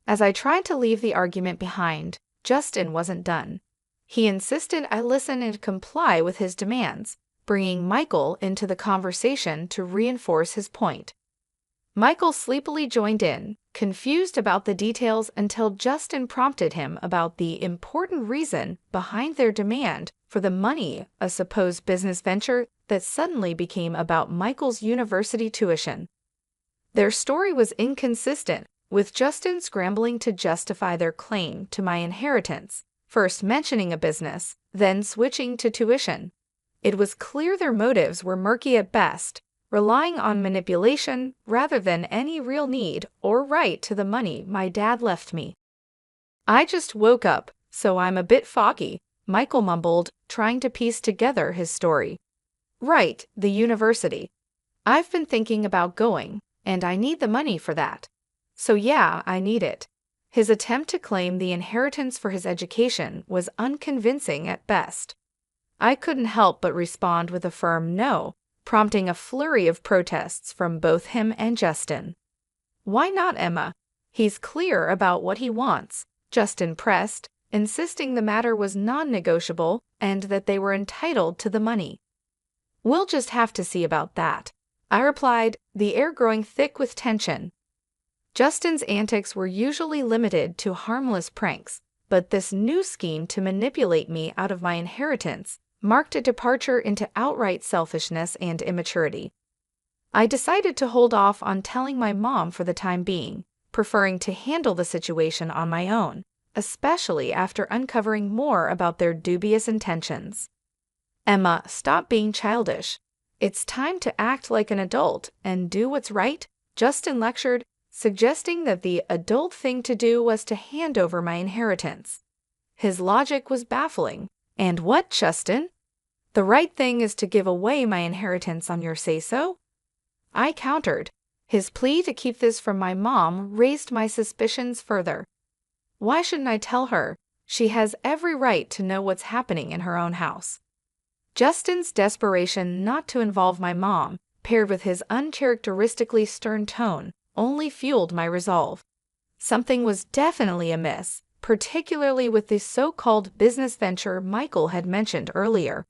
As I tried to leave the argument behind, Justin wasn't done. He insisted I listen and comply with his demands, bringing Michael into the conversation to reinforce his point. Michael sleepily joined in, confused about the details until Justin prompted him about the important reason behind their demand for the money, a supposed business venture that suddenly became about Michael's university tuition. Their story was inconsistent, with Justin scrambling to justify their claim to my inheritance, first mentioning a business, then switching to tuition. It was clear their motives were murky at best, relying on manipulation rather than any real need or right to the money my dad left me. "I just woke up, so I'm a bit foggy," Michael mumbled, trying to piece together his story. "Right, the university. I've been thinking about going, and I need the money for that. So yeah, I need it." His attempt to claim the inheritance for his education was unconvincing at best. I couldn't help but respond with a firm no, prompting a flurry of protests from both him and Justin. "Why not, Emma? He's clear about what he wants," Justin pressed, insisting the matter was non-negotiable and that they were entitled to the money. "We'll just have to see about that," I replied, the air growing thick with tension. Justin's antics were usually limited to harmless pranks, but this new scheme to manipulate me out of my inheritance marked a departure into outright selfishness and immaturity. I decided to hold off on telling my mom for the time being, preferring to handle the situation on my own, especially after uncovering more about their dubious intentions. "Emma, stop being childish. It's time to act like an adult and do what's right," Justin lectured, suggesting that the adult thing to do was to hand over my inheritance. His logic was baffling. "And what, Justin? The right thing is to give away my inheritance on your say-so?" I countered. His plea to keep this from my mom raised my suspicions further. Why shouldn't I tell her? She has every right to know what's happening in her own house. Justin's desperation not to involve my mom, paired with his uncharacteristically stern tone, only fueled my resolve. Something was definitely amiss, particularly with the so-called business venture Michael had mentioned earlier.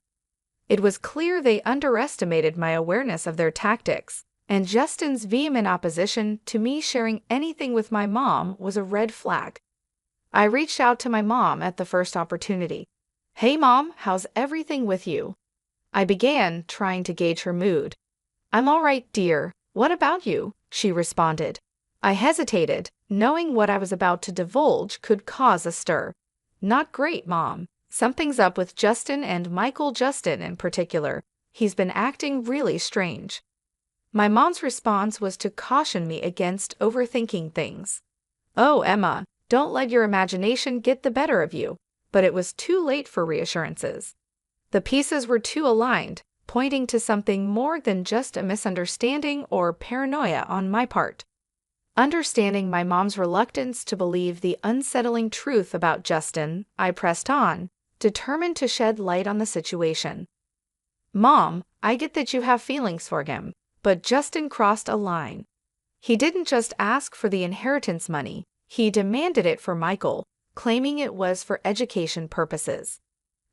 It was clear they underestimated my awareness of their tactics, and Justin's vehement opposition to me sharing anything with my mom was a red flag. I reached out to my mom at the first opportunity. "Hey Mom, how's everything with you?" I began, trying to gauge her mood. "I'm all right, dear. What about you?" she responded. I hesitated, knowing what I was about to divulge could cause a stir. "Not great, Mom. Something's up with Justin and Michael Justin in particular. He's been acting really strange." My mom's response was to caution me against overthinking things. "Oh, Emma, don't let your imagination get the better of you." But it was too late for reassurances. The pieces were too aligned, pointing to something more than just a misunderstanding or paranoia on my part. Understanding my mom's reluctance to believe the unsettling truth about Justin, I pressed on, determined to shed light on the situation. "Mom, I get that you have feelings for him, but Justin crossed a line. He didn't just ask for the inheritance money, he demanded it for Michael, claiming it was for education purposes.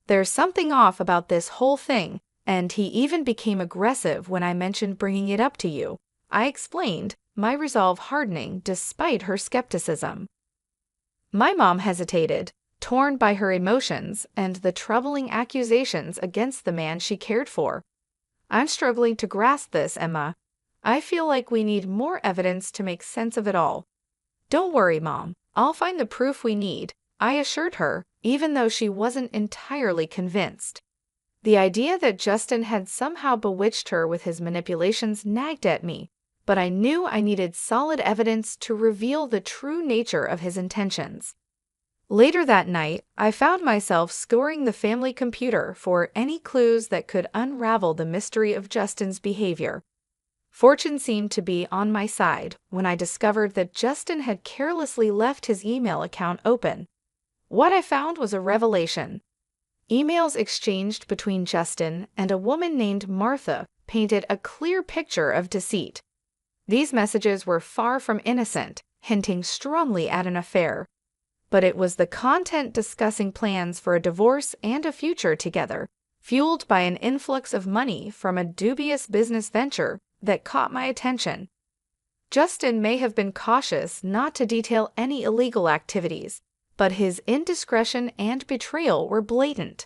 There's something off about this whole thing, and he even became aggressive when I mentioned bringing it up to you," I explained, my resolve hardening despite her skepticism. My mom hesitated, torn by her emotions and the troubling accusations against the man she cared for. "I'm struggling to grasp this, Emma. I feel like we need more evidence to make sense of it all." "Don't worry, Mom. I'll find the proof we need," I assured her, even though she wasn't entirely convinced. The idea that Justin had somehow bewitched her with his manipulations nagged at me, but I knew I needed solid evidence to reveal the true nature of his intentions. Later that night, I found myself scouring the family computer for any clues that could unravel the mystery of Justin's behavior. Fortune seemed to be on my side when I discovered that Justin had carelessly left his email account open. What I found was a revelation. Emails exchanged between Justin and a woman named Martha painted a clear picture of deceit. These messages were far from innocent, hinting strongly at an affair. But it was the content discussing plans for a divorce and a future together, fueled by an influx of money from a dubious business venture, that caught my attention. Justin may have been cautious not to detail any illegal activities, but his indiscretion and betrayal were blatant.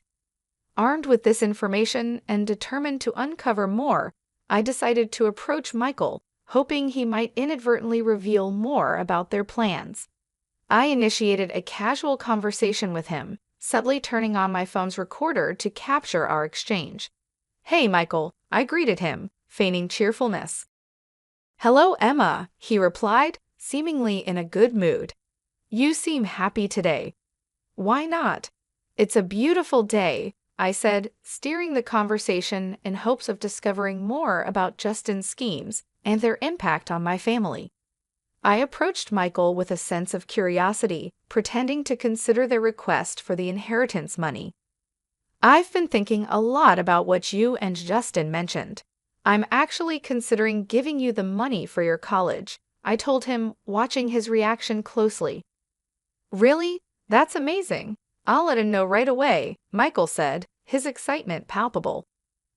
Armed with this information and determined to uncover more, I decided to approach Michael, hoping he might inadvertently reveal more about their plans. I initiated a casual conversation with him, subtly turning on my phone's recorder to capture our exchange. "Hey, Michael," I greeted him, feigning cheerfulness. "Hello, Emma," he replied, seemingly in a good mood. "You seem happy today." "Why not? It's a beautiful day," I said, steering the conversation in hopes of discovering more about Justin's schemes and their impact on my family. I approached Michael with a sense of curiosity, pretending to consider their request for the inheritance money. "I've been thinking a lot about what you and Justin mentioned. I'm actually considering giving you the money for your college," I told him, watching his reaction closely. "Really? That's amazing. I'll let him know right away," Michael said, his excitement palpable.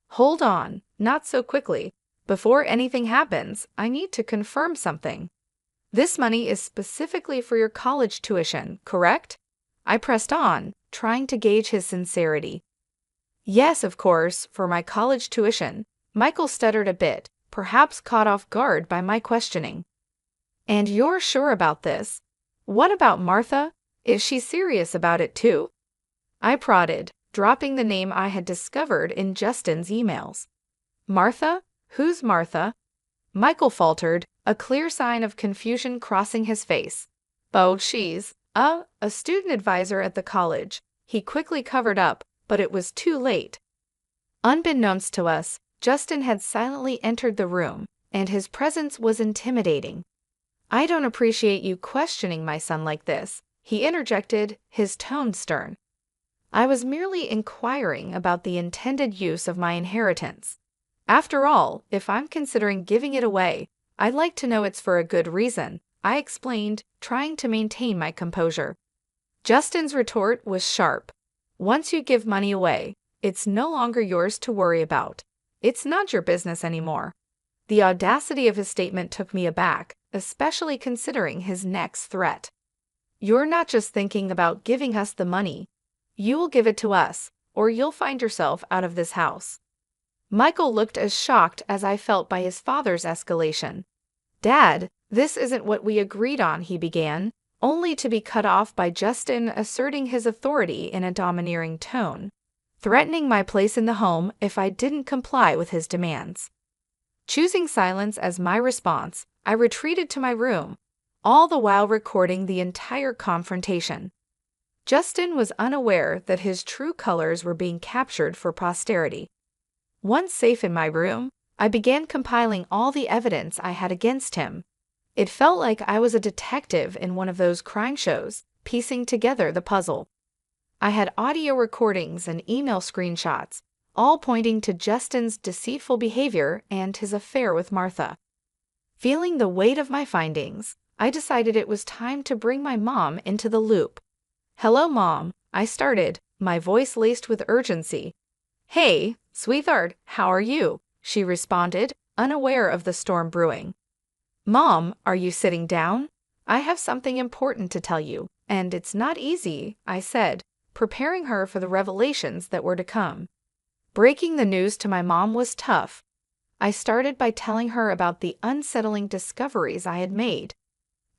"Hold on, not so quickly. Before anything happens, I need to confirm something. This money is specifically for your college tuition, correct?" I pressed on, trying to gauge his sincerity. "Yes, of course, for my college tuition," Michael stuttered a bit, perhaps caught off guard by my questioning. "And you're sure about this? What about Martha? Is she serious about it too?" I prodded, dropping the name I had discovered in Justin's emails. "Martha? Who's Martha?" Michael faltered, a clear sign of confusion crossing his face. "Oh, she's a student advisor at the college," he quickly covered up, but it was too late. Unbeknownst to us, Justin had silently entered the room, and his presence was intimidating. "I don't appreciate you questioning my son like this," he interjected, his tone stern. "I was merely inquiring about the intended use of my inheritance. After all, if I'm considering giving it away, I'd like to know it's for a good reason," I explained, trying to maintain my composure. Justin's retort was sharp. "Once you give money away, it's no longer yours to worry about. It's not your business anymore." The audacity of his statement took me aback, especially considering his next threat. "You're not just thinking about giving us the money. You will give it to us, or you'll find yourself out of this house." Michael looked as shocked as I felt by his father's escalation. "Dad, this isn't what we agreed on," he began, only to be cut off by Justin asserting his authority in a domineering tone, threatening my place in the home if I didn't comply with his demands. Choosing silence as my response, I retreated to my room, all the while recording the entire confrontation. Justin was unaware that his true colors were being captured for posterity. Once safe in my room, I began compiling all the evidence I had against him. It felt like I was a detective in one of those crime shows, piecing together the puzzle. I had audio recordings and email screenshots, all pointing to Justin's deceitful behavior and his affair with Martha. Feeling the weight of my findings, I decided it was time to bring my mom into the loop. "Hello, Mom," I started, my voice laced with urgency. "Hey, sweetheart, how are you?" she responded, unaware of the storm brewing. "Mom, are you sitting down? I have something important to tell you, and it's not easy," I said, preparing her for the revelations that were to come. Breaking the news to my mom was tough. I started by telling her about the unsettling discoveries I had made.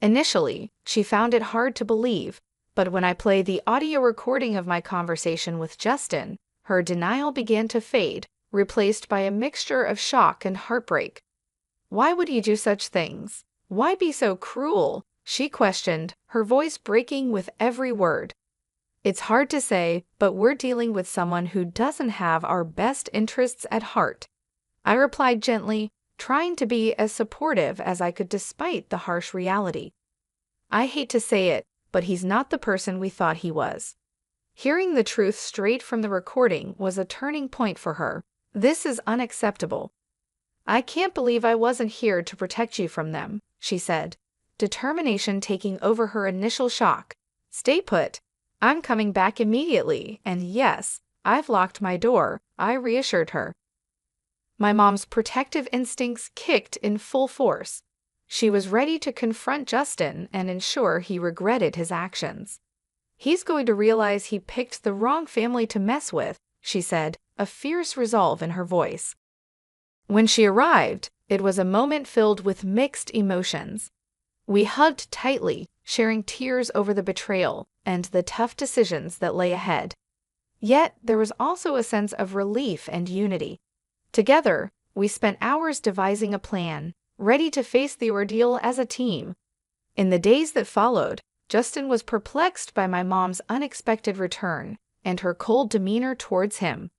Initially, she found it hard to believe, but when I played the audio recording of my conversation with Justin, her denial began to fade, replaced by a mixture of shock and heartbreak. "Why would you do such things? Why be so cruel?" she questioned, her voice breaking with every word. "It's hard to say, but we're dealing with someone who doesn't have our best interests at heart," I replied gently, trying to be as supportive as I could despite the harsh reality. "I hate to say it, but he's not the person we thought he was." Hearing the truth straight from the recording was a turning point for her. "This is unacceptable." "I can't believe I wasn't here to protect you from them," she said, determination taking over her initial shock. "Stay put. I'm coming back immediately, and yes, I've locked my door," I reassured her. My mom's protective instincts kicked in full force. She was ready to confront Justin and ensure he regretted his actions. "He's going to realize he picked the wrong family to mess with," she said, a fierce resolve in her voice. When she arrived, it was a moment filled with mixed emotions. We hugged tightly, sharing tears over the betrayal and the tough decisions that lay ahead. Yet there was also a sense of relief and unity. Together, we spent hours devising a plan, ready to face the ordeal as a team. In the days that followed, Justin was perplexed by my mom's unexpected return and her cold demeanor towards him.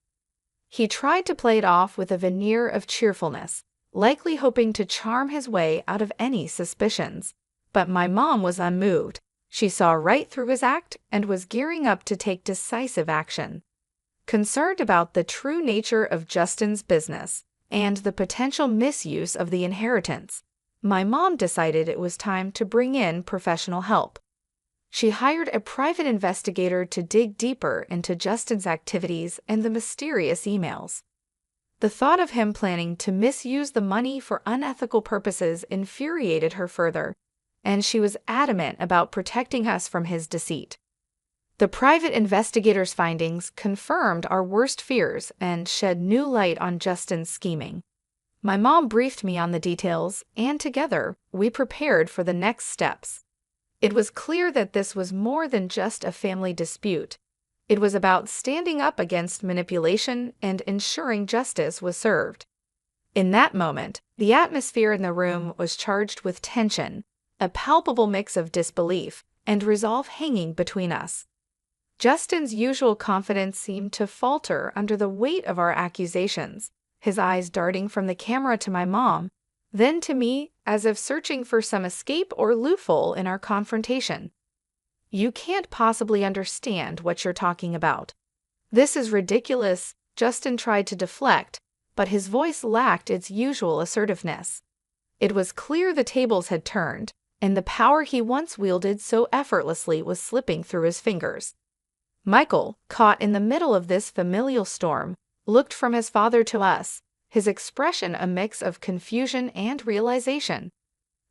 He tried to play it off with a veneer of cheerfulness, likely hoping to charm his way out of any suspicions. But my mom was unmoved. She saw right through his act and was gearing up to take decisive action. Concerned about the true nature of Justin's business and the potential misuse of the inheritance, my mom decided it was time to bring in professional help. She hired a private investigator to dig deeper into Justin's activities and the mysterious emails. The thought of him planning to misuse the money for unethical purposes infuriated her further, and she was adamant about protecting us from his deceit. The private investigator's findings confirmed our worst fears and shed new light on Justin's scheming. My mom briefed me on the details, and together, we prepared for the next steps. It was clear that this was more than just a family dispute. It was about standing up against manipulation and ensuring justice was served. In that moment, the atmosphere in the room was charged with tension, a palpable mix of disbelief and resolve hanging between us. Justin's usual confidence seemed to falter under the weight of our accusations, his eyes darting from the camera to my mom, then to me, as if searching for some escape or loophole in our confrontation. "You can't possibly understand what you're talking about. This is ridiculous," Justin tried to deflect, but his voice lacked its usual assertiveness. It was clear the tables had turned, and the power he once wielded so effortlessly was slipping through his fingers. Michael, caught in the middle of this familial storm, looked from his father to us, his expression a mix of confusion and realization.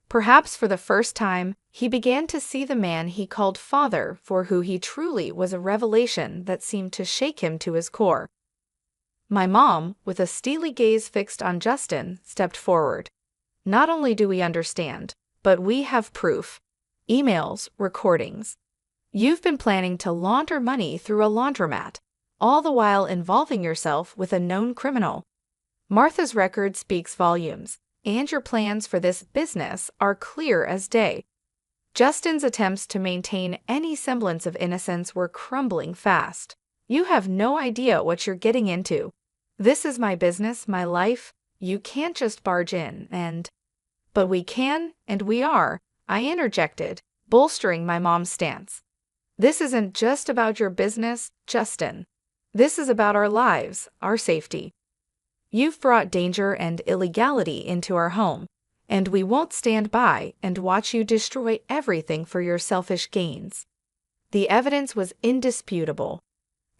Perhaps for the first time, he began to see the man he called father for who he truly was, a revelation that seemed to shake him to his core. My mom, with a steely gaze fixed on Justin, stepped forward. "Not only do we understand, but we have proof. Emails, recordings. You've been planning to launder money through a laundromat, all the while involving yourself with a known criminal. Martha's record speaks volumes, and your plans for this business are clear as day." Justin's attempts to maintain any semblance of innocence were crumbling fast. "You have no idea what you're getting into. This is my business, my life. You can't just barge in and—" "But we can, and we are," I interjected, bolstering my mom's stance. "This isn't just about your business, Justin. This is about our lives, our safety. You've brought danger and illegality into our home, and we won't stand by and watch you destroy everything for your selfish gains." The evidence was indisputable.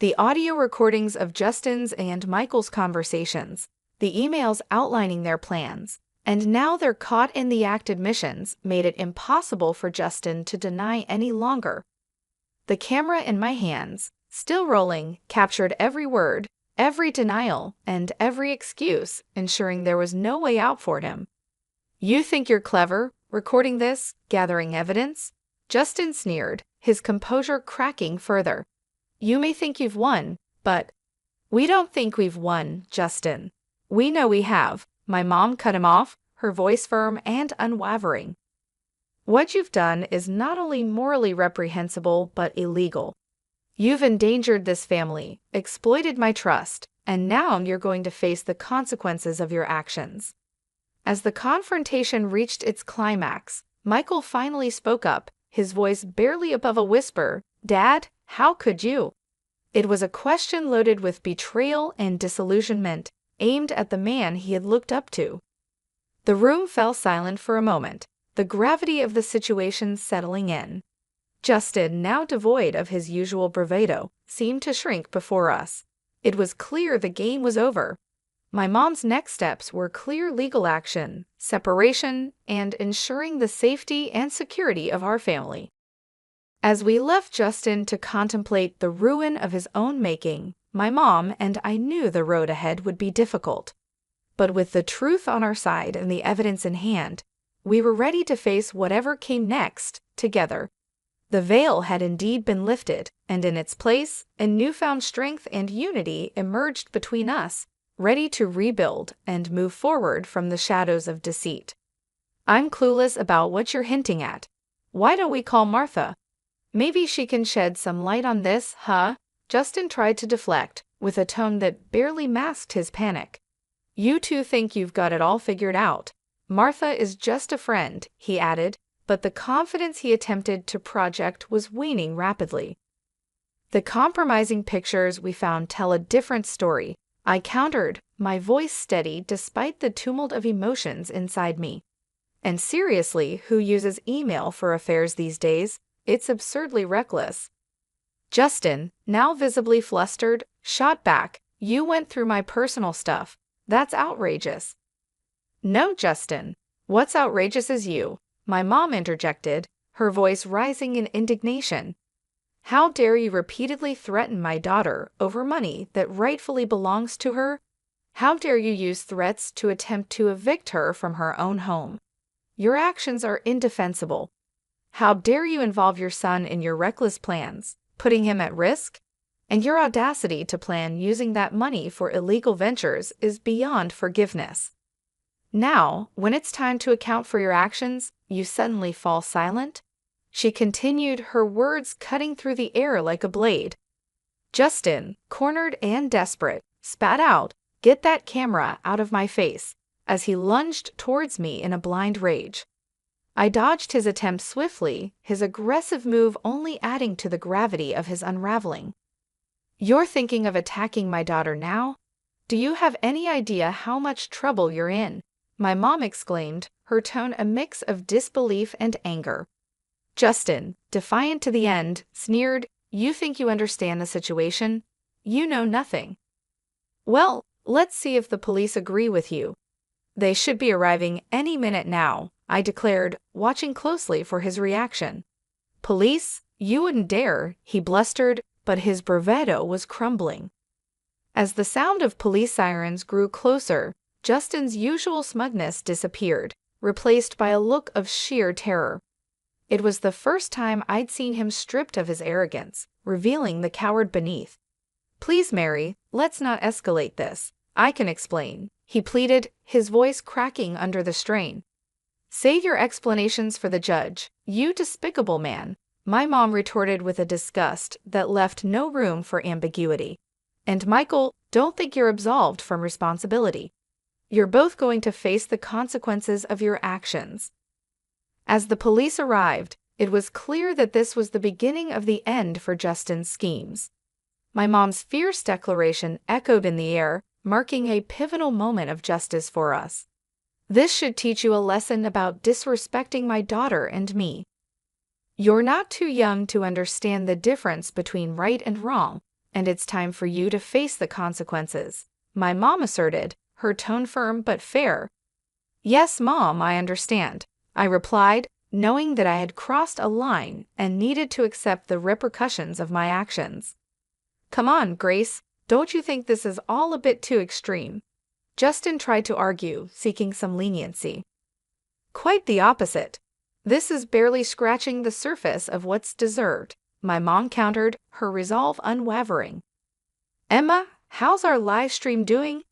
The audio recordings of Justin's and Michael's conversations, the emails outlining their plans, and now their caught-in-the-act admissions made it impossible for Justin to deny any longer. The camera in my hands, still rolling, captured every word, every denial, and every excuse, ensuring there was no way out for him. "You think you're clever, recording this, gathering evidence?" Justin sneered, his composure cracking further. "You may think you've won, but—" "We don't think we've won, Justin. We know we have," my mom cut him off, her voice firm and unwavering. "What you've done is not only morally reprehensible but illegal. You've endangered this family, exploited my trust, and now you're going to face the consequences of your actions." As the confrontation reached its climax, Michael finally spoke up, his voice barely above a whisper. "Dad, how could you?" It was a question loaded with betrayal and disillusionment, aimed at the man he had looked up to. The room fell silent for a moment, the gravity of the situation settling in. Justin, now devoid of his usual bravado, seemed to shrink before us. It was clear the game was over. My mom's next steps were clear legal action, separation, and ensuring the safety and security of our family. As we left Justin to contemplate the ruin of his own making, my mom, and I knew the road ahead would be difficult. But with the truth on our side and the evidence in hand, we were ready to face whatever came next, together. The veil had indeed been lifted, and in its place, a newfound strength and unity emerged between us, ready to rebuild and move forward from the shadows of deceit. I'm clueless about what you're hinting at. Why don't we call Martha? Maybe she can shed some light on this, huh? Justin tried to deflect, with a tone that barely masked his panic. You two think you've got it all figured out. Martha is just a friend, he added, but the confidence he attempted to project was waning rapidly. The compromising pictures we found tell a different story, I countered, my voice steady despite the tumult of emotions inside me. And seriously, who uses email for affairs these days? It's absurdly reckless. Justin, now visibly flustered, shot back, you went through my personal stuff. That's outrageous. No, Justin. What's outrageous is you, my mom interjected, her voice rising in indignation. How dare you repeatedly threaten my daughter over money that rightfully belongs to her? How dare you use threats to attempt to evict her from her own home? Your actions are indefensible. How dare you involve your son in your reckless plans, putting him at risk? And your audacity to plan using that money for illegal ventures is beyond forgiveness. Now, when it's time to account for your actions, you suddenly fall silent? She continued, her words cutting through the air like a blade. Justin, cornered and desperate, spat out, "Get that camera out of my face," as he lunged towards me in a blind rage. I dodged his attempt swiftly, his aggressive move only adding to the gravity of his unraveling. You're thinking of attacking my daughter now? Do you have any idea how much trouble you're in? My mom exclaimed, her tone a mix of disbelief and anger. Justin, defiant to the end, sneered, "You think you understand the situation? You know nothing." Well, let's see if the police agree with you. They should be arriving any minute now, I declared, watching closely for his reaction. Police? You wouldn't dare, he blustered, but his bravado was crumbling. As the sound of police sirens grew closer, Justin's usual smugness disappeared, replaced by a look of sheer terror. It was the first time I'd seen him stripped of his arrogance, revealing the coward beneath. Please, Mary, let's not escalate this. I can explain, he pleaded, his voice cracking under the strain. Save your explanations for the judge, you despicable man, my mom retorted with a disgust that left no room for ambiguity. And Michael, don't think you're absolved from responsibility. You're both going to face the consequences of your actions. As the police arrived, it was clear that this was the beginning of the end for Justin's schemes. My mom's fierce declaration echoed in the air, marking a pivotal moment of justice for us. This should teach you a lesson about disrespecting my daughter and me. You're not too young to understand the difference between right and wrong, and it's time for you to face the consequences, my mom asserted, her tone firm but fair. Yes, Mom, I understand, I replied, knowing that I had crossed a line and needed to accept the repercussions of my actions. Come on, Grace, don't you think this is all a bit too extreme? Justin tried to argue, seeking some leniency. Quite the opposite. This is barely scratching the surface of what's deserved, my mom countered, her resolve unwavering. Emma, how's our live stream doing?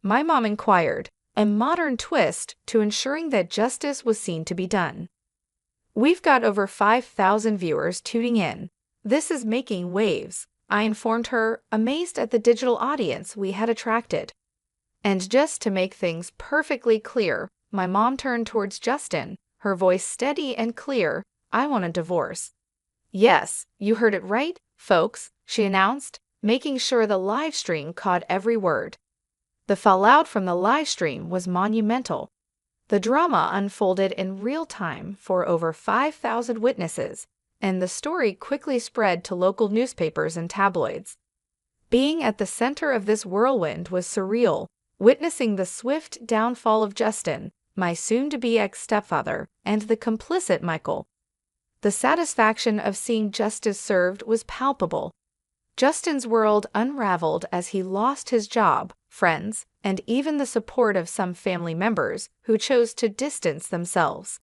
My mom inquired, a modern twist to ensuring that justice was seen to be done. We've got over 5,000 viewers tuning in. This is making waves, I informed her, amazed at the digital audience we had attracted. And just to make things perfectly clear, my mom turned towards Justin, her voice steady and clear, I want a divorce. Yes, you heard it right, folks, she announced, making sure the live stream caught every word. The fallout from the live stream was monumental. The drama unfolded in real time for over 5,000 witnesses, and the story quickly spread to local newspapers and tabloids. Being at the center of this whirlwind was surreal, witnessing the swift downfall of Justin, my soon-to-be ex-stepfather, and the complicit Michael. The satisfaction of seeing justice served was palpable. Justin's world unraveled as he lost his job, friends, and even the support of some family members who chose to distance themselves.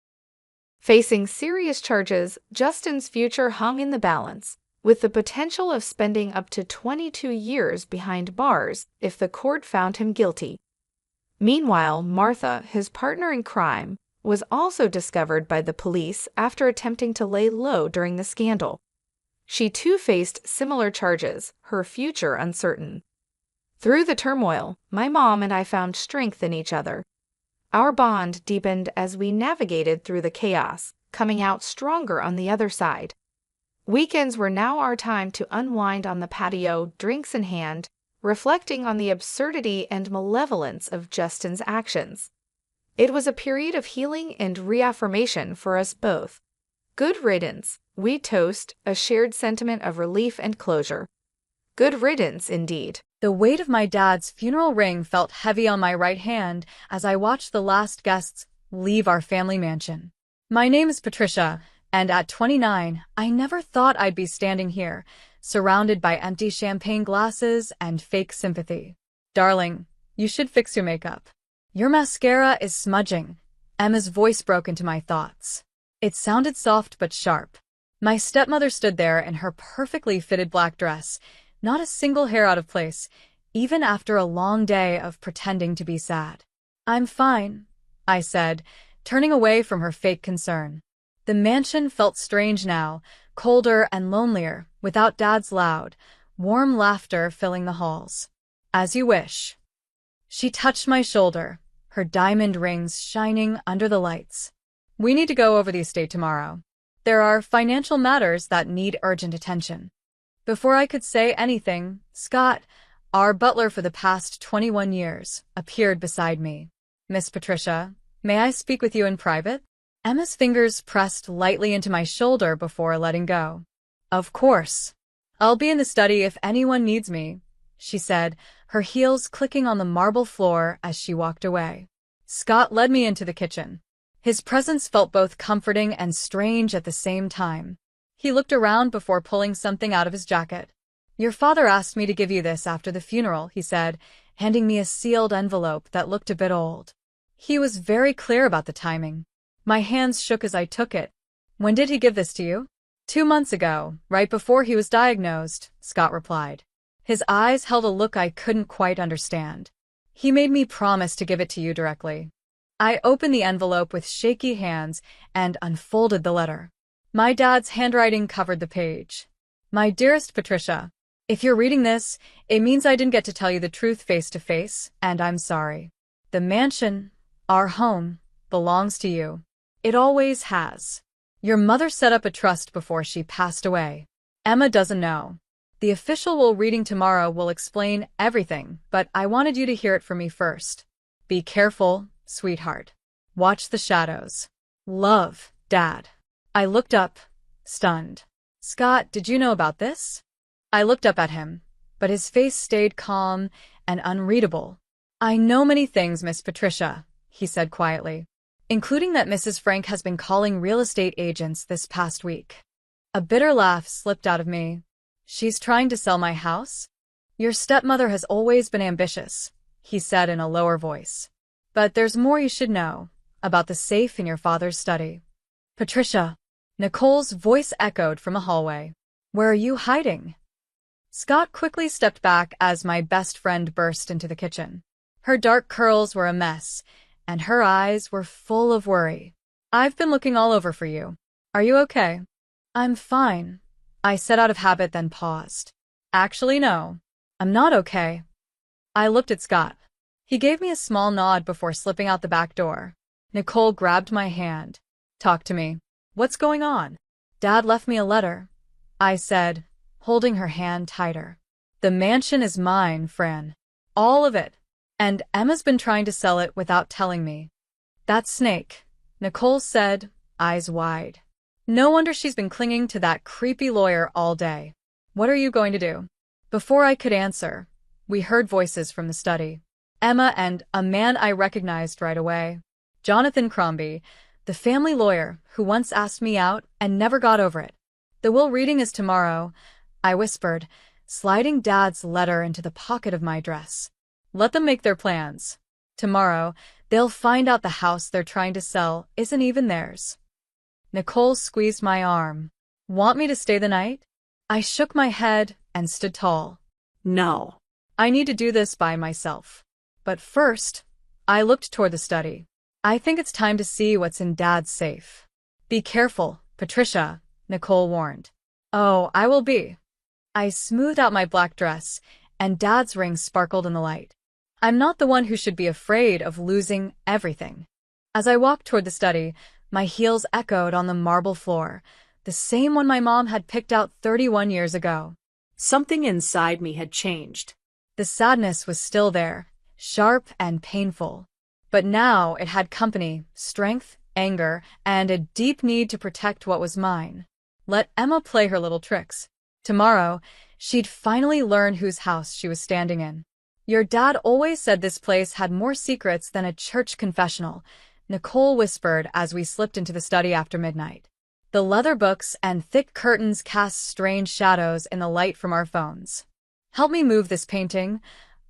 Facing serious charges, Justin's future hung in the balance, with the potential of spending up to 22 years behind bars if the court found him guilty. Meanwhile, Martha, his partner in crime, was also discovered by the police after attempting to lay low during the scandal. She too faced similar charges, her future uncertain. Through the turmoil, my mom and I found strength in each other. Our bond deepened as we navigated through the chaos, coming out stronger on the other side. Weekends were now our time to unwind on the patio, drinks in hand, reflecting on the absurdity and malevolence of Justin's actions. It was a period of healing and reaffirmation for us both. Good riddance, we toast, a shared sentiment of relief and closure. Good riddance, indeed. The weight of my dad's funeral ring felt heavy on my right hand as I watched the last guests leave our family mansion. My name is Patricia, and at 29, I never thought I'd be standing here, surrounded by empty champagne glasses and fake sympathy. Darling, you should fix your makeup. Your mascara is smudging. Emma's voice broke into my thoughts. It sounded soft but sharp. My stepmother stood there in her perfectly fitted black dress, not a single hair out of place, even after a long day of pretending to be sad. I'm fine, I said, turning away from her fake concern. The mansion felt strange now, colder and lonelier, without Dad's loud, warm laughter filling the halls. As you wish. She touched my shoulder, her diamond rings shining under the lights. We need to go over the estate tomorrow. There are financial matters that need urgent attention. Before I could say anything, Scott, our butler for the past 21 years, appeared beside me. Miss Patricia, may I speak with you in private? Emma's fingers pressed lightly into my shoulder before letting go. Of course. I'll be in the study if anyone needs me, she said, her heels clicking on the marble floor as she walked away. Scott led me into the kitchen. His presence felt both comforting and strange at the same time. He looked around before pulling something out of his jacket. Your father asked me to give you this after the funeral, he said, handing me a sealed envelope that looked a bit old. He was very clear about the timing. My hands shook as I took it. When did he give this to you? 2 months ago, right before he was diagnosed, Scott replied. His eyes held a look I couldn't quite understand. He made me promise to give it to you directly. I opened the envelope with shaky hands and unfolded the letter. My dad's handwriting covered the page. My dearest Patricia, if you're reading this, it means I didn't get to tell you the truth face to face, and I'm sorry. The mansion, our home, belongs to you. It always has. Your mother set up a trust before she passed away. Emma doesn't know. The official reading tomorrow will explain everything, but I wanted you to hear it from me first. Be careful, sweetheart. Watch the shadows. Love, Dad. I looked up, stunned. Scott, did you know about this? I looked up at him, but his face stayed calm and unreadable. I know many things, Miss Patricia, he said quietly, including that Mrs. Frank has been calling real estate agents this past week. A bitter laugh slipped out of me. She's trying to sell my house? Your stepmother has always been ambitious, he said in a lower voice. But there's more you should know about the safe in your father's study. Patricia, Nicole's voice echoed from a hallway. Where are you hiding? Scott quickly stepped back as my best friend burst into the kitchen. Her dark curls were a mess, and her eyes were full of worry. I've been looking all over for you. Are you okay? I'm fine, I said out of habit, then paused. Actually, no. I'm not okay. I looked at Scott. He gave me a small nod before slipping out the back door. Nicole grabbed my hand. Talk to me. What's going on? Dad left me a letter, I said, holding her hand tighter. The mansion is mine, Fran. All of it. And Emma's been trying to sell it without telling me. That snake, Nicole said, eyes wide. No wonder she's been clinging to that creepy lawyer all day. What are you going to do? Before I could answer, we heard voices from the study. Emma and a man I recognized right away. Jonathan Crombie, the family lawyer who once asked me out and never got over it. The will reading is tomorrow, I whispered, sliding Dad's letter into the pocket of my dress. Let them make their plans. Tomorrow, they'll find out the house they're trying to sell isn't even theirs. Nicole squeezed my arm. Want me to stay the night? I shook my head and stood tall. No. I need to do this by myself. But first, I looked toward the study. I think it's time to see what's in Dad's safe. Be careful, Patricia, Nicole warned. Oh, I will be. I smoothed out my black dress, and Dad's ring sparkled in the light. I'm not the one who should be afraid of losing everything. As I walked toward the study, my heels echoed on the marble floor, the same one my mom had picked out 31 years ago. Something inside me had changed. The sadness was still there, sharp and painful. But now it had company, strength, anger, and a deep need to protect what was mine. Let Emma play her little tricks. Tomorrow, she'd finally learn whose house she was standing in. Your dad always said this place had more secrets than a church confessional, Nicole whispered as we slipped into the study after midnight. The leather books and thick curtains cast strange shadows in the light from our phones. Help me move this painting,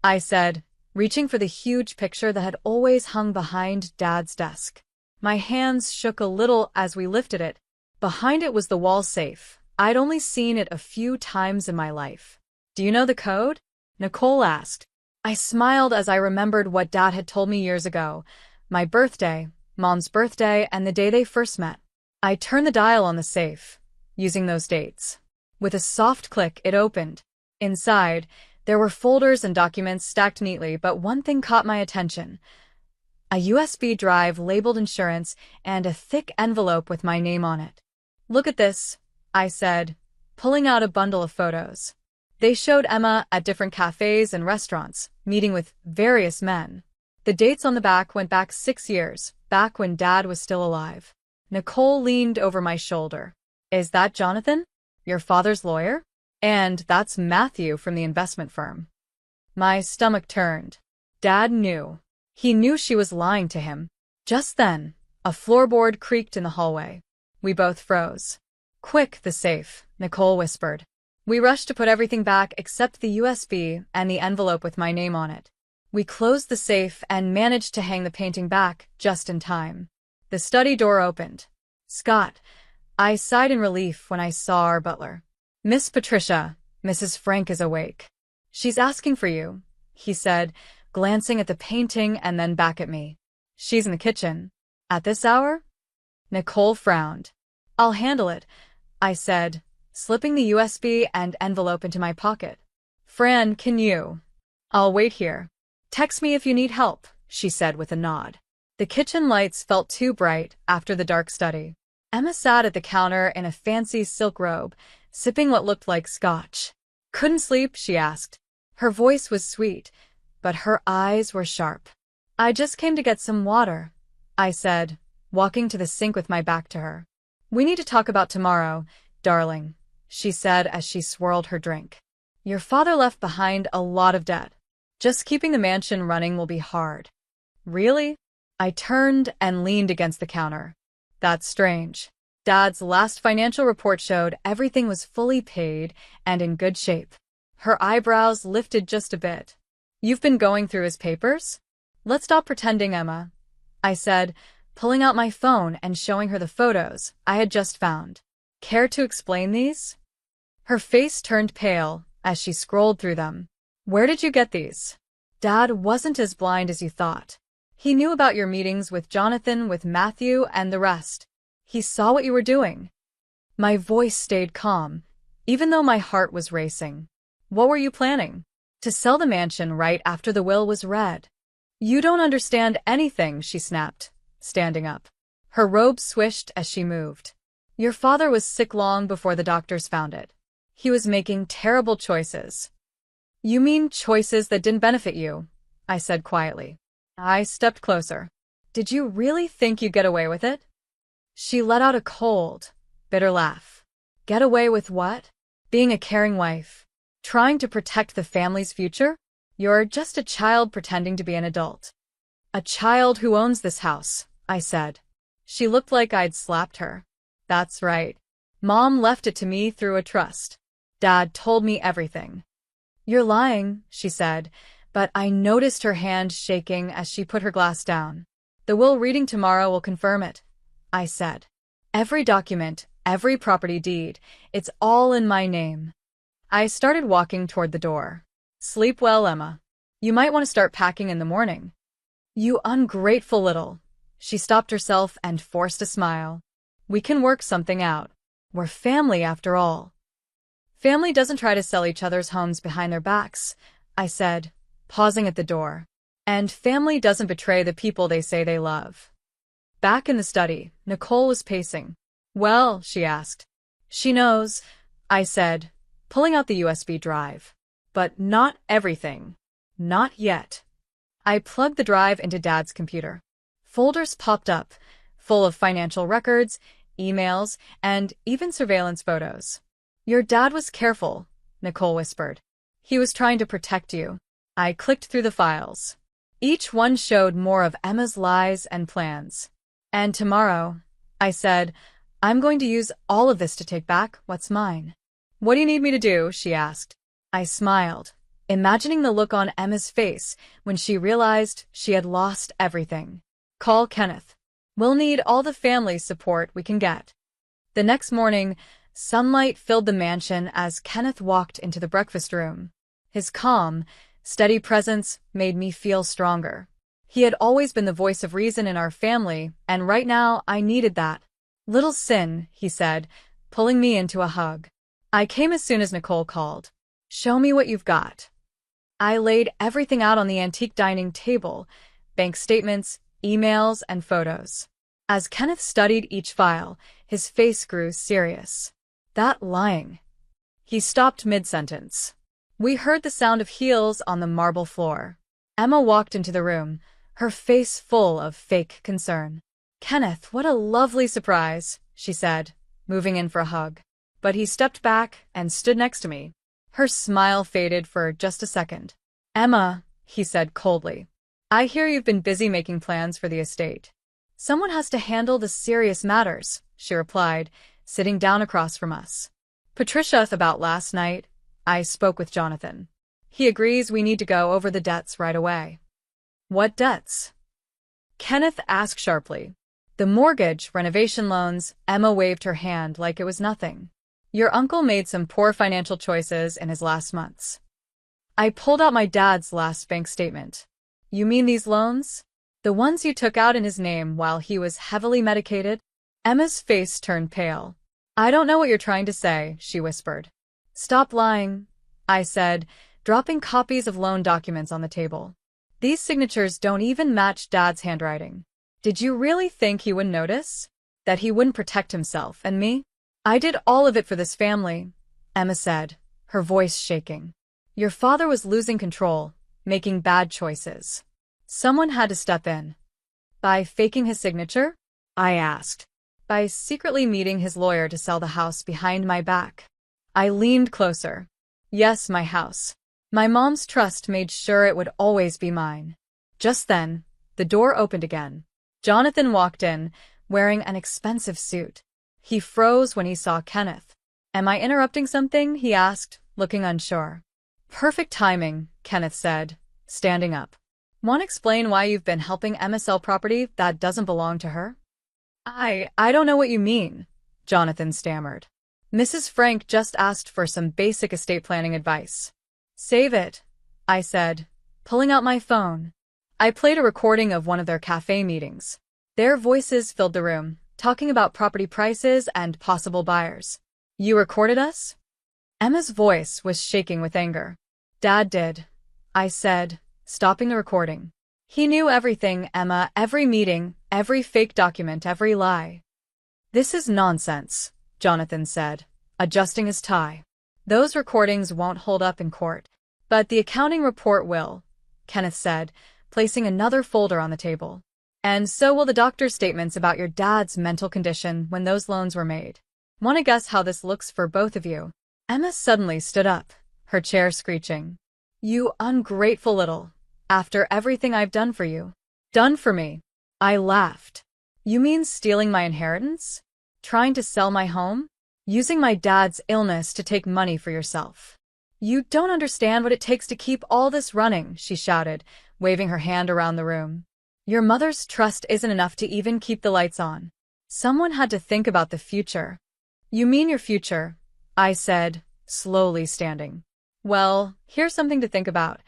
I said, reaching for the huge picture that had always hung behind Dad's desk. My hands shook a little as we lifted it. Behind it was the wall safe. I'd only seen it a few times in my life. Do you know the code? Nicole asked. I smiled as I remembered what Dad had told me years ago. My birthday, Mom's birthday, and the day they first met. I turned the dial on the safe, using those dates. With a soft click, it opened. Inside, there were folders and documents stacked neatly, but one thing caught my attention. A USB drive labeled insurance and a thick envelope with my name on it. Look at this, I said, pulling out a bundle of photos. They showed Emma at different cafes and restaurants, meeting with various men. The dates on the back went back 6 years, back when Dad was still alive. Nicole leaned over my shoulder. Is that Jonathan? Your father's lawyer? And that's Matthew from the investment firm. My stomach turned. Dad knew. He knew she was lying to him. Just then, a floorboard creaked in the hallway. We both froze. Quick, the safe, Nicole whispered. We rushed to put everything back except the USB and the envelope with my name on it. We closed the safe and managed to hang the painting back just in time. The study door opened. Scott, I sighed in relief when I saw our butler. Miss Patricia, Mrs. Frank is awake. She's asking for you, he said, glancing at the painting and then back at me. She's in the kitchen. At this hour? Nicole frowned. I'll handle it, I said, slipping the USB and envelope into my pocket. Fran, can you? I'll wait here. Text me if you need help, she said with a nod. The kitchen lights felt too bright after the dark study. Emma sat at the counter in a fancy silk robe, sipping what looked like scotch. Couldn't sleep, she asked. Her voice was sweet, but her eyes were sharp. I just came to get some water, I said, walking to the sink with my back to her. We need to talk about tomorrow, darling, she said as she swirled her drink. Your father left behind a lot of debt. Just keeping the mansion running will be hard. Really? I turned and leaned against the counter. That's strange. Dad's last financial report showed everything was fully paid and in good shape. Her eyebrows lifted just a bit. You've been going through his papers? Let's stop pretending, Emma, I said, pulling out my phone and showing her the photos I had just found. Care to explain these? Her face turned pale as she scrolled through them. Where did you get these? Dad wasn't as blind as you thought. He knew about your meetings with Jonathan, with Matthew, and the rest. He saw what you were doing. My voice stayed calm, even though my heart was racing. What were you planning? To sell the mansion right after the will was read. You don't understand anything, she snapped, standing up. Her robe swished as she moved. Your father was sick long before the doctors found it. He was making terrible choices. You mean choices that didn't benefit you? I said quietly. I stepped closer. Did you really think you'd get away with it? She let out a cold, bitter laugh. Get away with what? Being a caring wife. Trying to protect the family's future? You're just a child pretending to be an adult. A child who owns this house, I said. She looked like I'd slapped her. That's right. Mom left it to me through a trust. Dad told me everything. You're lying, she said, but I noticed her hand shaking as she put her glass down. The will reading tomorrow will confirm it, I said. Every document, every property deed, it's all in my name. I started walking toward the door. Sleep well, Emma. You might want to start packing in the morning. You ungrateful little. She stopped herself and forced a smile. We can work something out. We're family after all. Family doesn't try to sell each other's homes behind their backs, I said, pausing at the door. And family doesn't betray the people they say they love. Back in the study, Nicole was pacing. Well, she asked. She knows, I said, pulling out the USB drive. But not everything. Not yet. I plugged the drive into Dad's computer. Folders popped up, full of financial records, emails, and even surveillance photos. Your dad was careful, Nicole whispered. He was trying to protect you. I clicked through the files. Each one showed more of Emma's lies and plans. And tomorrow, I said, I'm going to use all of this to take back what's mine. What do you need me to do? She asked. I smiled, imagining the look on Emma's face when she realized she had lost everything. Call Kenneth. We'll need all the family support we can get. The next morning, sunlight filled the mansion as Kenneth walked into the breakfast room. His calm, steady presence made me feel stronger. He had always been the voice of reason in our family, and right now I needed that. Little Sin, he said, pulling me into a hug. I came as soon as Nicole called. Show me what you've got. I laid everything out on the antique dining table, bank statements, emails, and photos. As Kenneth studied each file, his face grew serious. That lying. He stopped mid-sentence. We heard the sound of heels on the marble floor. Emma walked into the room, her face full of fake concern. Kenneth, what a lovely surprise, she said, moving in for a hug. But he stepped back and stood next to me. Her smile faded for just a second. Emma, he said coldly, I hear you've been busy making plans for the estate. Someone has to handle the serious matters, she replied, sitting down across from us. Patricia, about last night, I spoke with Jonathan. He agrees we need to go over the debts right away. What debts? Kenneth asked sharply. The mortgage, renovation loans. Emma waved her hand like it was nothing. Your uncle made some poor financial choices in his last months. I pulled out my dad's last bank statement. You mean these loans? The ones you took out in his name while he was heavily medicated? Emma's face turned pale. I don't know what you're trying to say, she whispered. Stop lying, I said, dropping copies of loan documents on the table. These signatures don't even match Dad's handwriting. Did you really think he wouldn't notice? That he wouldn't protect himself and me? I did all of it for this family, Emma said, her voice shaking. Your father was losing control, making bad choices. Someone had to step in. By faking his signature? I asked. By secretly meeting his lawyer to sell the house behind my back. I leaned closer. Yes, my house. My mom's trust made sure it would always be mine. Just then, the door opened again. Jonathan walked in, wearing an expensive suit. He froze when he saw Kenneth. Am I interrupting something? He asked, looking unsure. Perfect timing, Kenneth said, standing up. Want to explain why you've been helping Emma sell property that doesn't belong to her? I don't know what you mean, Jonathan stammered. Mrs. Frank just asked for some basic estate planning advice. Save it, I said, pulling out my phone. I played a recording of one of their cafe meetings. Their voices filled the room, talking about property prices and possible buyers. You recorded us? Emma's voice was shaking with anger. Dad did, I said, stopping the recording. He knew everything, Emma, every meeting, every fake document, every lie. This is nonsense, Jonathan said, adjusting his tie. Those recordings won't hold up in court. But the accounting report will, Kenneth said, placing another folder on the table. And so will the doctor's statements about your dad's mental condition when those loans were made. Want to guess how this looks for both of you? Emma suddenly stood up, her chair screeching. You ungrateful little. After everything I've done for you. Done for me. I laughed. You mean stealing my inheritance? Trying to sell my home? Using my dad's illness to take money for yourself? You don't understand what it takes to keep all this running, she shouted, waving her hand around the room. Your mother's trust isn't enough to even keep the lights on. Someone had to think about the future. You mean your future? I said, slowly standing. Well, here's something to think about.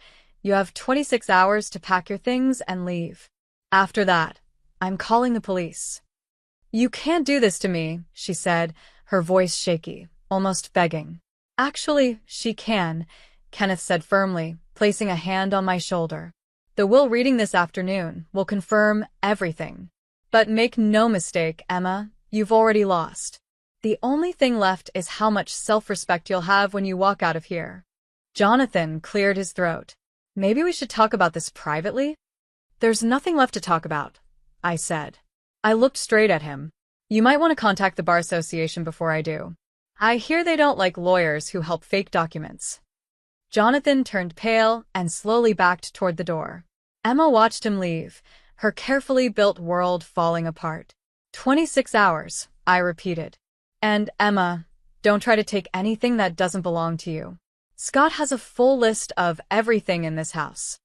You have 26 hours to pack your things and leave. After that, I'm calling the police. You can't do this to me, she said, her voice shaky, almost begging. Actually, she can, Kenneth said firmly, placing a hand on my shoulder. The will reading this afternoon will confirm everything. But make no mistake, Emma, you've already lost. The only thing left is how much self-respect you'll have when you walk out of here. Jonathan cleared his throat. Maybe we should talk about this privately? There's nothing left to talk about, I said. I looked straight at him. You might want to contact the Bar Association before I do. I hear they don't like lawyers who help fake documents. Jonathan turned pale and slowly backed toward the door. Emma watched him leave, her carefully built world falling apart. 26 hours, I repeated. And, Emma, don't try to take anything that doesn't belong to you. Scott has a full list of everything in this house.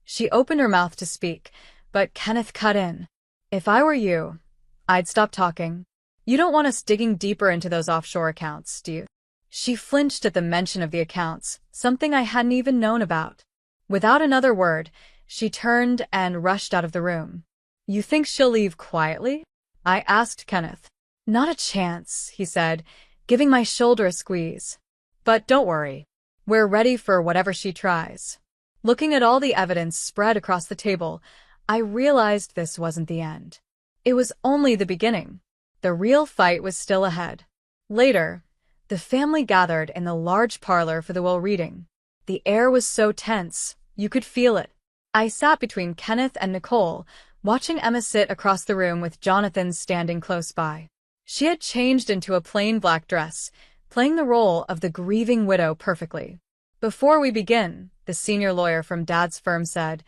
She opened her mouth to speak, but Kenneth cut in. If I were you, I'd stop talking. You don't want us digging deeper into those offshore accounts, do you? She flinched at the mention of the accounts, something I hadn't even known about. Without another word, she turned and rushed out of the room. You think she'll leave quietly? I asked Kenneth. Not a chance, he said, giving my shoulder a squeeze. But don't worry. We're ready for whatever she tries. Looking at all the evidence spread across the table, I realized this wasn't the end. It was only the beginning. The real fight was still ahead. Later, the family gathered in the large parlor for the will reading. The air was so tense, you could feel it. I sat between Kenneth and Nicole, watching Emma sit across the room with Jonathan standing close by. She had changed into a plain black dress, playing the role of the grieving widow perfectly. Before we begin, the senior lawyer from Dad's firm said,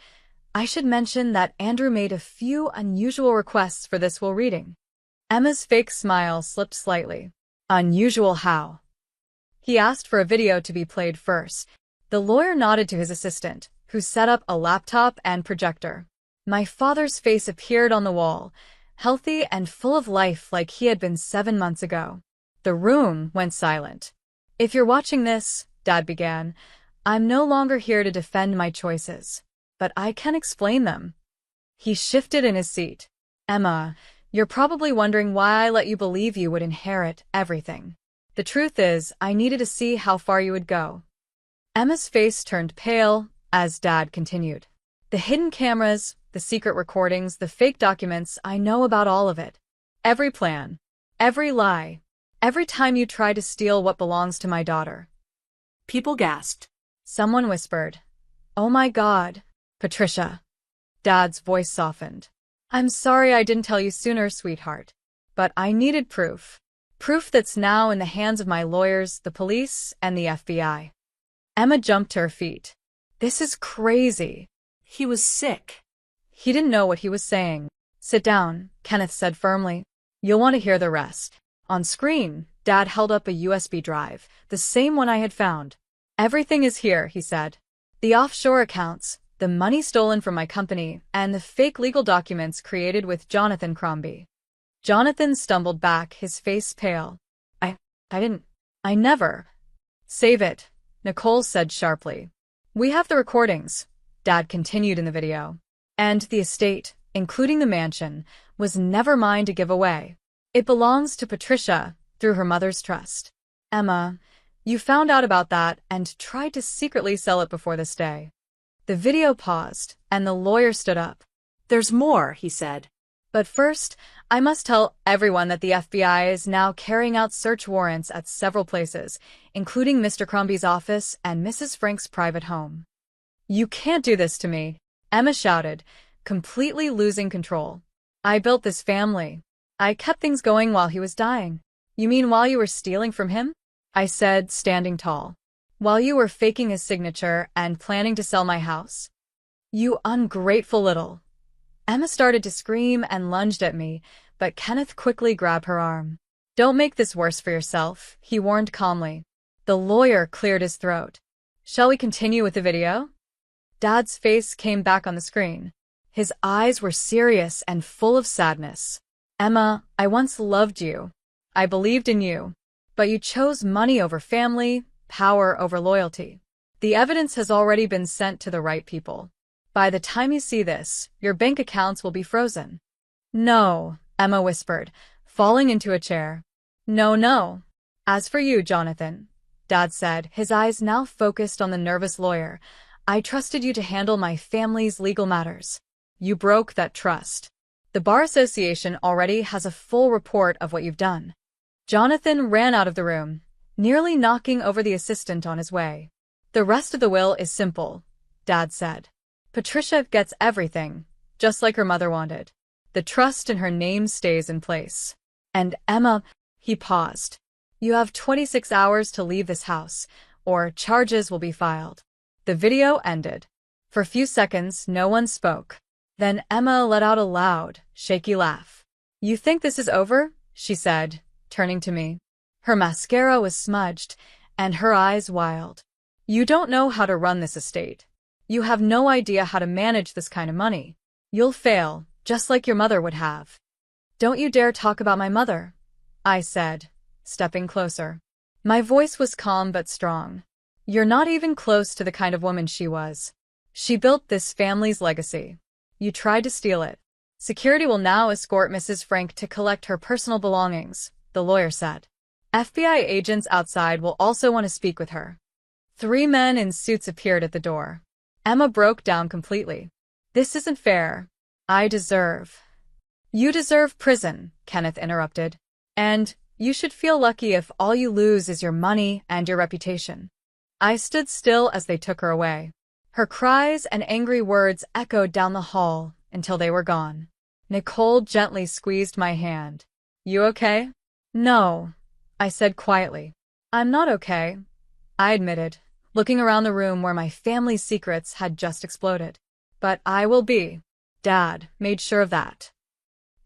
I should mention that Andrew made a few unusual requests for this will reading. Emma's fake smile slipped slightly. Unusual how? He asked for a video to be played first. The lawyer nodded to his assistant, who set up a laptop and projector. My father's face appeared on the wall, healthy and full of life like he had been 7 months ago. The room went silent. If you're watching this, Dad began, I'm no longer here to defend my choices, but I can explain them. He shifted in his seat. Emma, you're probably wondering why I let you believe you would inherit everything. The truth is, I needed to see how far you would go. Emma's face turned pale as Dad continued. The hidden cameras, the secret recordings, the fake documents, I know about all of it. Every plan, every lie, every time you try to steal what belongs to my daughter. People gasped. Someone whispered, Oh my God, Patricia. Dad's voice softened. I'm sorry I didn't tell you sooner, sweetheart. But I needed proof. Proof that's now in the hands of my lawyers, the police, and the FBI. Emma jumped to her feet. This is crazy. He was sick. He didn't know what he was saying. Sit down, Kenneth said firmly. You'll want to hear the rest. On screen, Dad held up a USB drive, the same one I had found. Everything is here, he said. The offshore accounts, the money stolen from my company, and the fake legal documents created with Jonathan Crombie. Jonathan stumbled back, his face pale. I never. Save it, Nicole said sharply. We have the recordings, Dad continued in the video. And the estate, including the mansion, was never mine to give away. It belongs to Patricia through her mother's trust. Emma, you found out about that and tried to secretly sell it before this day. The video paused, and the lawyer stood up. There's more, he said. But first, I must tell everyone that the FBI is now carrying out search warrants at several places, including Mr. Crombie's office and Mrs. Frank's private home. You can't do this to me, Emma shouted, completely losing control. I built this family. I kept things going while he was dying. You mean while you were stealing from him? I said, standing tall. While you were faking his signature and planning to sell my house? You ungrateful little. Emma started to scream and lunged at me, but Kenneth quickly grabbed her arm. Don't make this worse for yourself, he warned calmly. The lawyer cleared his throat. Shall we continue with the video? Dad's face came back on the screen. His eyes were serious and full of sadness. Emma, I once loved you. I believed in you. But you chose money over family, power over loyalty. The evidence has already been sent to the right people. By the time you see this, your bank accounts will be frozen. No, Emma whispered, falling into a chair. No. As for you, Jonathan, Dad said, his eyes now focused on the nervous lawyer, I trusted you to handle my family's legal matters. You broke that trust. The Bar Association already has a full report of what you've done. Jonathan ran out of the room, nearly knocking over the assistant on his way. The rest of the will is simple, Dad said. Patricia gets everything, just like her mother wanted. The trust in her name stays in place. And Emma, he paused. You have 26 hours to leave this house, or charges will be filed. The video ended. For a few seconds, no one spoke. Then Emma let out a loud, shaky laugh. You think this is over? She said, turning to me. Her mascara was smudged, and her eyes wild. You don't know how to run this estate. You have no idea how to manage this kind of money. You'll fail, just like your mother would have. Don't you dare talk about my mother, I said, stepping closer. My voice was calm but strong. You're not even close to the kind of woman she was. She built this family's legacy. You tried to steal it. Security will now escort Mrs. Frank to collect her personal belongings, the lawyer said. FBI agents outside will also want to speak with her. 3 men in suits appeared at the door. Emma broke down completely. This isn't fair. You deserve prison, Kenneth interrupted. And you should feel lucky if all you lose is your money and your reputation. I stood still as they took her away. Her cries and angry words echoed down the hall until they were gone. Nicole gently squeezed my hand. You okay? No, I said quietly. I'm not okay, I admitted, looking around the room where my family's secrets had just exploded. But I will be. Dad made sure of that.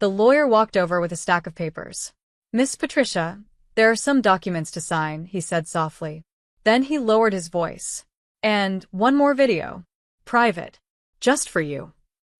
The lawyer walked over with a stack of papers. Miss Patricia, there are some documents to sign, he said softly. Then he lowered his voice. And one more video. Private. Just for you.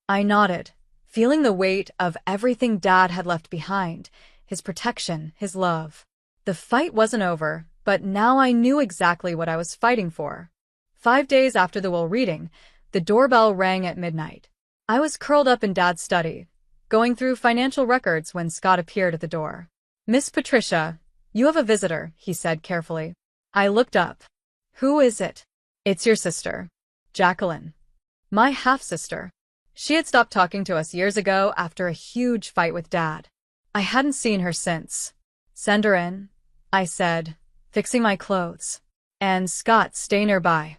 I nodded, feeling the weight of everything Dad had left behind, his protection, his love. The fight wasn't over, but now I knew exactly what I was fighting for. 5 days after the will reading, the doorbell rang at midnight. I was curled up in Dad's study, going through financial records when Scott appeared at the door. Miss Patricia, you have a visitor, he said carefully. I looked up. Who is it? It's your sister, Jacqueline. My half-sister. She had stopped talking to us years ago after a huge fight with Dad. I hadn't seen her since. Send her in, I said, fixing my clothes. And Scott, stay nearby.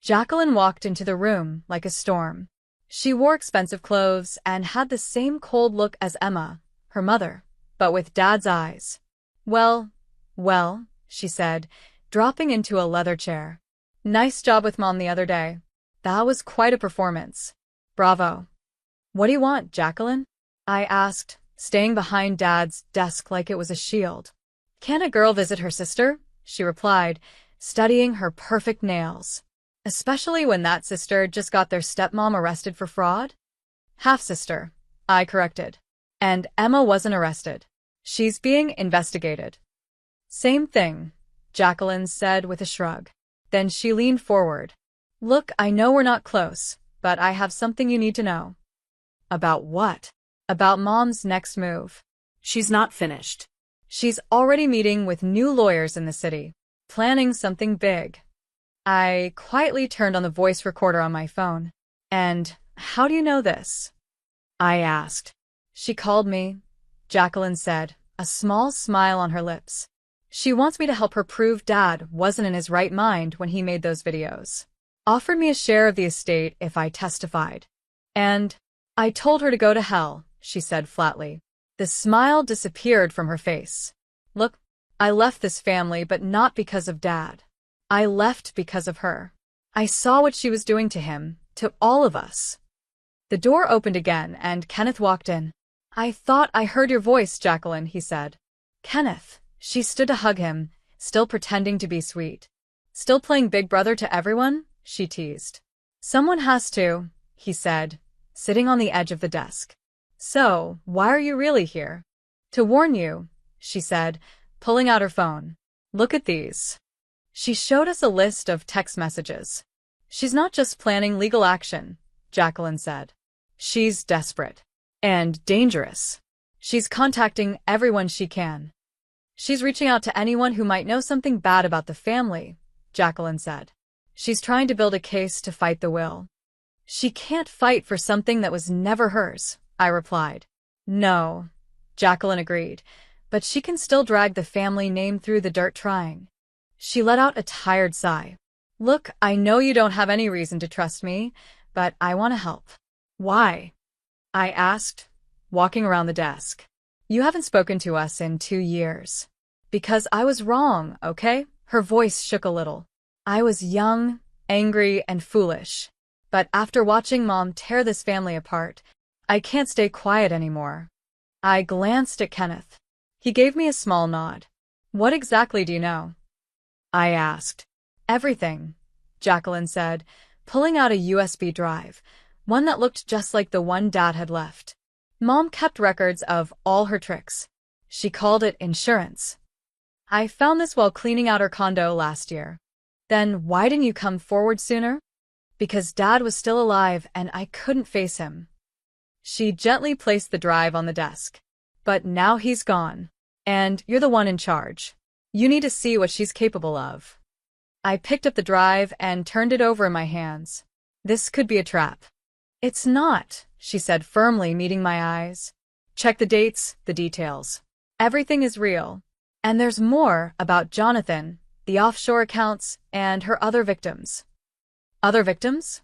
Jacqueline walked into the room like a storm. She wore expensive clothes and had the same cold look as Emma, her mother, but with Dad's eyes. Well, she said, dropping into a leather chair. Nice job with Mom the other day. That was quite a performance. Bravo. What do you want, Jacqueline? I asked, staying behind Dad's desk like it was a shield. Can a girl visit her sister? She replied, studying her perfect nails. Especially when that sister just got their stepmom arrested for fraud? Half-sister, I corrected. And Emma wasn't arrested. She's being investigated. Same thing, Jacqueline said with a shrug. Then she leaned forward. Look, I know we're not close, but I have something you need to know. About what? About Mom's next move. She's not finished. She's already meeting with new lawyers in the city, planning something big. I quietly turned on the voice recorder on my phone. And how do you know this? I asked. She called me, Jacqueline said, a small smile on her lips. She wants me to help her prove Dad wasn't in his right mind when he made those videos. Offered me a share of the estate if I testified. And I told her to go to hell, she said flatly. The smile disappeared from her face. Look, I left this family, but not because of Dad. I left because of her. I saw what she was doing to him, to all of us. The door opened again, and Kenneth walked in. I thought I heard your voice, Jacqueline, he said. Kenneth. She stood to hug him, still pretending to be sweet. Still playing Big Brother to everyone? She teased. Someone has to, he said, sitting on the edge of the desk. So, why are you really here? To warn you, she said, pulling out her phone. Look at these. She showed us a list of text messages. She's not just planning legal action, Jacqueline said. She's desperate. And dangerous. She's contacting everyone she can. She's reaching out to anyone who might know something bad about the family, Jacqueline said. She's trying to build a case to fight the will. She can't fight for something that was never hers, I replied. No, Jacqueline agreed, but she can still drag the family name through the dirt trying. She let out a tired sigh. Look, I know you don't have any reason to trust me, but I want to help. Why? I asked, walking around the desk. You haven't spoken to us in 2 years. Because I was wrong, okay? Her voice shook a little. I was young, angry, and foolish. But after watching Mom tear this family apart, I can't stay quiet anymore. I glanced at Kenneth. He gave me a small nod. What exactly do you know? I asked. Everything, Jacqueline said, pulling out a USB drive, one that looked just like the one Dad had left. Mom kept records of all her tricks. She called it insurance. I found this while cleaning out her condo last year. Then why didn't you come forward sooner? Because Dad was still alive and I couldn't face him. She gently placed the drive on the desk. But now he's gone. And you're the one in charge. You need to see what she's capable of. I picked up the drive and turned it over in my hands. This could be a trap. It's not, she said firmly, meeting my eyes. Check the dates, the details. Everything is real. And there's more about Jonathan, the offshore accounts, and her other victims. Other victims?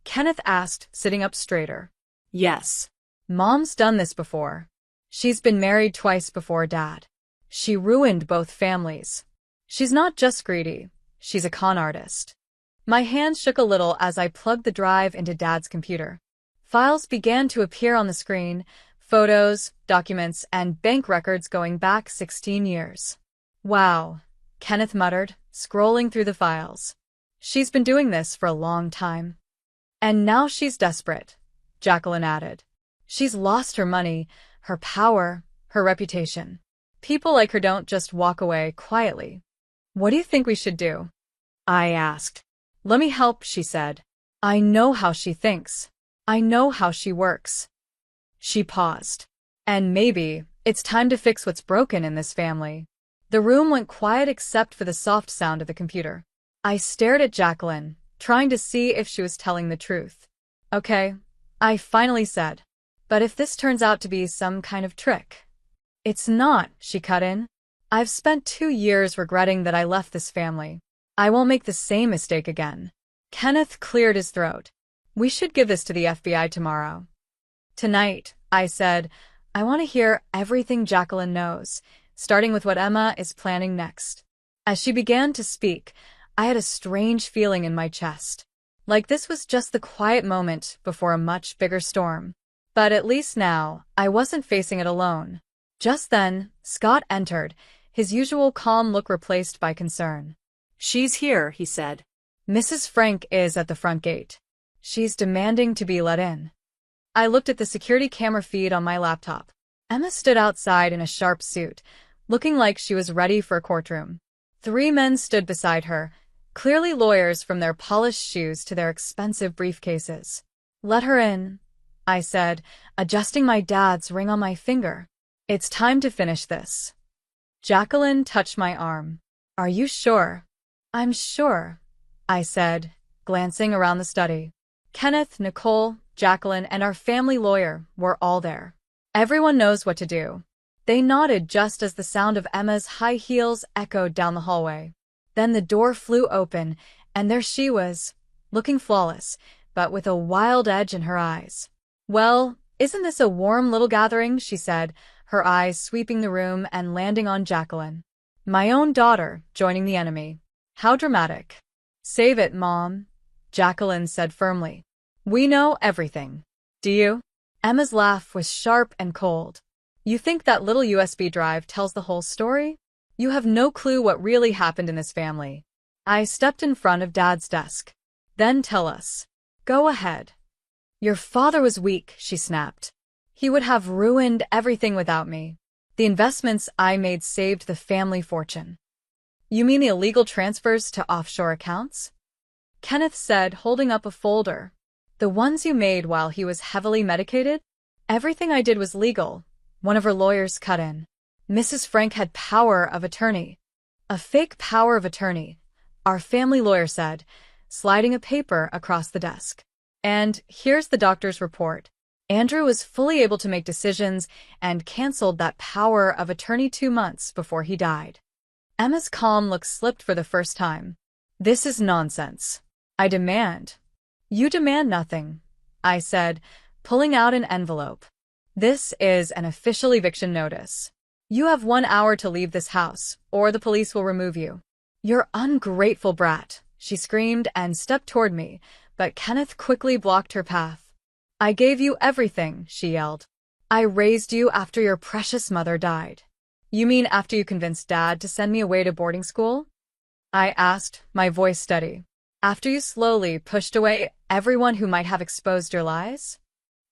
Kenneth asked, sitting up straighter. Yes. Mom's done this before. She's been married twice before Dad. She ruined both families. She's not just greedy. She's a con artist. My hands shook a little as I plugged the drive into Dad's computer. Files began to appear on the screen, photos, documents, and bank records going back 16 years. Wow, Kenneth muttered, scrolling through the files. She's been doing this for a long time. And now she's desperate, Jacqueline added. She's lost her money, her power, her reputation. People like her don't just walk away quietly. What do you think we should do? I asked. Let me help, she said. I know how she thinks. I know how she works. She paused. And maybe it's time to fix what's broken in this family. The room went quiet except for the soft sound of the computer. I stared at Jacqueline, trying to see if she was telling the truth. Okay, I finally said. But if this turns out to be some kind of trick? It's not, she cut in. I've spent 2 years regretting that I left this family. I won't make the same mistake again. Kenneth cleared his throat. We should give this to the FBI tomorrow. Tonight, I said, I want to hear everything Jacqueline knows, starting with what Emma is planning next. As she began to speak, I had a strange feeling in my chest. Like this was just the quiet moment before a much bigger storm. But at least now, I wasn't facing it alone. Just then, Scott entered, his usual calm look replaced by concern. She's here, he said. Mrs. Frank is at the front gate. She's demanding to be let in. I looked at the security camera feed on my laptop. Emma stood outside in a sharp suit, looking like she was ready for a courtroom. 3 men stood beside her, clearly lawyers from their polished shoes to their expensive briefcases. Let her in, I said, adjusting my dad's ring on my finger. It's time to finish this. Jacqueline touched my arm. Are you sure? I'm sure, I said, glancing around the study. Kenneth, Nicole, Jacqueline, and our family lawyer were all there. Everyone knows what to do. They nodded just as the sound of Emma's high heels echoed down the hallway. Then the door flew open, and there she was, looking flawless, but with a wild edge in her eyes. Well, isn't this a warm little gathering? She said, her eyes sweeping the room and landing on Jacqueline. My own daughter joining the enemy. How dramatic. Save it, Mom, Jacqueline said firmly. We know everything. Do you? Emma's laugh was sharp and cold. You think that little USB drive tells the whole story? You have no clue what really happened in this family. I stepped in front of Dad's desk. Then tell us. Go ahead. Your father was weak, she snapped. He would have ruined everything without me. The investments I made saved the family fortune. You mean the illegal transfers to offshore accounts? Kenneth said, holding up a folder. The ones you made while he was heavily medicated? Everything I did was legal. One of her lawyers cut in. Mrs. Frank had power of attorney. A fake power of attorney, our family lawyer said, sliding a paper across the desk. And here's the doctor's report. Andrew was fully able to make decisions and canceled that power of attorney 2 months before he died. Emma's calm look slipped for the first time. This is nonsense. I demand. You demand nothing, I said, pulling out an envelope. This is an official eviction notice. You have 1 hour to leave this house, or the police will remove you. You're ungrateful brat, she screamed and stepped toward me, but Kenneth quickly blocked her path. I gave you everything, she yelled. I raised you after your precious mother died. You mean after you convinced Dad to send me away to boarding school? I asked, my voice steady. After you slowly pushed away everyone who might have exposed your lies?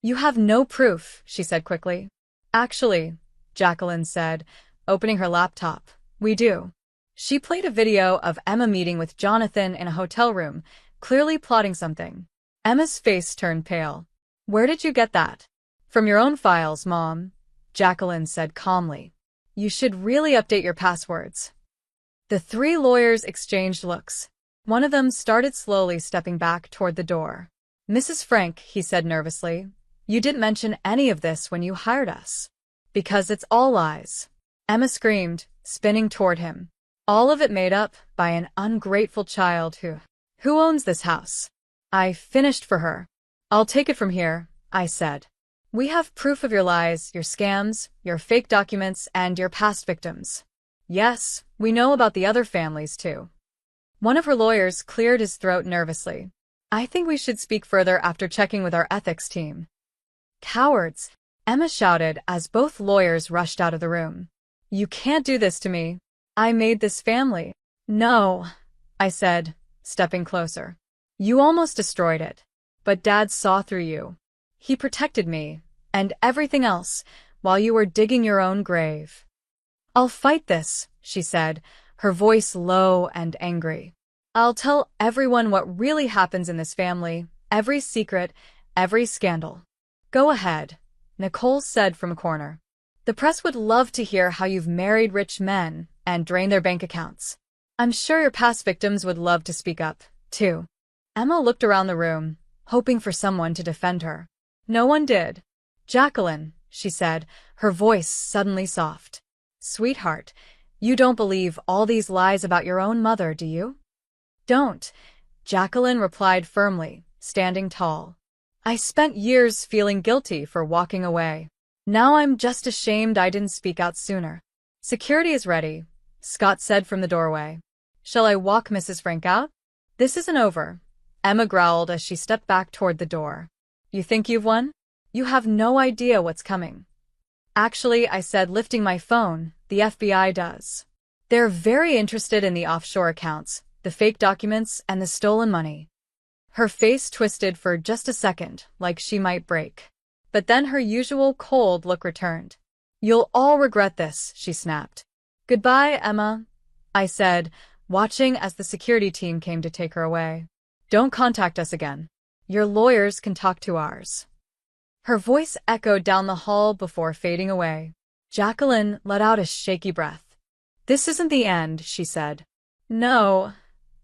You have no proof, she said quickly. Actually, Jacqueline said, opening her laptop, we do. She played a video of Emma meeting with Jonathan in a hotel room, clearly plotting something. Emma's face turned pale. Where did you get that? From your own files, Mom, Jacqueline said calmly. You should really update your passwords. The 3 lawyers exchanged looks. One of them started slowly stepping back toward the door. Mrs. Frank, he said nervously, you didn't mention any of this when you hired us. Because it's all lies. Emma screamed, spinning toward him. All of it made up by an ungrateful child who owns this house. I finished for her. I'll take it from here, I said. We have proof of your lies, your scams, your fake documents, and your past victims. Yes, we know about the other families too. One of her lawyers cleared his throat nervously. I think we should speak further after checking with our ethics team. Cowards, Emma shouted as both lawyers rushed out of the room. You can't do this to me. I made this family. No, I said, stepping closer. You almost destroyed it. But Dad saw through you. He protected me, and everything else, while you were digging your own grave. I'll fight this, she said, her voice low and angry. I'll tell everyone what really happens in this family, every secret, every scandal. Go ahead, Nicole said from a corner. The press would love to hear how you've married rich men and drained their bank accounts. I'm sure your past victims would love to speak up, too. Emma looked around the room, hoping for someone to defend her. No one did. Jacqueline, she said, her voice suddenly soft. Sweetheart, you don't believe all these lies about your own mother, do you? Don't, Jacqueline replied firmly, standing tall. I spent years feeling guilty for walking away. Now I'm just ashamed I didn't speak out sooner. Security is ready, Scott said from the doorway. Shall I walk Mrs. Frank out? This isn't over, Emma growled as she stepped back toward the door. You think you've won? You have no idea what's coming. Actually, I said, lifting my phone, the FBI does. They're very interested in the offshore accounts, the fake documents, and the stolen money. Her face twisted for just a second, like she might break. But then her usual cold look returned. You'll all regret this, she snapped. Goodbye, Emma, I said, watching as the security team came to take her away. Don't contact us again. Your lawyers can talk to ours. Her voice echoed down the hall before fading away. Jacqueline let out a shaky breath. This isn't the end, she said. No,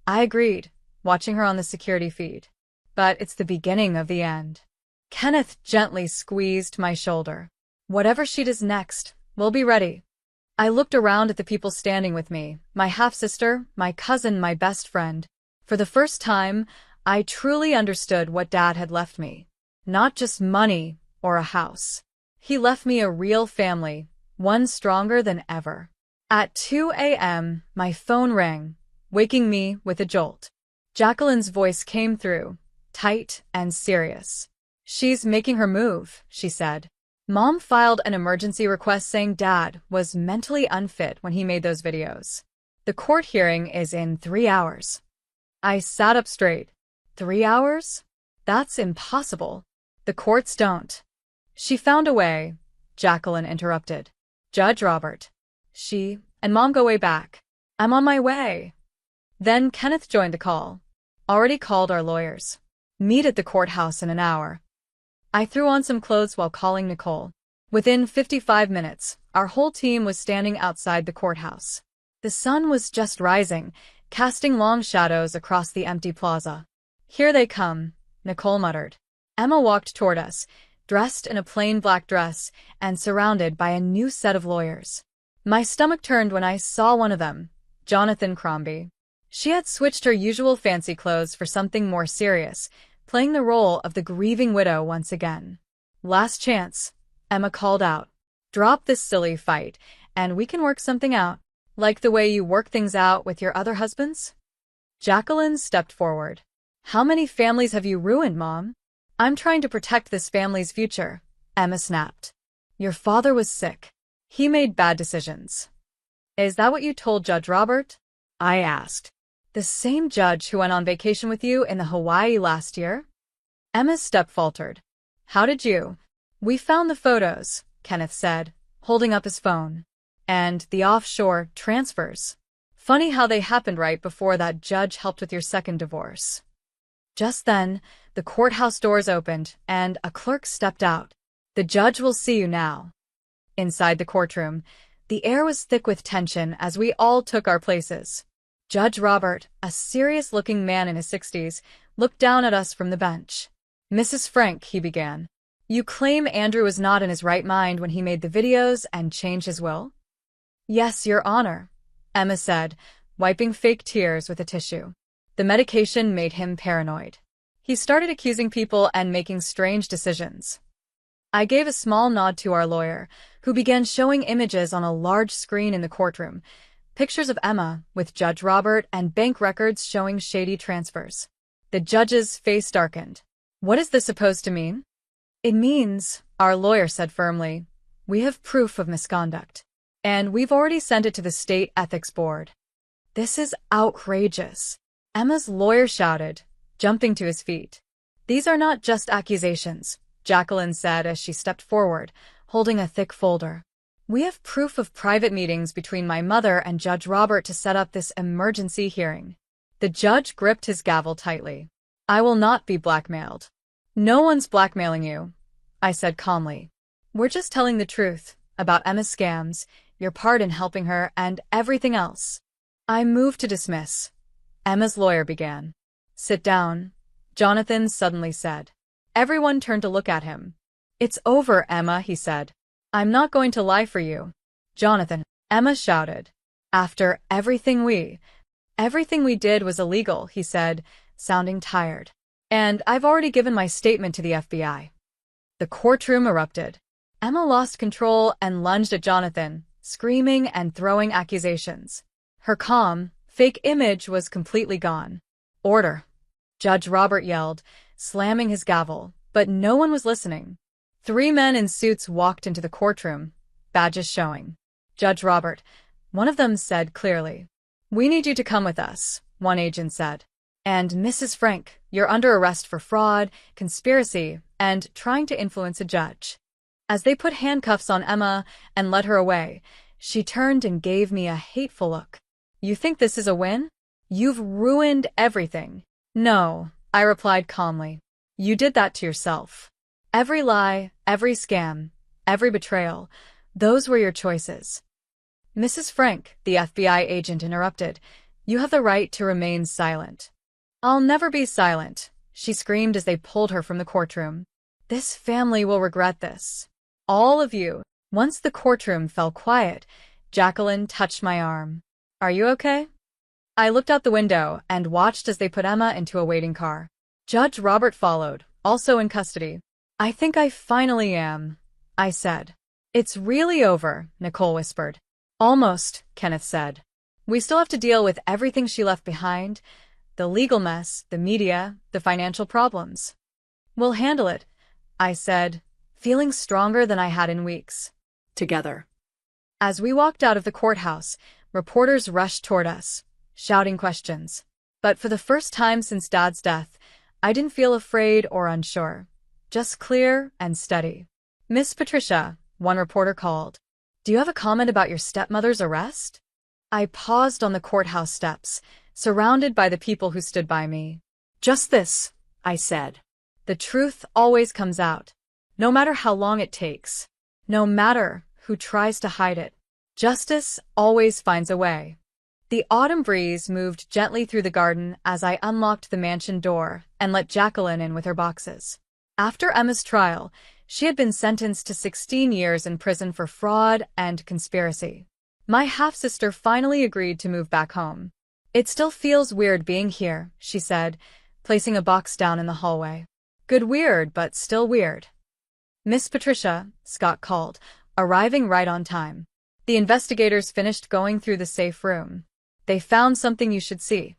I agreed, watching her on the security feed. But it's the beginning of the end. Kenneth gently squeezed my shoulder. Whatever she does next, we'll be ready. I looked around at the people standing with me, my half-sister, my cousin, my best friend. For the first time, I truly understood what Dad had left me. Not just money or a house. He left me a real family, one stronger than ever. At 2 a.m., my phone rang, waking me with a jolt. Jacqueline's voice came through, tight and serious. She's making her move, she said. Mom filed an emergency request saying Dad was mentally unfit when he made those videos. The court hearing is in 3 hours. I sat up straight. 3 hours? That's impossible. The courts don't. She found a way, Jacqueline interrupted. Judge Robert. She and Mom go way back. I'm on my way. Then Kenneth joined the call. Already called our lawyers. Meet at the courthouse in an hour. I threw on some clothes while calling Nicole. Within 55 minutes, our whole team was standing outside the courthouse. The sun was just rising, casting long shadows across the empty plaza. Here they come, Nicole muttered. Emma walked toward us, dressed in a plain black dress and surrounded by a new set of lawyers. My stomach turned when I saw one of them, Jonathan Crombie. She had switched her usual fancy clothes for something more serious, playing the role of the grieving widow once again. Last chance, Emma called out. Drop this silly fight, and we can work something out, like the way you work things out with your other husbands? Jacqueline stepped forward. How many families have you ruined, Mom? I'm trying to protect this family's future, Emma snapped. Your father was sick. He made bad decisions. Is that what you told Judge Robert? I asked. The same judge who went on vacation with you in the Hawaii last year? Emma's step faltered. How did you? We found the photos, Kenneth said, holding up his phone. And the offshore transfers. Funny how they happened right before that judge helped with your second divorce. Just then, the courthouse doors opened and a clerk stepped out. The judge will see you now. Inside the courtroom, the air was thick with tension as we all took our places. Judge Robert, a serious-looking man in his 60s, looked down at us from the bench. Mrs. Frank, he began. You claim Andrew was not in his right mind when he made the videos and changed his will? Yes, Your Honor, Emma said, wiping fake tears with a tissue. The medication made him paranoid. He started accusing people and making strange decisions. I gave a small nod to our lawyer, who began showing images on a large screen in the courtroom, pictures of Emma with Judge Robert and bank records showing shady transfers. The judge's face darkened. What is this supposed to mean? It means, our lawyer said firmly, we have proof of misconduct. And we've already sent it to the State Ethics Board. This is outrageous, Emma's lawyer shouted, jumping to his feet. These are not just accusations, Jacqueline said as she stepped forward, holding a thick folder. We have proof of private meetings between my mother and Judge Robert to set up this emergency hearing. The judge gripped his gavel tightly. I will not be blackmailed. No one's blackmailing you, I said calmly. We're just telling the truth about Emma's scams, your part in helping her, and everything else. I move to dismiss. Emma's lawyer began. Sit down, Jonathan suddenly said. Everyone turned to look at him. It's over, Emma, he said. I'm not going to lie for you. Jonathan, Emma shouted. After everything we did was illegal, he said, sounding tired. And I've already given my statement to the FBI. The courtroom erupted. Emma lost control and lunged at Jonathan, screaming and throwing accusations. Her calm, fake image was completely gone. Order, Judge Robert yelled, slamming his gavel, but no one was listening. 3 men in suits walked into the courtroom, badges showing. Judge Robert, one of them said clearly. We need you to come with us, one agent said. And Mrs. Frank, you're under arrest for fraud, conspiracy, and trying to influence a judge. As they put handcuffs on Emma and led her away, she turned and gave me a hateful look. You think this is a win? You've ruined everything. No, I replied calmly. You did that to yourself. Every lie, every scam, every betrayal, those were your choices. Mrs. Frank, the FBI agent interrupted. You have the right to remain silent. I'll never be silent, she screamed as they pulled her from the courtroom. This family will regret this. All of you. Once the courtroom fell quiet, Jacqueline touched my arm. Are you okay? I looked out the window and watched as they put Emma into a waiting car. Judge Robert followed, also in custody. I think I finally am, I said. It's really over, Nicole whispered. Almost, Kenneth said. We still have to deal with everything she left behind, the legal mess, the media, the financial problems. We'll handle it, I said, feeling stronger than I had in weeks. Together. As we walked out of the courthouse, Reporters rushed toward us, shouting questions. But for the first time since Dad's death, I didn't feel afraid or unsure. Just clear and steady. "Miss Patricia," one reporter called. "Do you have a comment about your stepmother's arrest?" I paused on the courthouse steps, surrounded by the people who stood by me. "Just this," I said. The truth always comes out, no matter how long it takes, no matter who tries to hide it. Justice always finds a way. The autumn breeze moved gently through the garden as I unlocked the mansion door and let Jacqueline in with her boxes. After Emma's trial, she had been sentenced to 16 years in prison for fraud and conspiracy. My half-sister finally agreed to move back home. "It still feels weird being here," she said, placing a box down in the hallway. "Good weird, but still weird." "Miss Patricia," Scott called, arriving right on time. The investigators finished going through the safe room. "They found something you should see."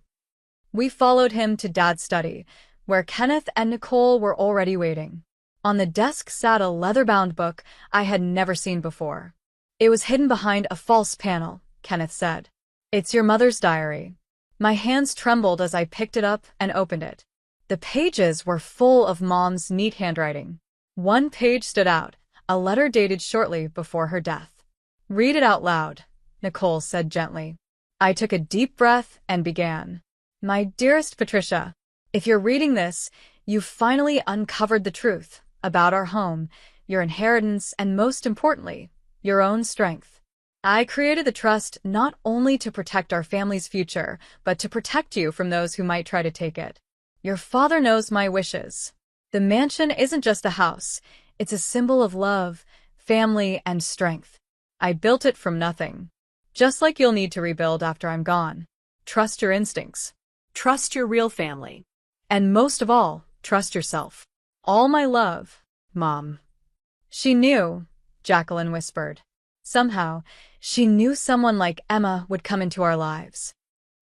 We followed him to Dad's study, where Kenneth and Nicole were already waiting. On the desk sat a leather-bound book I had never seen before. "It was hidden behind a false panel," Kenneth said. "It's your mother's diary." My hands trembled as I picked it up and opened it. The pages were full of Mom's neat handwriting. One page stood out, a letter dated shortly before her death. "Read it out loud," Nicole said gently. I took a deep breath and began. "My dearest Patricia, if you're reading this, you've finally uncovered the truth about our home, your inheritance, and most importantly, your own strength. I created the trust not only to protect our family's future, but to protect you from those who might try to take it. Your father knows my wishes. The mansion isn't just a house, it's a symbol of love, family, and strength. I built it from nothing. Just like you'll need to rebuild after I'm gone. Trust your instincts. Trust your real family. And most of all, trust yourself. All my love, Mom." "She knew," Jacqueline whispered. "Somehow, she knew someone like Emma would come into our lives."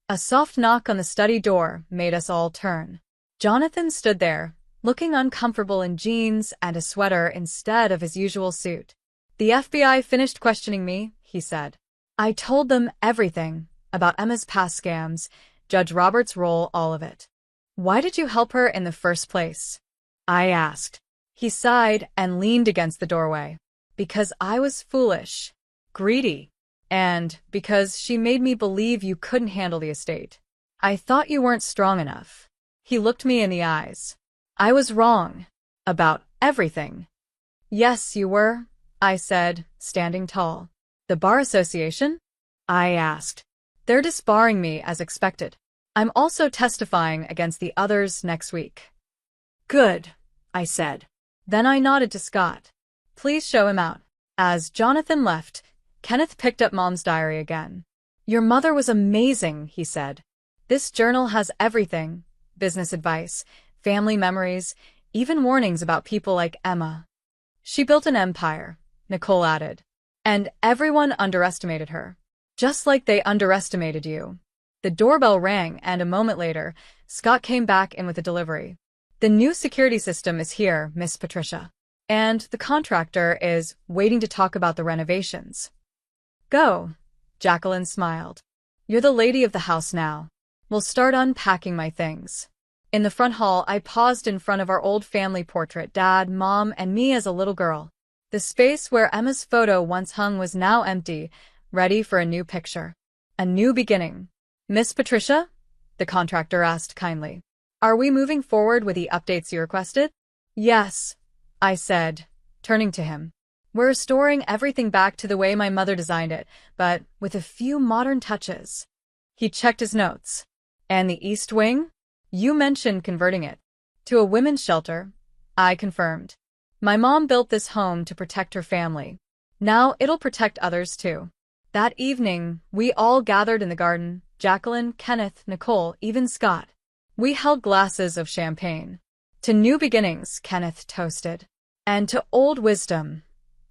A soft knock on the study door made us all turn. Jonathan stood there, looking uncomfortable in jeans and a sweater instead of his usual suit. "The FBI finished questioning me," he said. "I told them everything about Emma's past scams, Judge Roberts' role, all of it." "Why did you help her in the first place?" I asked. He sighed and leaned against the doorway. "Because I was foolish, greedy, and because she made me believe you couldn't handle the estate. I thought you weren't strong enough." He looked me in the eyes. "I was wrong. About everything." "Yes, you were," I said, standing tall. "The Bar Association?" I asked. "They're disbarring me as expected. I'm also testifying against the others next week." "Good," I said. Then I nodded to Scott. "Please show him out." As Jonathan left, Kenneth picked up Mom's diary again. "Your mother was amazing," he said. "This journal has everything: business advice, family memories, even warnings about people like Emma." "She built an empire," Nicole added. "And everyone underestimated her. Just like they underestimated you." The doorbell rang, and a moment later, Scott came back in with a delivery. "The new security system is here, Miss Patricia. And the contractor is waiting to talk about the renovations." "Go," Jacqueline smiled. "You're the lady of the house now. We'll start unpacking my things." In the front hall, I paused in front of our old family portrait, Dad, Mom, and me as a little girl. The space where Emma's photo once hung was now empty, ready for a new picture. A new beginning. "Miss Patricia?" the contractor asked kindly. "Are we moving forward with the updates you requested?" "Yes," I said, turning to him. "We're restoring everything back to the way my mother designed it, but with a few modern touches." He checked his notes. "And the East Wing? You mentioned converting it to a women's shelter," I confirmed. "My mom built this home to protect her family. Now it'll protect others too." That evening, we all gathered in the garden: Jacqueline, Kenneth, Nicole, even Scott. We held glasses of champagne. "To new beginnings," Kenneth toasted. "And to old wisdom,"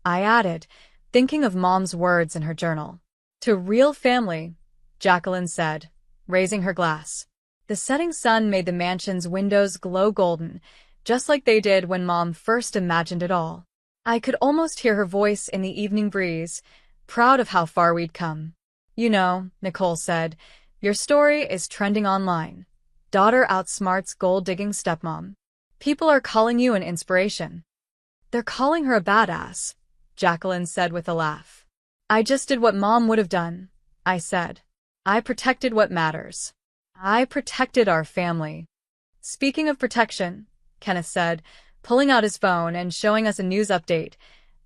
I added, thinking of Mom's words in her journal. "To real family," Jacqueline said, raising her glass. The setting sun made the mansion's windows glow golden, just like they did when Mom first imagined it all. I could almost hear her voice in the evening breeze, proud of how far we'd come. You know, Nicole said, your story is trending online. Daughter outsmarts gold-digging stepmom. People are calling you an inspiration. They're calling her a badass, Jacqueline said with a laugh. I just did what Mom would have done, I said. I protected what matters. I protected our family. Speaking of protection, Kenneth said, pulling out his phone and showing us a news update,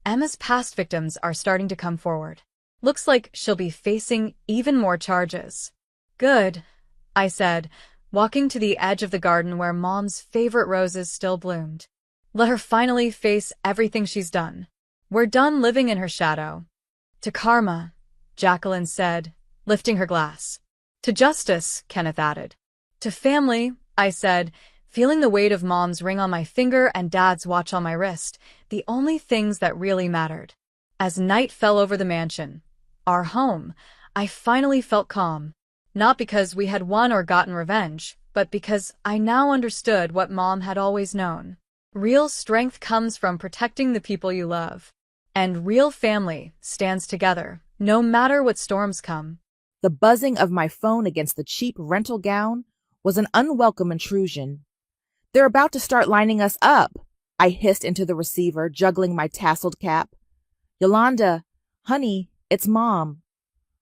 Emma's past victims are starting to come forward. Looks like she'll be facing even more charges. Good, I said, walking to the edge of the garden where Mom's favorite roses still bloomed. Let her finally face everything she's done. We're done living in her shadow. To karma, Jacqueline said, lifting her glass. To justice, Kenneth added. To family, I said, feeling the weight of Mom's ring on my finger and Dad's watch on my wrist, the only things that really mattered. As night fell over the mansion, our home, I finally felt calm. Not because we had won or gotten revenge, but because I now understood what Mom had always known. Real strength comes from protecting the people you love. And real family stands together, no matter what storms come. The buzzing of my phone against the cheap rental gown was an unwelcome intrusion. They're about to start lining us up, I hissed into the receiver, juggling my tasseled cap. Yolanda, honey, it's Mom.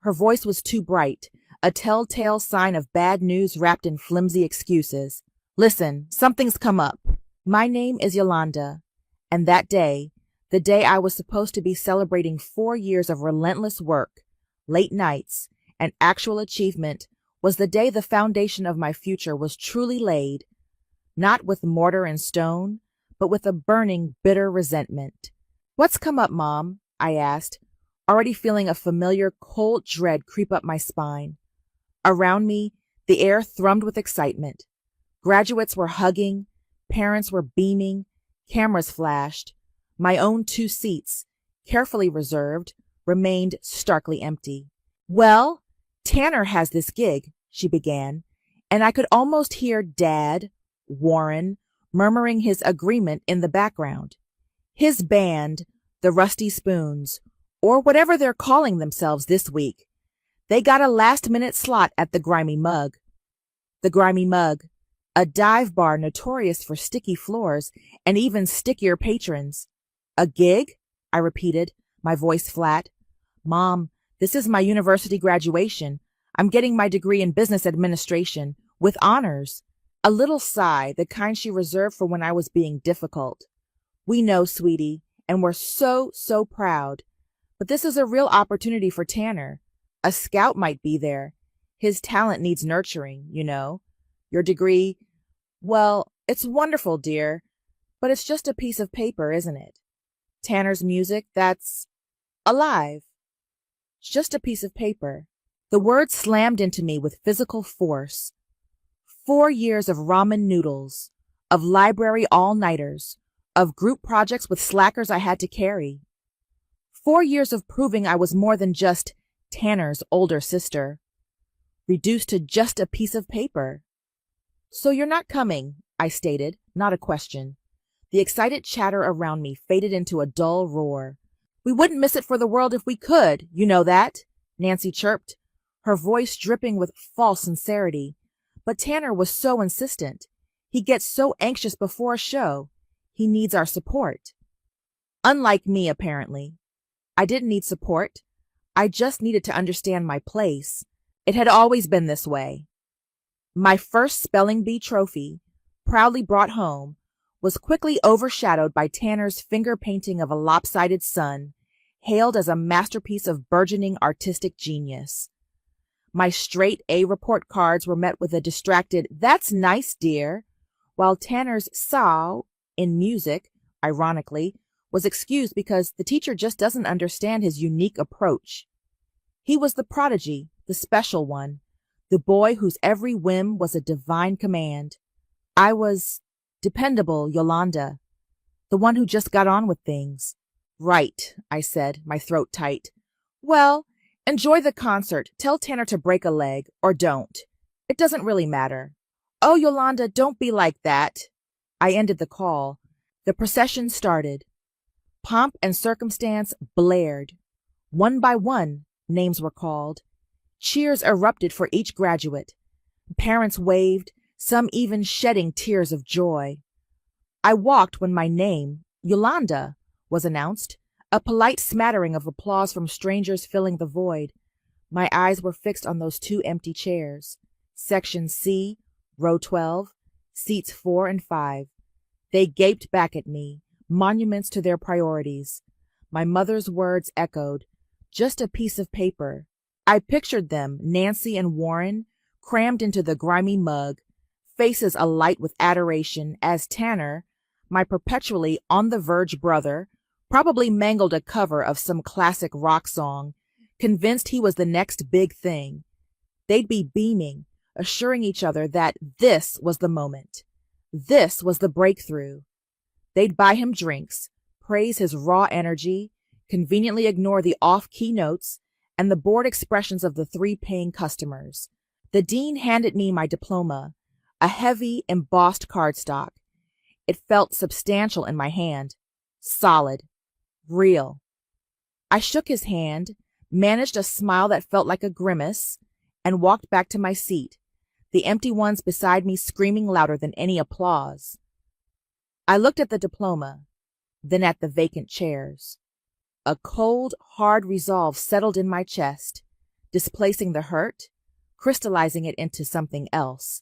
Her voice was too bright, a telltale sign of bad news wrapped in flimsy excuses. Listen, something's come up. My name is Yolanda, and that day, the day I was supposed to be celebrating 4 years of relentless work, late nights, and actual achievement, was the day the foundation of my future was truly laid, not with mortar and stone, but with a burning, bitter resentment. What's come up, Mom? I asked, already feeling a familiar, cold dread creep up my spine. Around me, the air thrummed with excitement. Graduates were hugging, parents were beaming, cameras flashed. My own 2 seats, carefully reserved, remained starkly empty. Well, Tanner has this gig, she began, and I could almost hear Dad, Warren, murmuring his agreement in the background. His band, the Rusty Spoons, or whatever they're calling themselves this week, they got a last-minute slot at the Grimy Mug. The Grimy Mug, a dive bar notorious for sticky floors and even stickier patrons. A gig? I repeated, my voice flat. Mom, this is my university graduation. I'm getting my degree in business administration, with honors. A little sigh, the kind she reserved for when I was being difficult. We know, sweetie, and we're so proud. But this is a real opportunity for Tanner. A scout might be there. His talent needs nurturing, you know. Your degree, well, it's wonderful, dear, but it's just a piece of paper, isn't it? Tanner's music, that's alive. It's just a piece of paper. The words slammed into me with physical force. 4 years of ramen noodles, of library all-nighters, of group projects with slackers I had to carry. 4 years of proving I was more than just Tanner's older sister, reduced to just a piece of paper. So you're not coming, I stated, not a question. The excited chatter around me faded into a dull roar. We wouldn't miss it for the world if we could, you know that, Nancy chirped, her voice dripping with false sincerity. But Tanner was so insistent. He gets so anxious before a show. He needs our support. Unlike me, apparently. I didn't need support. I just needed to understand my place. It had always been this way. My first spelling bee trophy, proudly brought home, was quickly overshadowed by Tanner's finger painting of a lopsided sun, hailed as a masterpiece of burgeoning artistic genius. My straight A report cards were met with a distracted, "That's nice, dear," while Tanner's "saw" in music, ironically, was excused because the teacher just doesn't understand his unique approach. He was the prodigy, the special one, the boy whose every whim was a divine command. I was dependable Yolanda, the one who just got on with things. Right, I said, my throat tight. Well, enjoy the concert. Tell Tanner to break a leg, or don't. It doesn't really matter. Oh, Yolanda, don't be like that. I ended the call. The procession started. Pomp and circumstance blared. One by one, names were called. Cheers erupted for each graduate. Parents waved, some even shedding tears of joy. I walked when my name, Yolanda, was announced, a polite smattering of applause from strangers filling the void. My eyes were fixed on those 2 empty chairs. Section C, row 12, seats 4 and 5. They gaped back at me, monuments to their priorities. My mother's words echoed, just a piece of paper. I pictured them, Nancy and Warren, crammed into the grimy mug, faces alight with adoration as Tanner, my perpetually on-the-verge brother, probably mangled a cover of some classic rock song, convinced he was the next big thing. They'd be beaming, assuring each other that this was the moment. This was the breakthrough. They'd buy him drinks, praise his raw energy, conveniently ignore the off-key notes and the bored expressions of the 3 paying customers. The dean handed me my diploma, a heavy, embossed cardstock. It felt substantial in my hand, solid, real. I shook his hand, managed a smile that felt like a grimace, and walked back to my seat, the empty ones beside me screaming louder than any applause. I looked at the diploma, then at the vacant chairs. A cold, hard resolve settled in my chest, displacing the hurt, crystallizing it into something else.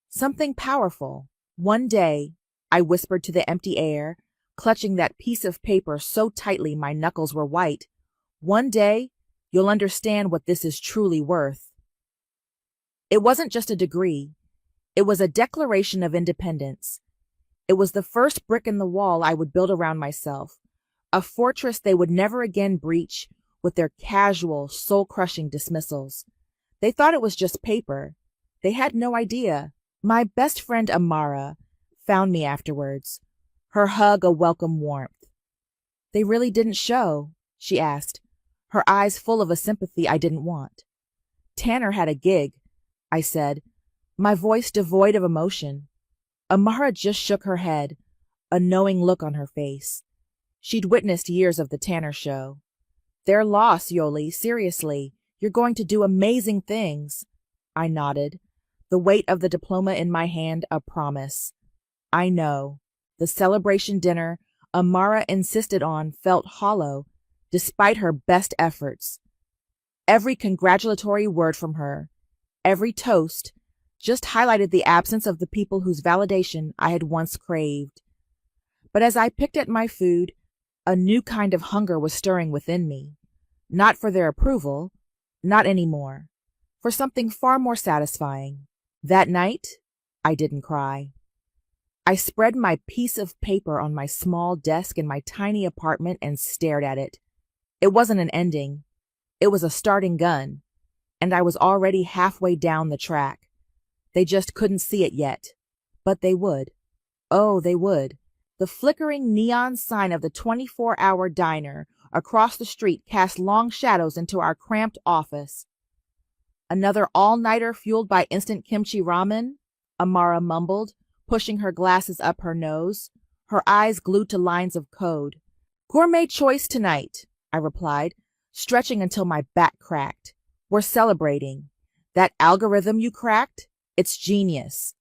Something powerful. One day, I whispered to the empty air, clutching that piece of paper so tightly my knuckles were white. One day, you'll understand what this is truly worth. It wasn't just a degree. It was a declaration of independence. It was the first brick in the wall I would build around myself, a fortress they would never again breach with their casual, soul-crushing dismissals. They thought it was just paper. They had no idea. My best friend Amara found me afterwards, her hug a welcome warmth. "They really didn't show?" she asked, her eyes full of a sympathy I didn't want. "Tanner had a gig," I said, my voice devoid of emotion. Amara just shook her head, a knowing look on her face. She'd witnessed years of the Tanner show. "Their loss, Yoli, seriously. You're going to do amazing things." I nodded, the weight of the diploma in my hand a promise. I know. The celebration dinner Amara insisted on felt hollow, despite her best efforts. Every congratulatory word from her, every toast, just highlighted the absence of the people whose validation I had once craved. But as I picked at my food, a new kind of hunger was stirring within me. Not for their approval, not anymore. For something far more satisfying. That night, I didn't cry. I spread my piece of paper on my small desk in my tiny apartment and stared at it. It wasn't an ending. It was a starting gun, and I was already halfway down the track. They just couldn't see it yet. But they would. Oh, they would. The flickering neon sign of the 24-hour diner across the street cast long shadows into our cramped office. "Another all-nighter fueled by instant kimchi ramen?" Amara mumbled, pushing her glasses up her nose, her eyes glued to lines of code. "Gourmet choice tonight," I replied, stretching until my back cracked. "We're celebrating. That algorithm you cracked? It's genius."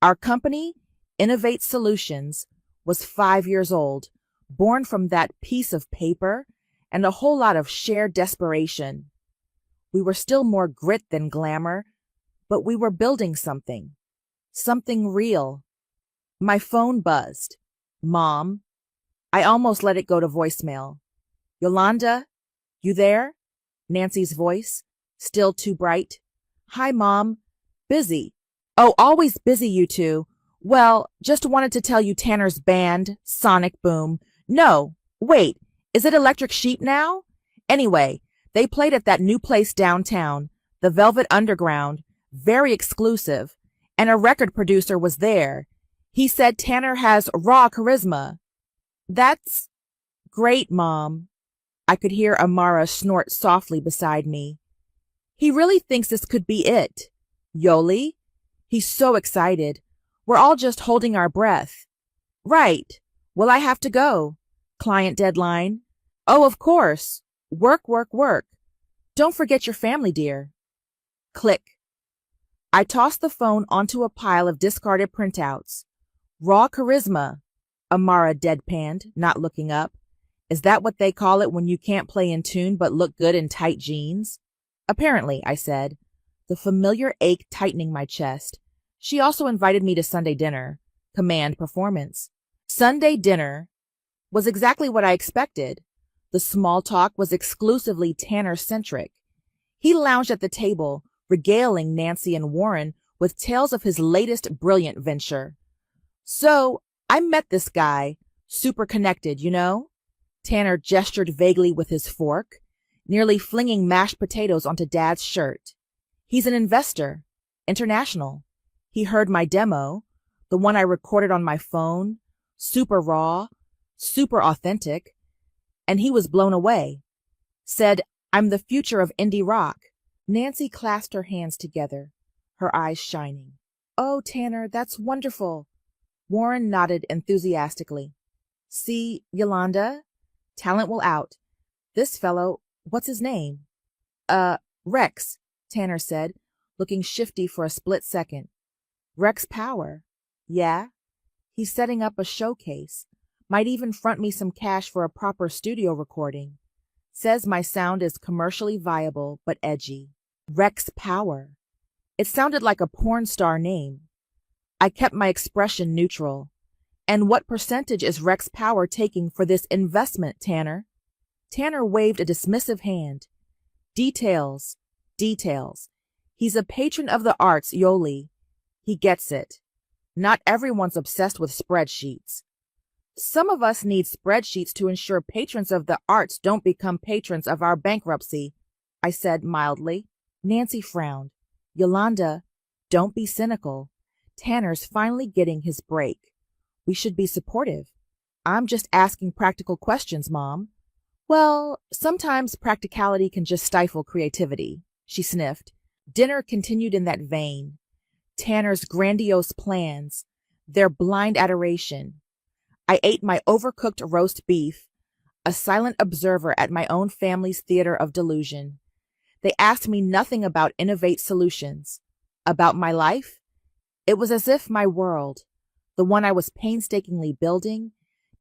Our company, Innovate Solutions, was 5 years old, born from that piece of paper and a whole lot of shared desperation. We were still more grit than glamour, but we were building something. Something real. My phone buzzed. "Mom." I almost let it go to voicemail. "Yolanda, you there?" Nancy's voice, still too bright. "Hi, Mom. Busy." "Oh, always busy, you two. Well, just wanted to tell you Tanner's band, Sonic Boom. No, wait, is it Electric Sheep now? Anyway, they played at that new place downtown, the Velvet Underground, very exclusive, and a record producer was there. He said Tanner has raw charisma." "That's great, Mom." I could hear Amara snort softly beside me. "He really thinks this could be it. Yoli? He's so excited. We're all just holding our breath." "Right. Well, I have to go. Client deadline." "Oh, of course. Work, work, work." Don't forget your family, dear. Click. I tossed the phone onto a pile of discarded printouts. Raw charisma, Amara deadpanned, not looking up. Is that what they call it when you can't play in tune but look good in tight jeans? Apparently, I said, the familiar ache tightening my chest. She also invited me to Sunday dinner. Command performance. Sunday dinner was exactly what I expected. The small talk was exclusively Tanner-centric. He lounged at the table, regaling Nancy and Warren with tales of his latest brilliant venture. So, I met this guy, super connected, you know? Tanner gestured vaguely with his fork, nearly flinging mashed potatoes onto Dad's shirt. He's an investor, international. He heard my demo, the one I recorded on my phone, super raw, super authentic, and he was blown away. Said, I'm the future of indie rock. Nancy clasped her hands together, her eyes shining. Oh, Tanner, that's wonderful. Warren nodded enthusiastically. See, Yolanda? Talent will out. This fellow, what's his name? Rex, Tanner said, looking shifty for a split second. Rex Power. Yeah? He's setting up a showcase. Might even front me some cash for a proper studio recording. Says my sound is commercially viable but edgy. Rex Power. It sounded like a porn star name. I kept my expression neutral. And what percentage is Rex Power taking for this investment, Tanner? Tanner waved a dismissive hand. Details. He's a patron of the arts, Yoli. He gets it. Not everyone's obsessed with spreadsheets. Some of us need spreadsheets to ensure patrons of the arts don't become patrons of our bankruptcy, I said mildly. Nancy frowned. Yolanda, don't be cynical. Tanner's finally getting his break. We should be supportive. I'm just asking practical questions, Mom. Well, sometimes practicality can just stifle creativity, she sniffed. Dinner continued in that vein. Tanner's grandiose plans, their blind adoration. I ate my overcooked roast beef, a silent observer at my own family's theater of delusion. They asked me nothing about Innovate Solutions. About my life? It was as if my world, the one I was painstakingly building,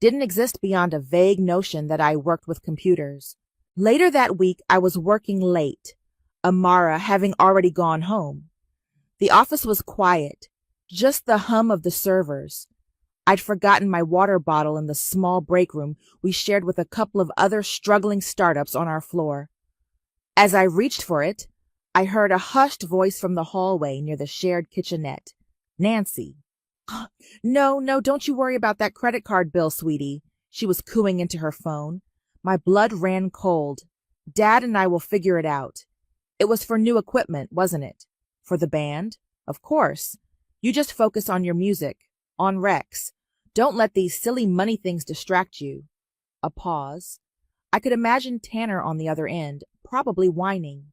didn't exist beyond a vague notion that I worked with computers. Later that week, I was working late, Amara having already gone home. The office was quiet, just the hum of the servers. I'd forgotten my water bottle in the small break room we shared with a couple of other struggling startups on our floor. As I reached for it, I heard a hushed voice from the hallway near the shared kitchenette. Nancy. No, don't you worry about that credit card bill, sweetie. She was cooing into her phone. My blood ran cold. Dad and I will figure it out. It was for new equipment, wasn't it? For the band? Of course. You just focus on your music, on Rex. Don't let these silly money things distract you. A pause. I could imagine Tanner on the other end, probably whining.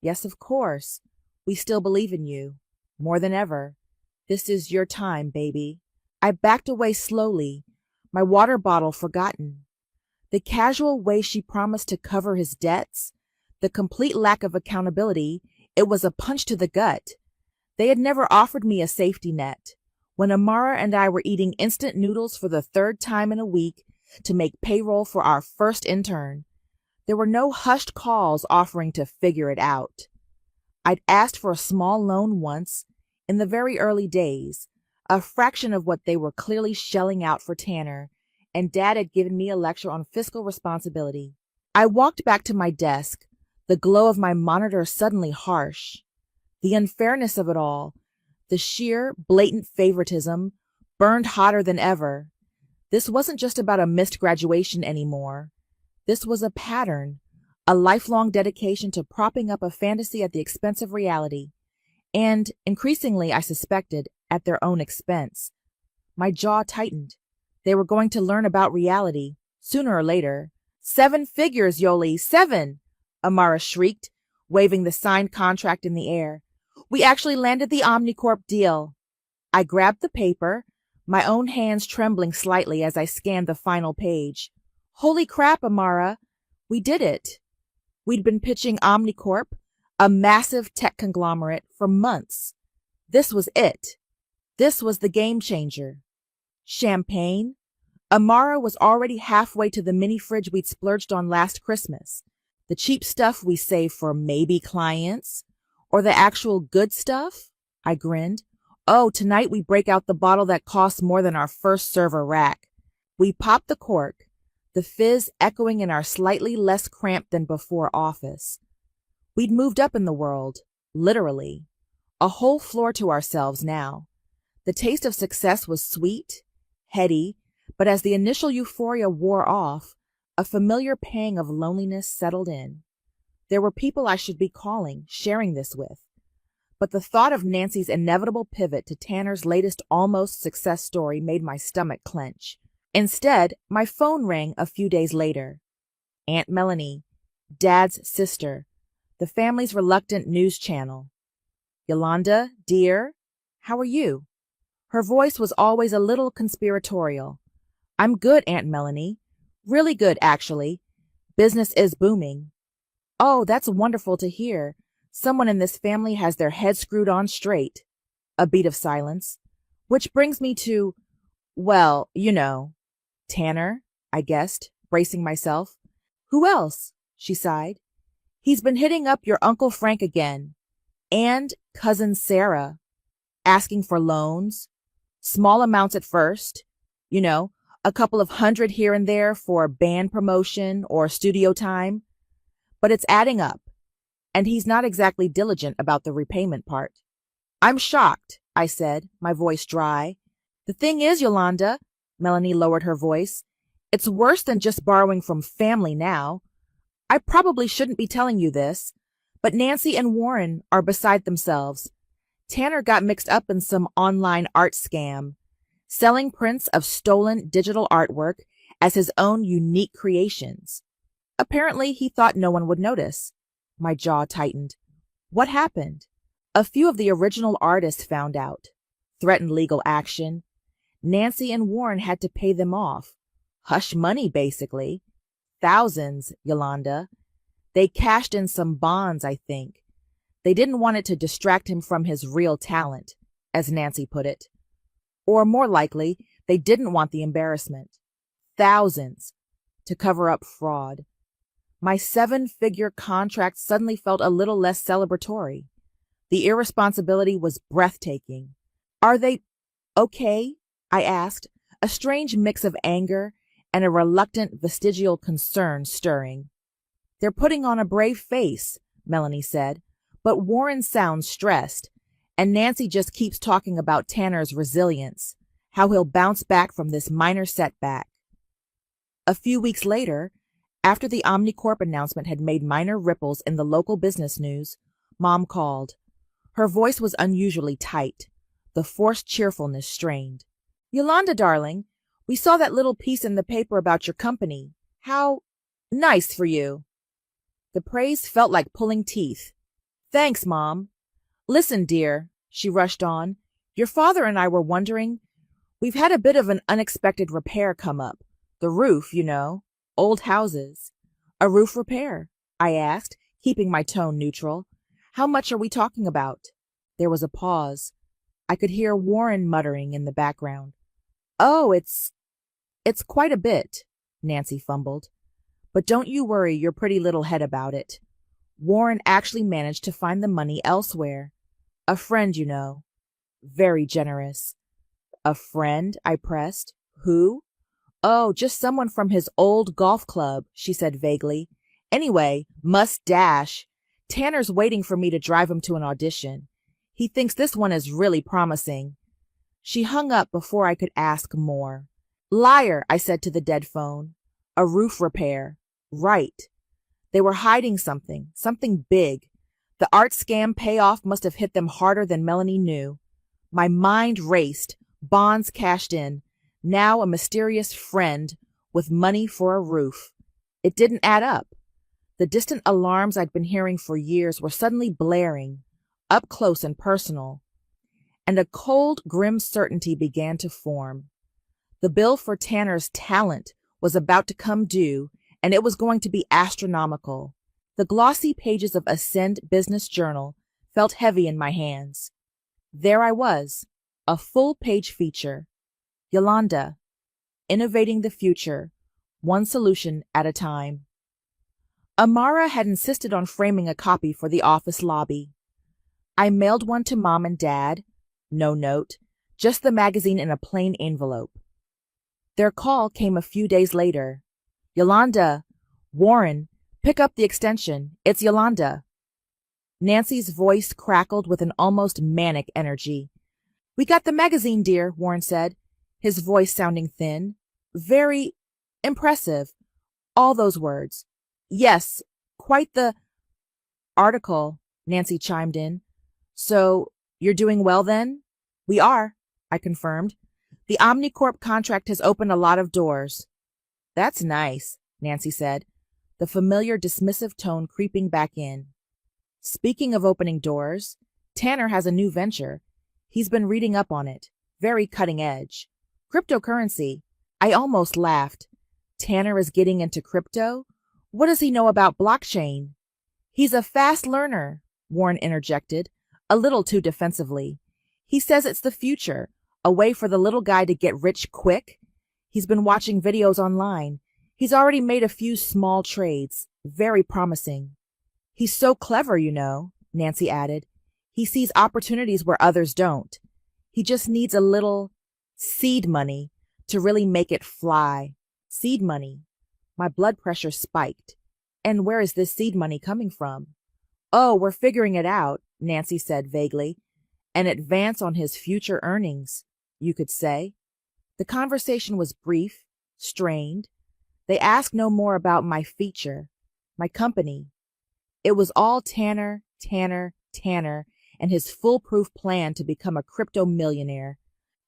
Yes, of course. We still believe in you. More than ever. This is your time, baby. I backed away slowly, my water bottle forgotten. The casual way she promised to cover his debts, the complete lack of accountability, it was a punch to the gut. They had never offered me a safety net. When Amara and I were eating instant noodles for the third time in a week to make payroll for our first intern, there were no hushed calls offering to figure it out. I'd asked for a small loan once, in the very early days, a fraction of what they were clearly shelling out for Tanner, and Dad had given me a lecture on fiscal responsibility. I walked back to my desk, the glow of my monitor suddenly harsh. The unfairness of it all, the sheer, blatant favoritism, burned hotter than ever. This wasn't just about a missed graduation anymore. This was a pattern, a lifelong dedication to propping up a fantasy at the expense of reality, and, increasingly, I suspected, at their own expense. My jaw tightened. They were going to learn about reality, sooner or later. 7 figures, Yoli, 7! Amara shrieked, waving the signed contract in the air. We actually landed the Omnicorp deal. I grabbed the paper, my own hands trembling slightly as I scanned the final page. Holy crap, Amara! We did it! We'd been pitching Omnicorp, a massive tech conglomerate, for months. This was it. This was the game changer. Champagne. Amara was already halfway to the mini fridge we'd splurged on last Christmas. The cheap stuff we saved for maybe clients. Or the actual good stuff? I grinned. Oh, tonight we break out the bottle that costs more than our first server rack. We popped the cork, the fizz echoing in our slightly less cramped than before office. We'd moved up in the world, literally. A whole floor to ourselves now. The taste of success was sweet, heady, but as the initial euphoria wore off, a familiar pang of loneliness settled in. There were people I should be calling, sharing this with. But the thought of Nancy's inevitable pivot to Tanner's latest almost success story made my stomach clench. Instead, my phone rang a few days later. Aunt Melanie, Dad's sister, the family's reluctant news channel. Yolanda, dear, how are you? Her voice was always a little conspiratorial. I'm good, Aunt Melanie. Really good, actually. Business is booming. Oh, that's wonderful to hear. Someone in this family has their head screwed on straight. A beat of silence. Which brings me to, well, you know. Tanner, I guessed, bracing myself. Who else? She sighed. He's been hitting up your Uncle Frank again. And Cousin Sarah. Asking for loans. Small amounts at first. You know, a couple of $100 here and there for band promotion or studio time. But it's adding up. And he's not exactly diligent about the repayment part. I'm shocked, I said, my voice dry. The thing is, Yolanda, Melanie lowered her voice, it's worse than just borrowing from family now. I probably shouldn't be telling you this, but Nancy and Warren are beside themselves. Tanner got mixed up in some online art scam, selling prints of stolen digital artwork as his own unique creations. Apparently, he thought no one would notice. My jaw tightened. What happened? A few of the original artists found out, threatened legal action. Nancy and Warren had to pay them off. Hush money, basically. Thousands, Yolanda. They cashed in some bonds, I think. They didn't want it to distract him from his real talent, as Nancy put it. Or more likely, they didn't want the embarrassment. Thousands. To cover up fraud. My 7-figure contract suddenly felt a little less celebratory. The irresponsibility was breathtaking. Are they okay? I asked, a strange mix of anger and a reluctant vestigial concern stirring. They're putting on a brave face, Melanie said, but Warren sounds stressed, and Nancy just keeps talking about Tanner's resilience, how he'll bounce back from this minor setback. A few weeks later, after the Omnicorp announcement had made minor ripples in the local business news, Mom called. Her voice was unusually tight, the forced cheerfulness strained. Yolanda, darling, we saw that little piece in the paper about your company. How nice for you. The praise felt like pulling teeth. Thanks, Mom. Listen, dear, she rushed on. Your father and I were wondering. We've had a bit of an unexpected repair come up. The roof, you know. Old houses. A roof repair, I asked, keeping my tone neutral. How much are we talking about? There was a pause. I could hear Warren muttering in the background. Oh, it's quite a bit, Nancy fumbled. But don't you worry your pretty little head about it. Warren actually managed to find the money elsewhere. A friend, you know. Very generous. A friend? I pressed. Who? Oh, just someone from his old golf club, she said vaguely. Anyway, must dash. Tanner's waiting for me to drive him to an audition. He thinks this one is really promising. She hung up before I could ask more. Liar, I said to the dead phone. A roof repair. Right. They were hiding something big. The art scam payoff must have hit them harder than Melanie knew. My mind raced, bonds cashed in. Now a mysterious friend with money for a roof. It didn't add up. The distant alarms I'd been hearing for years were suddenly blaring, up close and personal. And a cold, grim certainty began to form. The bill for Tanner's talent was about to come due, and it was going to be astronomical. The glossy pages of Ascend Business Journal felt heavy in my hands. There I was, a full-page feature. Yolanda, innovating the future, one solution at a time. Amara had insisted on framing a copy for the office lobby. I mailed one to Mom and Dad. No note, just the magazine in a plain envelope. Their call came a few days later. Yolanda, Warren, pick up the extension. It's Yolanda. Nancy's voice crackled with an almost manic energy. We got the magazine, dear, Warren said, his voice sounding thin. Very impressive. All those words. Yes, quite the article, Nancy chimed in. So, you're doing well then? We are, I confirmed. The Omnicorp contract has opened a lot of doors. That's nice, Nancy said, the familiar dismissive tone creeping back in. Speaking of opening doors, Tanner has a new venture. He's been reading up on it. Very cutting edge. Cryptocurrency. I almost laughed. Tanner is getting into crypto? What does he know about blockchain? He's a fast learner, Warren interjected, a little too defensively. He says it's the future, a way for the little guy to get rich quick. He's been watching videos online. He's already made a few small trades. Very promising. He's so clever, you know, Nancy added. He sees opportunities where others don't. He just needs a little seed money to really make it fly. Seed money. My blood pressure spiked. And where is this seed money coming from? Oh, we're figuring it out, Nancy said vaguely. An advance on his future earnings, you could say. The conversation was brief, strained. They asked no more about my feature, my company. It was all Tanner, and his foolproof plan to become a crypto millionaire.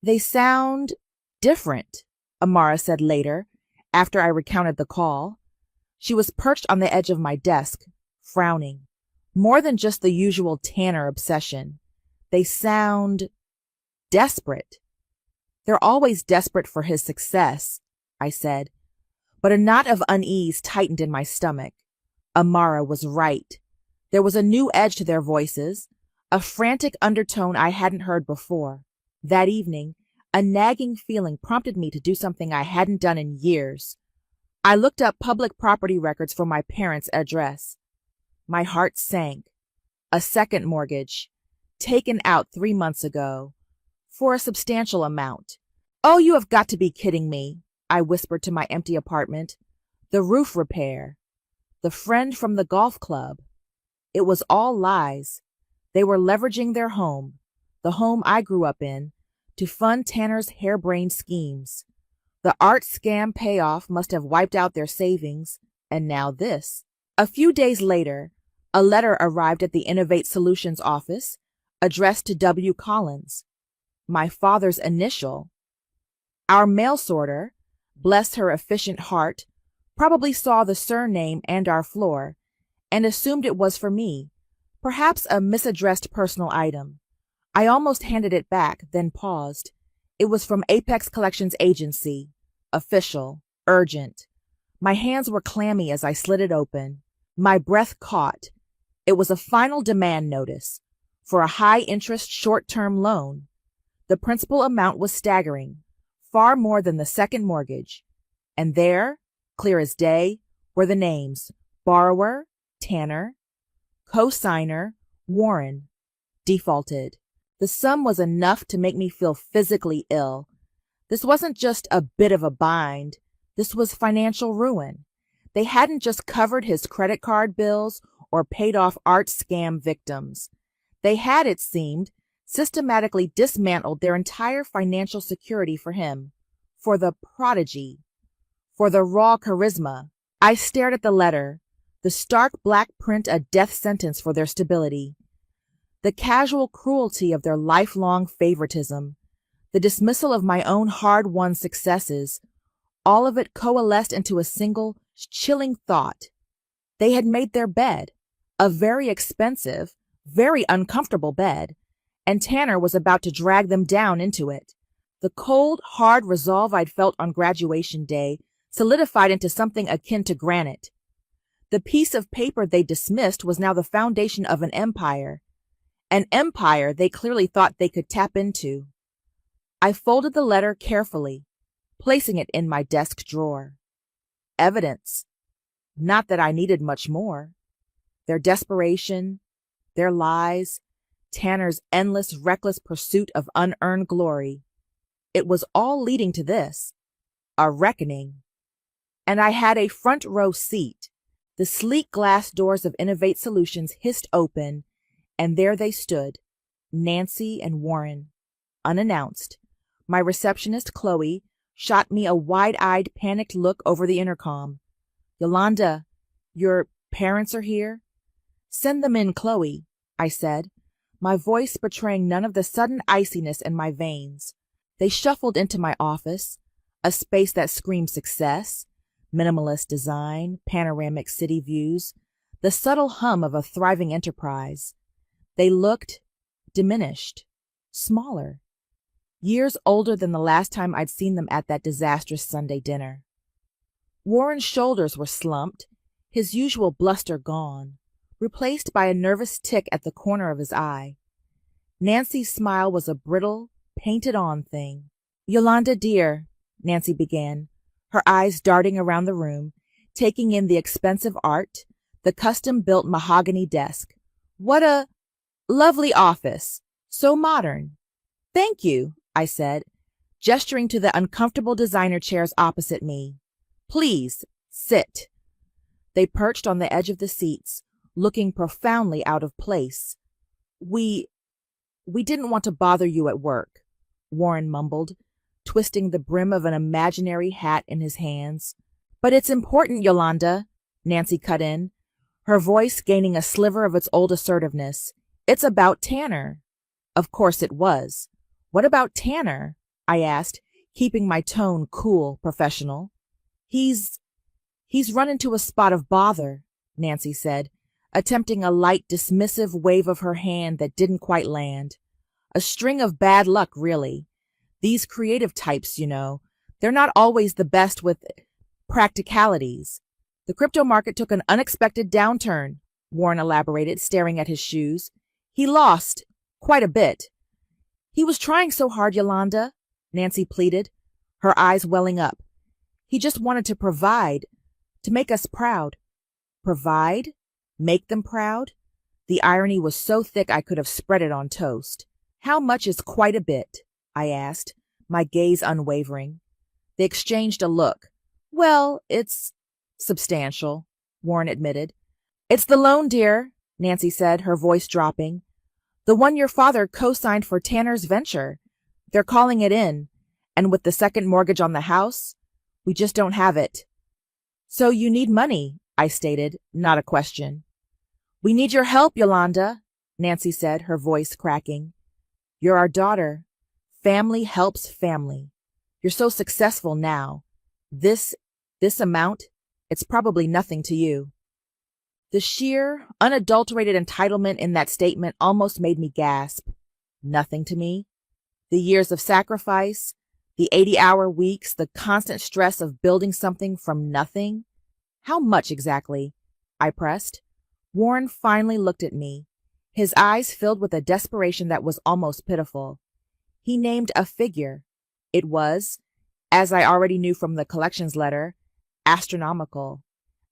They sound different, Amara said later, after I recounted the call. She was perched on the edge of my desk, frowning. More than just the usual Tanner obsession. They sound desperate. They're always desperate for his success, I said, but a knot of unease tightened in my stomach. Amara was right. There was a new edge to their voices, a frantic undertone I hadn't heard before. That evening, a nagging feeling prompted me to do something I hadn't done in years. I looked up public property records for my parents' address. My heart sank. A second mortgage, taken out 3 months ago, for a substantial amount. Oh, you have got to be kidding me, I whispered to my empty apartment. The roof repair. The friend from the golf club. It was all lies. They were leveraging their home, the home I grew up in, to fund Tanner's harebrained schemes. The art scam payoff must have wiped out their savings, and now this. A few days later, a letter arrived at the Innovate Solutions office, addressed to W. Collins, my father's initial. Our mail sorter, bless her efficient heart, probably saw the surname and our floor, and assumed it was for me, perhaps a misaddressed personal item. I almost handed it back, then paused. It was from Apex Collections Agency. Official. Urgent. My hands were clammy as I slid it open. My breath caught. It was a final demand notice for a high-interest short-term loan. The principal amount was staggering, far more than the second mortgage. And there, clear as day, were the names: borrower, Tanner; co-signer, Warren; defaulted. The sum was enough to make me feel physically ill. This wasn't just a bit of a bind. This was financial ruin. They hadn't just covered his credit card bills or paid off art scam victims. They had, it seemed, systematically dismantled their entire financial security for him, for the prodigy, for the raw charisma. I stared at the letter, the stark black print a death sentence for their stability, the casual cruelty of their lifelong favoritism, the dismissal of my own hard-won successes, all of it coalesced into a single, chilling thought. They had made their bed, a very expensive, very uncomfortable bed, and Tanner was about to drag them down into it. The cold, hard resolve I'd felt on graduation day solidified into something akin to granite. The piece of paper they dismissed was now the foundation of an empire they clearly thought they could tap into. I folded the letter carefully, placing it in my desk drawer. Evidence. Not that I needed much more. Their desperation, their lies, Tanner's endless, reckless pursuit of unearned glory. It was all leading to this, a reckoning. And I had a front row seat. The sleek glass doors of Innovate Solutions hissed open, and there they stood, Nancy and Warren, unannounced. My receptionist, Chloe, shot me a wide-eyed, panicked look over the intercom. "Yolanda, your parents are here?" "Send them in, Chloe," I said, my voice betraying none of the sudden iciness in my veins. They shuffled into my office, a space that screamed success, minimalist design, panoramic city views, the subtle hum of a thriving enterprise. They looked diminished, smaller, years older than the last time I'd seen them at that disastrous Sunday dinner. Warren's shoulders were slumped, his usual bluster gone, replaced by a nervous tic at the corner of his eye. Nancy's smile was a brittle, painted-on thing. "Yolanda, dear," Nancy began, her eyes darting around the room, taking in the expensive art, the custom-built mahogany desk. "What a lovely office. So modern." "Thank you," I said, gesturing to the uncomfortable designer chairs opposite me. "Please, sit." They perched on the edge of the seats, looking profoundly out of place. We didn't want to bother you at work," Warren mumbled, twisting the brim of an imaginary hat in his hands. "But it's important, Yolanda," Nancy cut in, her voice gaining a sliver of its old assertiveness. "It's about Tanner." Of course it was. "What about Tanner?" I asked, keeping my tone cool, professional. He's run into a spot of bother," Nancy said, attempting a light, dismissive wave of her hand that didn't quite land. "A string of bad luck, really. These creative types, you know, they're not always the best with practicalities. The crypto market took an unexpected downturn," Warren elaborated, staring at his shoes. "He lost quite a bit." "He was trying so hard, Yolanda," Nancy pleaded, her eyes welling up. "He just wanted to provide, to make us proud." Provide? Make them proud? The irony was so thick I could have spread it on toast. "How much is quite a bit?" I asked, my gaze unwavering. They exchanged a look. "Well, it's substantial," Warren admitted. "It's the loan, dear," Nancy said, her voice dropping. "The one your father co-signed for Tanner's venture. They're calling it in, and with the second mortgage on the house, we just don't have it." "So you need money," I stated, not a question. "We need your help, Yolanda," Nancy said, her voice cracking. "You're our daughter. Family helps family. You're so successful now. This amount, it's probably nothing to you." The sheer, unadulterated entitlement in that statement almost made me gasp. Nothing to me? The years of sacrifice, the 80-hour weeks, the constant stress of building something from nothing? "How much exactly?" I pressed. Warren finally looked at me, his eyes filled with a desperation that was almost pitiful. He named a figure. It was, as I already knew from the collections letter, astronomical,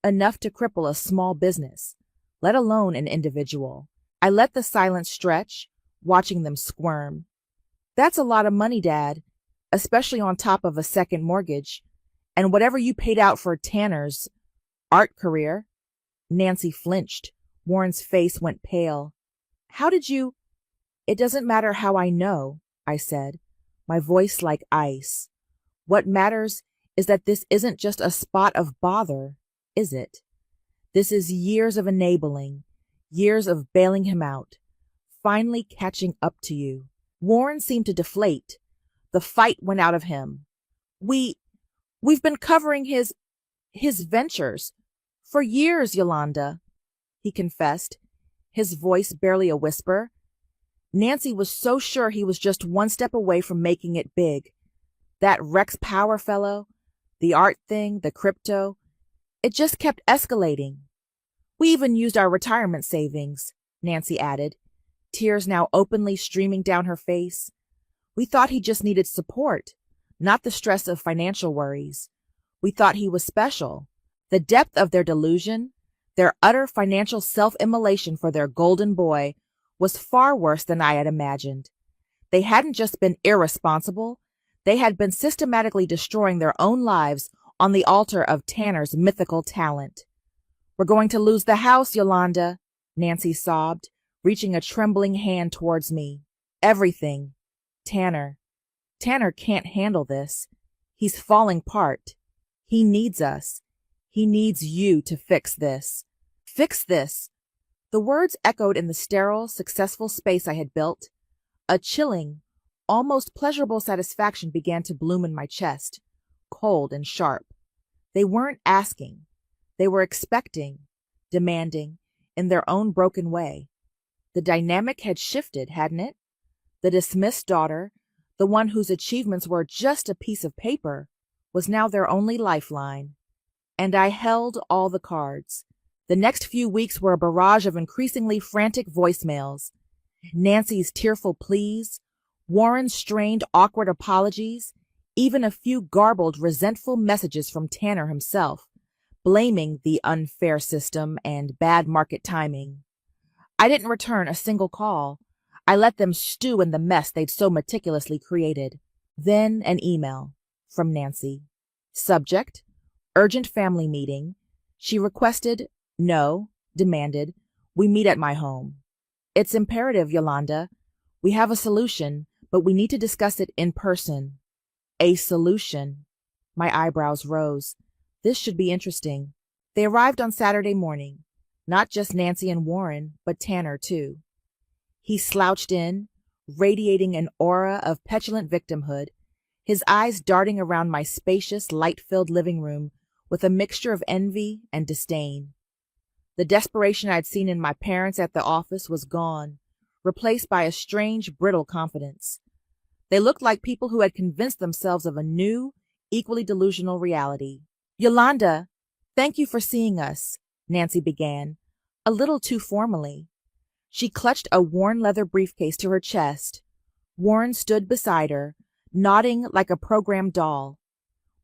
enough to cripple a small business, let alone an individual. I let the silence stretch, watching them squirm. "That's a lot of money, Dad, especially on top of a second mortgage, and whatever you paid out for Tanner's art career." Nancy flinched. Warren's face went pale. "How did you—" "It doesn't matter how I know," I said, my voice like ice. "What matters is that this isn't just a spot of bother, is it? This is years of enabling, years of bailing him out, finally catching up to you." Warren seemed to deflate. The fight went out of him. We've been covering his ventures for years, Yolanda," he confessed, his voice barely a whisper. Nancy was so sure he was just one step away from making it big. That Rex Power fellow, the art thing, the crypto, it just kept escalating. We even used our retirement savings, Nancy added, tears now openly streaming down her face. We thought he just needed support, not the stress of financial worries. We thought he was special. The depth of their delusion, their utter financial self-immolation for their golden boy, was far worse than I had imagined. They hadn't just been irresponsible, they had been systematically destroying their own lives on the altar of Tanner's mythical talent. "We're going to lose the house, Yolanda," Nancy sobbed, reaching a trembling hand towards me. "Everything. Tanner can't handle this. He's falling apart. He needs us. He needs you to fix this. Fix this." The words echoed in the sterile, successful space I had built. A chilling, almost pleasurable satisfaction began to bloom in my chest, cold and sharp. They weren't asking. They were expecting, demanding, in their own broken way. The dynamic had shifted, hadn't it? The dismissed daughter, the one whose achievements were just a piece of paper, was now their only lifeline. And I held all the cards. The next few weeks were a barrage of increasingly frantic voicemails. Nancy's tearful pleas, Warren's strained, awkward apologies, even a few garbled, resentful messages from Tanner himself, blaming the unfair system and bad market timing. I didn't return a single call. I let them stew in the mess they'd so meticulously created. Then an email from Nancy. Subject: urgent family meeting. She demanded, we meet at my home. "It's imperative, Yolanda. We have a solution, but we need to discuss it in person." A solution. My eyebrows rose. This should be interesting. They arrived on Saturday morning. Not just Nancy and Warren, but Tanner, too. He slouched in, radiating an aura of petulant victimhood, his eyes darting around my spacious, light-filled living room with a mixture of envy and disdain. The desperation I'd seen in my parents at the office was gone, replaced by a strange, brittle confidence. They looked like people who had convinced themselves of a new, equally delusional reality. "Yolanda, thank you for seeing us," Nancy began, a little too formally. She clutched a worn leather briefcase to her chest. Warren stood beside her, nodding like a programmed doll.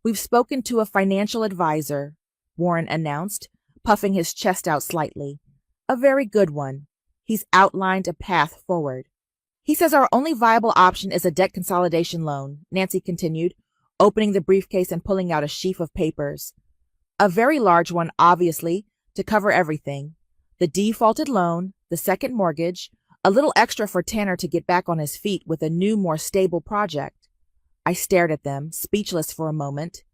"We've spoken to a financial advisor," Warren announced, puffing his chest out slightly. "A very good one. He's outlined a path forward." "He says our only viable option is a debt consolidation loan," Nancy continued, opening the briefcase and pulling out a sheaf of papers. "A very large one, obviously, to cover everything. The defaulted loan, the second mortgage, a little extra for Tanner to get back on his feet with a new, more stable project." I stared at them, speechless for a moment.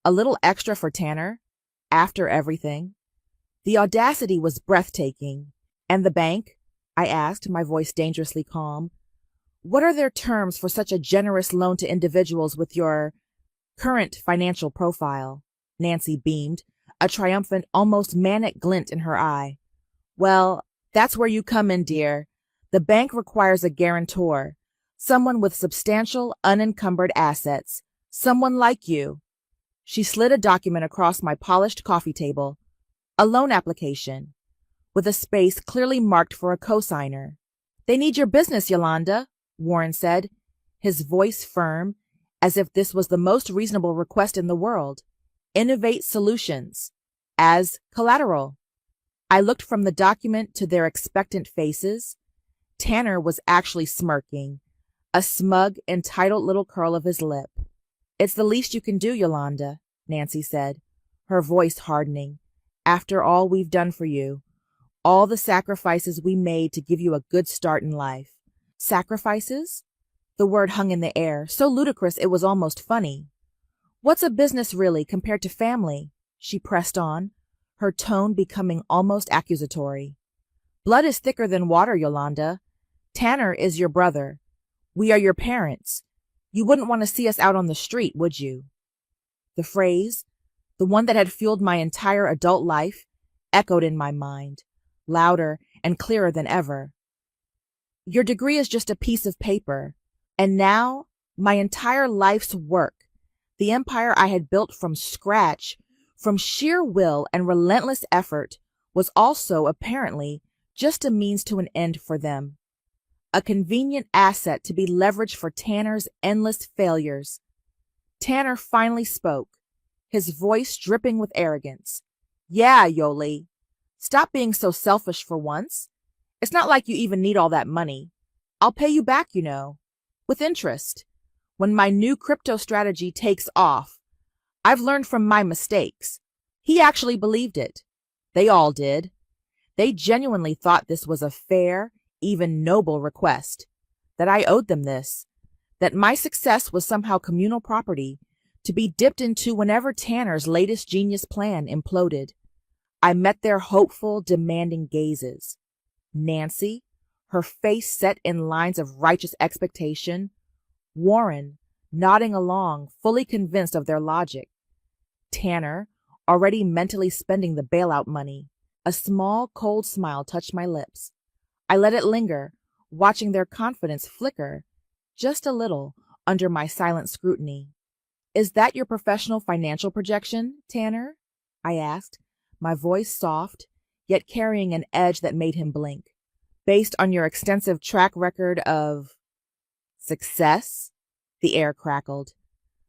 A little extra for Tanner? After everything? The audacity was breathtaking. "And the bank?" I asked, my voice dangerously calm. "What are their terms for such a generous loan to individuals with your current financial profile?" Nancy beamed, a triumphant, almost manic glint in her eye. "Well, that's where you come in, dear. The bank requires a guarantor, someone with substantial, unencumbered assets, someone like you." She slid a document across my polished coffee table. "A loan application, with a space clearly marked for a cosigner." "They need your business, Yolanda," Warren said, his voice firm, as if this was the most reasonable request in the world. "Innovate solutions. As collateral." I looked from the document to their expectant faces. Tanner was actually smirking, a smug, entitled little curl of his lip. "It's the least you can do, Yolanda," Nancy said, her voice hardening. "After all we've done for you, all the sacrifices we made to give you a good start in life." Sacrifices? The word hung in the air, so ludicrous it was almost funny. "What's a business really compared to family?" she pressed on, her tone becoming almost accusatory. "Blood is thicker than water, Yolanda. Tanner is your brother. We are your parents. You wouldn't want to see us out on the street, would you?" The phrase, the one that had fueled my entire adult life, echoed in my mind, louder and clearer than ever. "Your degree is just a piece of paper, and now my entire life's work, the empire I had built from scratch, from sheer will and relentless effort, was also, apparently, just a means to an end for them. A convenient asset to be leveraged for Tanner's endless failures. Tanner finally spoke, his voice dripping with arrogance. Yeah, Yoli. Stop being so selfish for once. It's not like you even need all that money. I'll pay you back, you know, with interest. When my new crypto strategy takes off, I've learned from my mistakes. He actually believed it. They all did. They genuinely thought this was a fair, even noble request, that I owed them this, that my success was somehow communal property to be dipped into whenever Tanner's latest genius plan imploded. I met their hopeful, demanding gazes. Nancy, her face set in lines of righteous expectation. Warren, nodding along, fully convinced of their logic. Tanner, already mentally spending the bailout money. A small, cold smile touched my lips. I let it linger, watching their confidence flicker, just a little, under my silent scrutiny. Is that your professional financial projection, Tanner? I asked, my voice soft, yet carrying an edge that made him blink. Based on your extensive track record of success? The air crackled.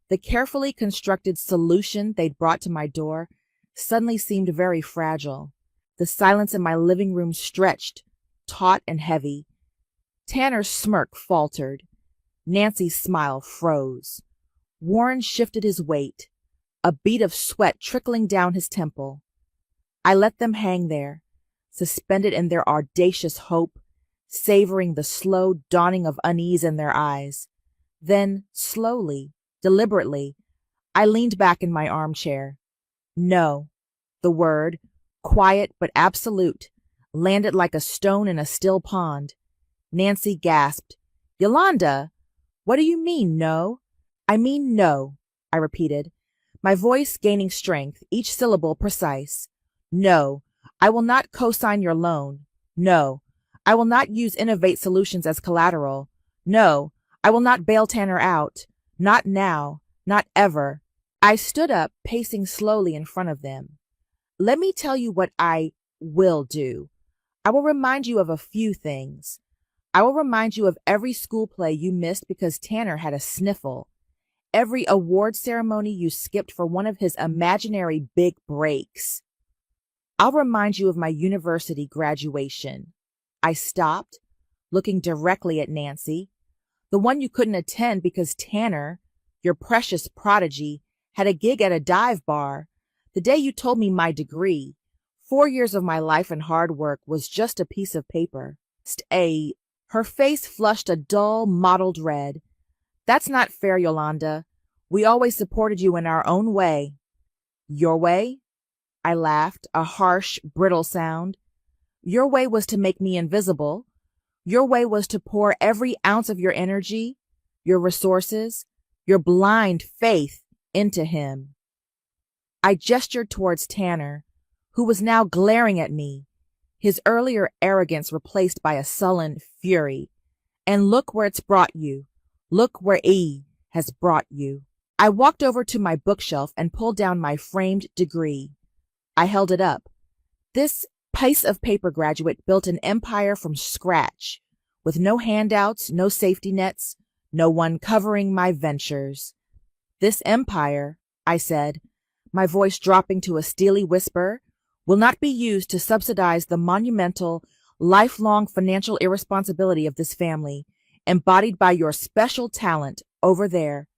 The carefully constructed solution they'd brought to my door suddenly seemed very fragile. The silence in my living room stretched, taut and heavy. Tanner's smirk faltered. Nancy's smile froze. Warren shifted his weight, a bead of sweat trickling down his temple. I let them hang there, suspended in their audacious hope, savoring the slow dawning of unease in their eyes. Then, slowly, deliberately, I leaned back in my armchair. No, the word, quiet but absolute, landed like a stone in a still pond. Nancy gasped, Yolanda, what do you mean, no? I mean no, I repeated, my voice gaining strength, each syllable precise. No, I will not co-sign your loan. No, I will not use Innovate Solutions as collateral. No, I will not bail Tanner out. Not now, not ever. I stood up, pacing slowly in front of them. Let me tell you what I will do. I will remind you of a few things. I will remind you of every school play you missed because Tanner had a sniffle. Every award ceremony you skipped for one of his imaginary big breaks. I'll remind you of my university graduation. I stopped, looking directly at Nancy, the one you couldn't attend because Tanner, your precious prodigy, had a gig at a dive bar. The day you told me my degree, 4 years of my life and hard work, was just a piece of paper. Her face flushed a dull, mottled red. That's not fair, Yolanda. We always supported you in our own way. Your way? I laughed, a harsh, brittle sound. Your way was to make me invisible. Your way was to pour every ounce of your energy, your resources, your blind faith into him. I gestured towards Tanner, who was now glaring at me, his earlier arrogance replaced by a sullen fury. And look where it's brought you. Look where E has brought you. I walked over to my bookshelf and pulled down my framed degree. I held it up. This piece of paper graduate built an empire from scratch, with no handouts, no safety nets, no one covering my ventures. This empire, I said, my voice dropping to a steely whisper, will not be used to subsidize the monumental, lifelong financial irresponsibility of this family, embodied by your special talent over there.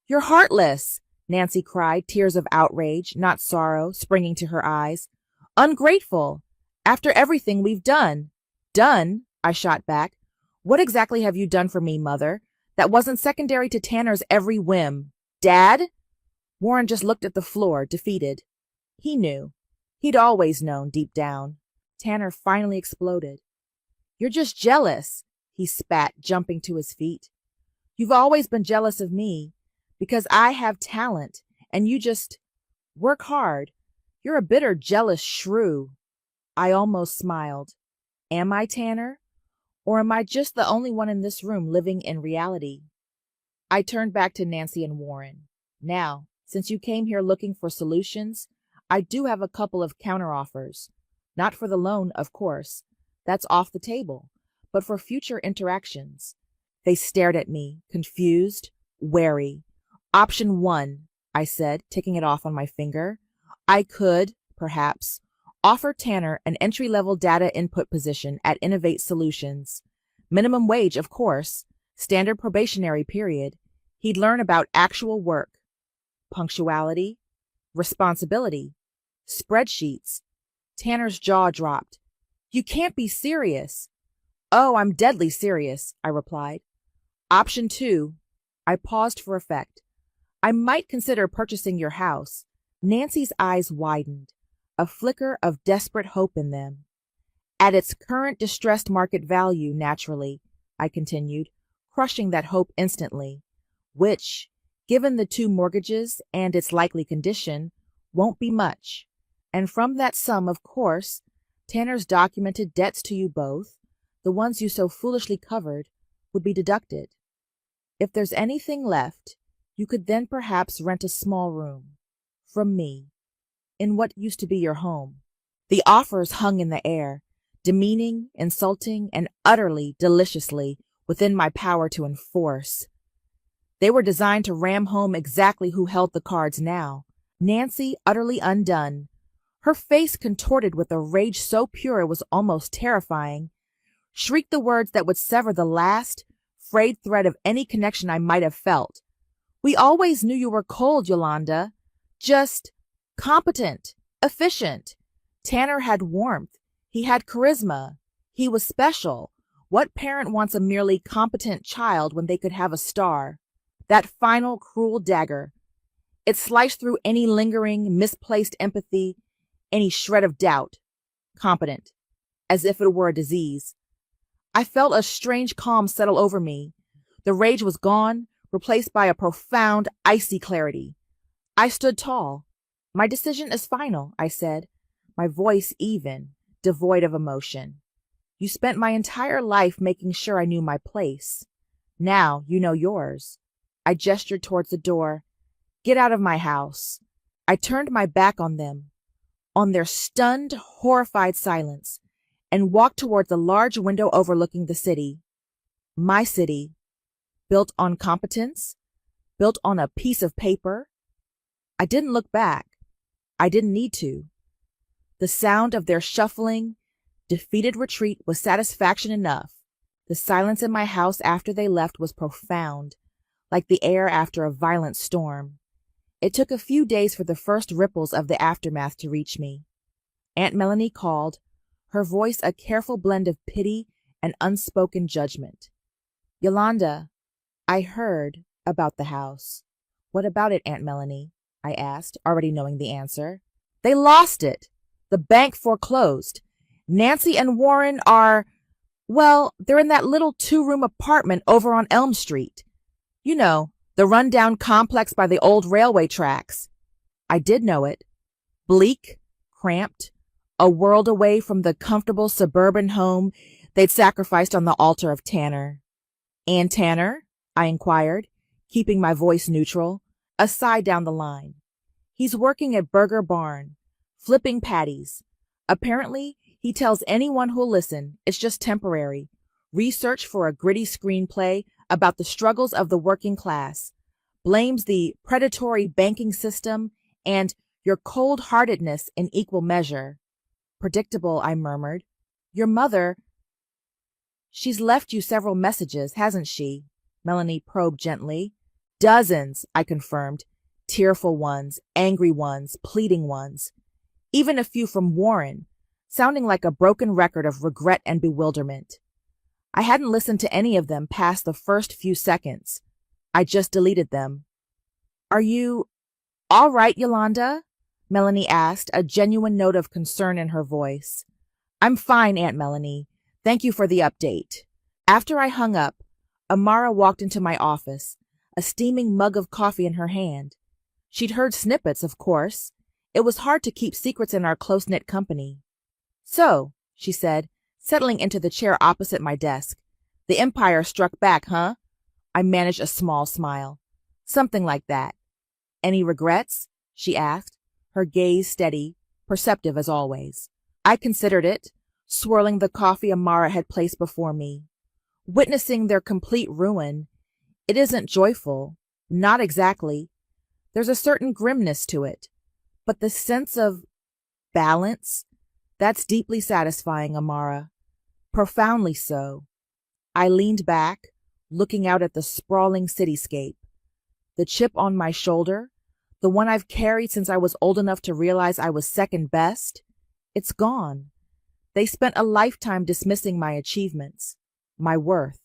You're heartless, Nancy cried, tears of outrage, not sorrow, springing to her eyes. Ungrateful. After everything we've done. Done? I shot back. What exactly have you done for me, Mother? That wasn't secondary to Tanner's every whim. Dad? Warren just looked at the floor, defeated. He knew. He'd always known, deep down. Tanner finally exploded. You're just jealous, he spat, jumping to his feet. You've always been jealous of me, because I have talent, and you just work hard. You're a bitter, jealous shrew. I almost smiled. Am I, Tanner? Or am I just the only one in this room living in reality? I turned back to Nancy and Warren. Now, since you came here looking for solutions, I do have a couple of counteroffers. Not for the loan, of course. That's off the table. But for future interactions. They stared at me, confused, wary. Option 1, I said, ticking it off on my finger. I could, perhaps, offer Tanner an entry-level data input position at Innovate Solutions. Minimum wage, of course. Standard probationary period. He'd learn about actual work. Punctuality. Responsibility. Spreadsheets. Tanner's jaw dropped. You can't be serious. Oh, I'm deadly serious, I replied. Option 2. I paused for effect. I might consider purchasing your house. Nancy's eyes widened, a flicker of desperate hope in them. At its current distressed market value, naturally, I continued, crushing that hope instantly, which, given the 2 mortgages and its likely condition, won't be much. And from that sum, of course, Tanner's documented debts to you both, the ones you so foolishly covered, would be deducted. If there's anything left, you could then perhaps rent a small room, from me, in what used to be your home. The offers hung in the air, demeaning, insulting, and utterly, deliciously within my power to enforce. They were designed to ram home exactly who held the cards now. Nancy, utterly undone, her face contorted with a rage so pure it was almost terrifying, shrieked the words that would sever the last, frayed thread of any connection I might have felt. We always knew you were cold, Yolanda. Just competent, efficient. Tanner had warmth. He had charisma. He was special. What parent wants a merely competent child when they could have a star? That final cruel dagger. It sliced through any lingering, misplaced empathy, any shred of doubt. Competent. As if it were a disease. I felt a strange calm settle over me. The rage was gone, replaced by a profound, icy clarity. I stood tall. My decision is final, I said, my voice even, devoid of emotion. You spent my entire life making sure I knew my place. Now you know yours. I gestured towards the door. Get out of my house. I turned my back on them, on their stunned, horrified silence, and walked toward the large window overlooking the city. My city, built on competence, built on a piece of paper. I didn't look back. I didn't need to. The sound of their shuffling, defeated retreat was satisfaction enough. The silence in my house after they left was profound, like the air after a violent storm. It took a few days for the first ripples of the aftermath to reach me. Aunt Melanie called, her voice a careful blend of pity and unspoken judgment. Yolanda, I heard about the house. What about it, Aunt Melanie? I asked, already knowing the answer. They lost it. The bank foreclosed. Nancy and Warren are, well, they're in that little 2-room apartment over on Elm Street. You know, the rundown complex by the old railway tracks. I did know it. Bleak, cramped, a world away from the comfortable suburban home they'd sacrificed on the altar of Tanner. And Tanner? I inquired, keeping my voice neutral, aside down the line. He's working at Burger Barn, flipping patties. Apparently, he tells anyone who'll listen it's just temporary. Research for a gritty screenplay about the struggles of the working class. Blames the predatory banking system and your cold-heartedness in equal measure. Predictable, I murmured. Your mother, she's left you several messages, hasn't she? Melanie probed gently. Dozens, I confirmed. Tearful ones, angry ones, pleading ones. Even a few from Warren, sounding like a broken record of regret and bewilderment. I hadn't listened to any of them past the first few seconds. I just deleted them. Are you all right, Yolanda? Melanie asked, a genuine note of concern in her voice. I'm fine, Aunt Melanie. Thank you for the update. After I hung up, Amara walked into my office, a steaming mug of coffee in her hand. She'd heard snippets, of course. It was hard to keep secrets in our close-knit company. So, she said, settling into the chair opposite my desk, the Empire struck back, huh? I managed a small smile. Something like that. Any regrets? She asked, her gaze steady, perceptive as always. I considered it, swirling the coffee Amara had placed before me. Witnessing their complete ruin, it isn't joyful, not exactly. There's a certain grimness to it, but the sense of balance, that's deeply satisfying, Amara. Profoundly so. I leaned back, looking out at the sprawling cityscape. The chip on my shoulder, the one I've carried since I was old enough to realize I was second best, it's gone. They spent a lifetime dismissing my achievements, my worth,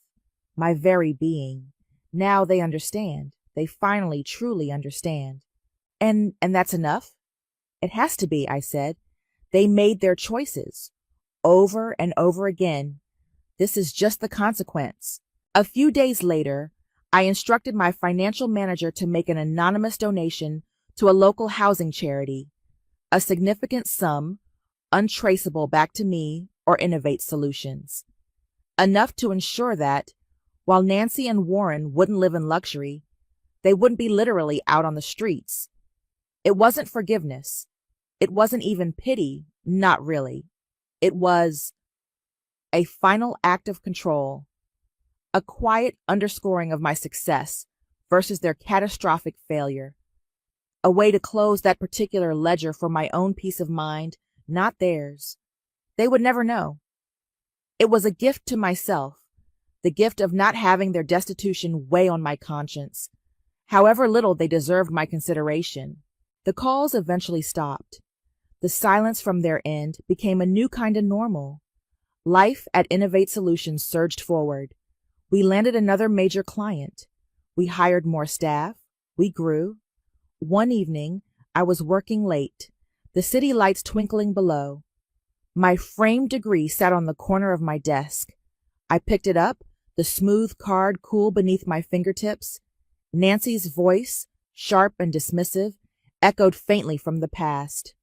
my very being. Now they understand. They finally truly understand. And that's enough? It has to be, I said. They made their choices. Over and over again. This is just the consequence. A few days later, I instructed my financial manager to make an anonymous donation to a local housing charity, a significant sum, untraceable back to me or Innovate Solutions. Enough to ensure that, while Nancy and Warren wouldn't live in luxury, they wouldn't be literally out on the streets. It wasn't forgiveness. It wasn't even pity, not really. It was a final act of control, a quiet underscoring of my success versus their catastrophic failure, a way to close that particular ledger for my own peace of mind, not theirs. They would never know. It was a gift to myself, the gift of not having their destitution weigh on my conscience, however little they deserved my consideration. The calls eventually stopped. The silence from their end became a new kind of normal. Life at Innovate Solutions surged forward. We landed another major client. We hired more staff. We grew. One evening, I was working late, the city lights twinkling below. My framed degree sat on the corner of my desk. I picked it up, the smooth card cool beneath my fingertips. Nancy's voice, sharp and dismissive, echoed faintly from the past.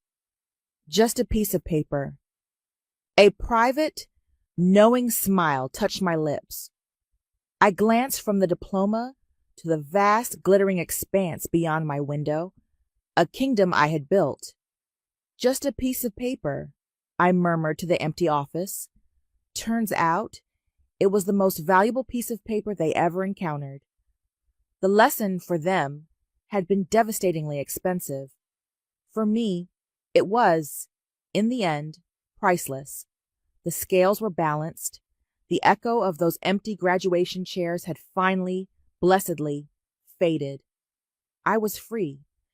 Just a piece of paper. A private, knowing smile touched my lips. I glanced from the diploma to the vast, glittering expanse beyond my window, a kingdom I had built. Just a piece of paper, I murmured to the empty office. Turns out, it was the most valuable piece of paper they ever encountered. The lesson for them had been devastatingly expensive. For me, it was, in the end, priceless. The scales were balanced. The echo of those empty graduation chairs had finally, blessedly, faded. I was free.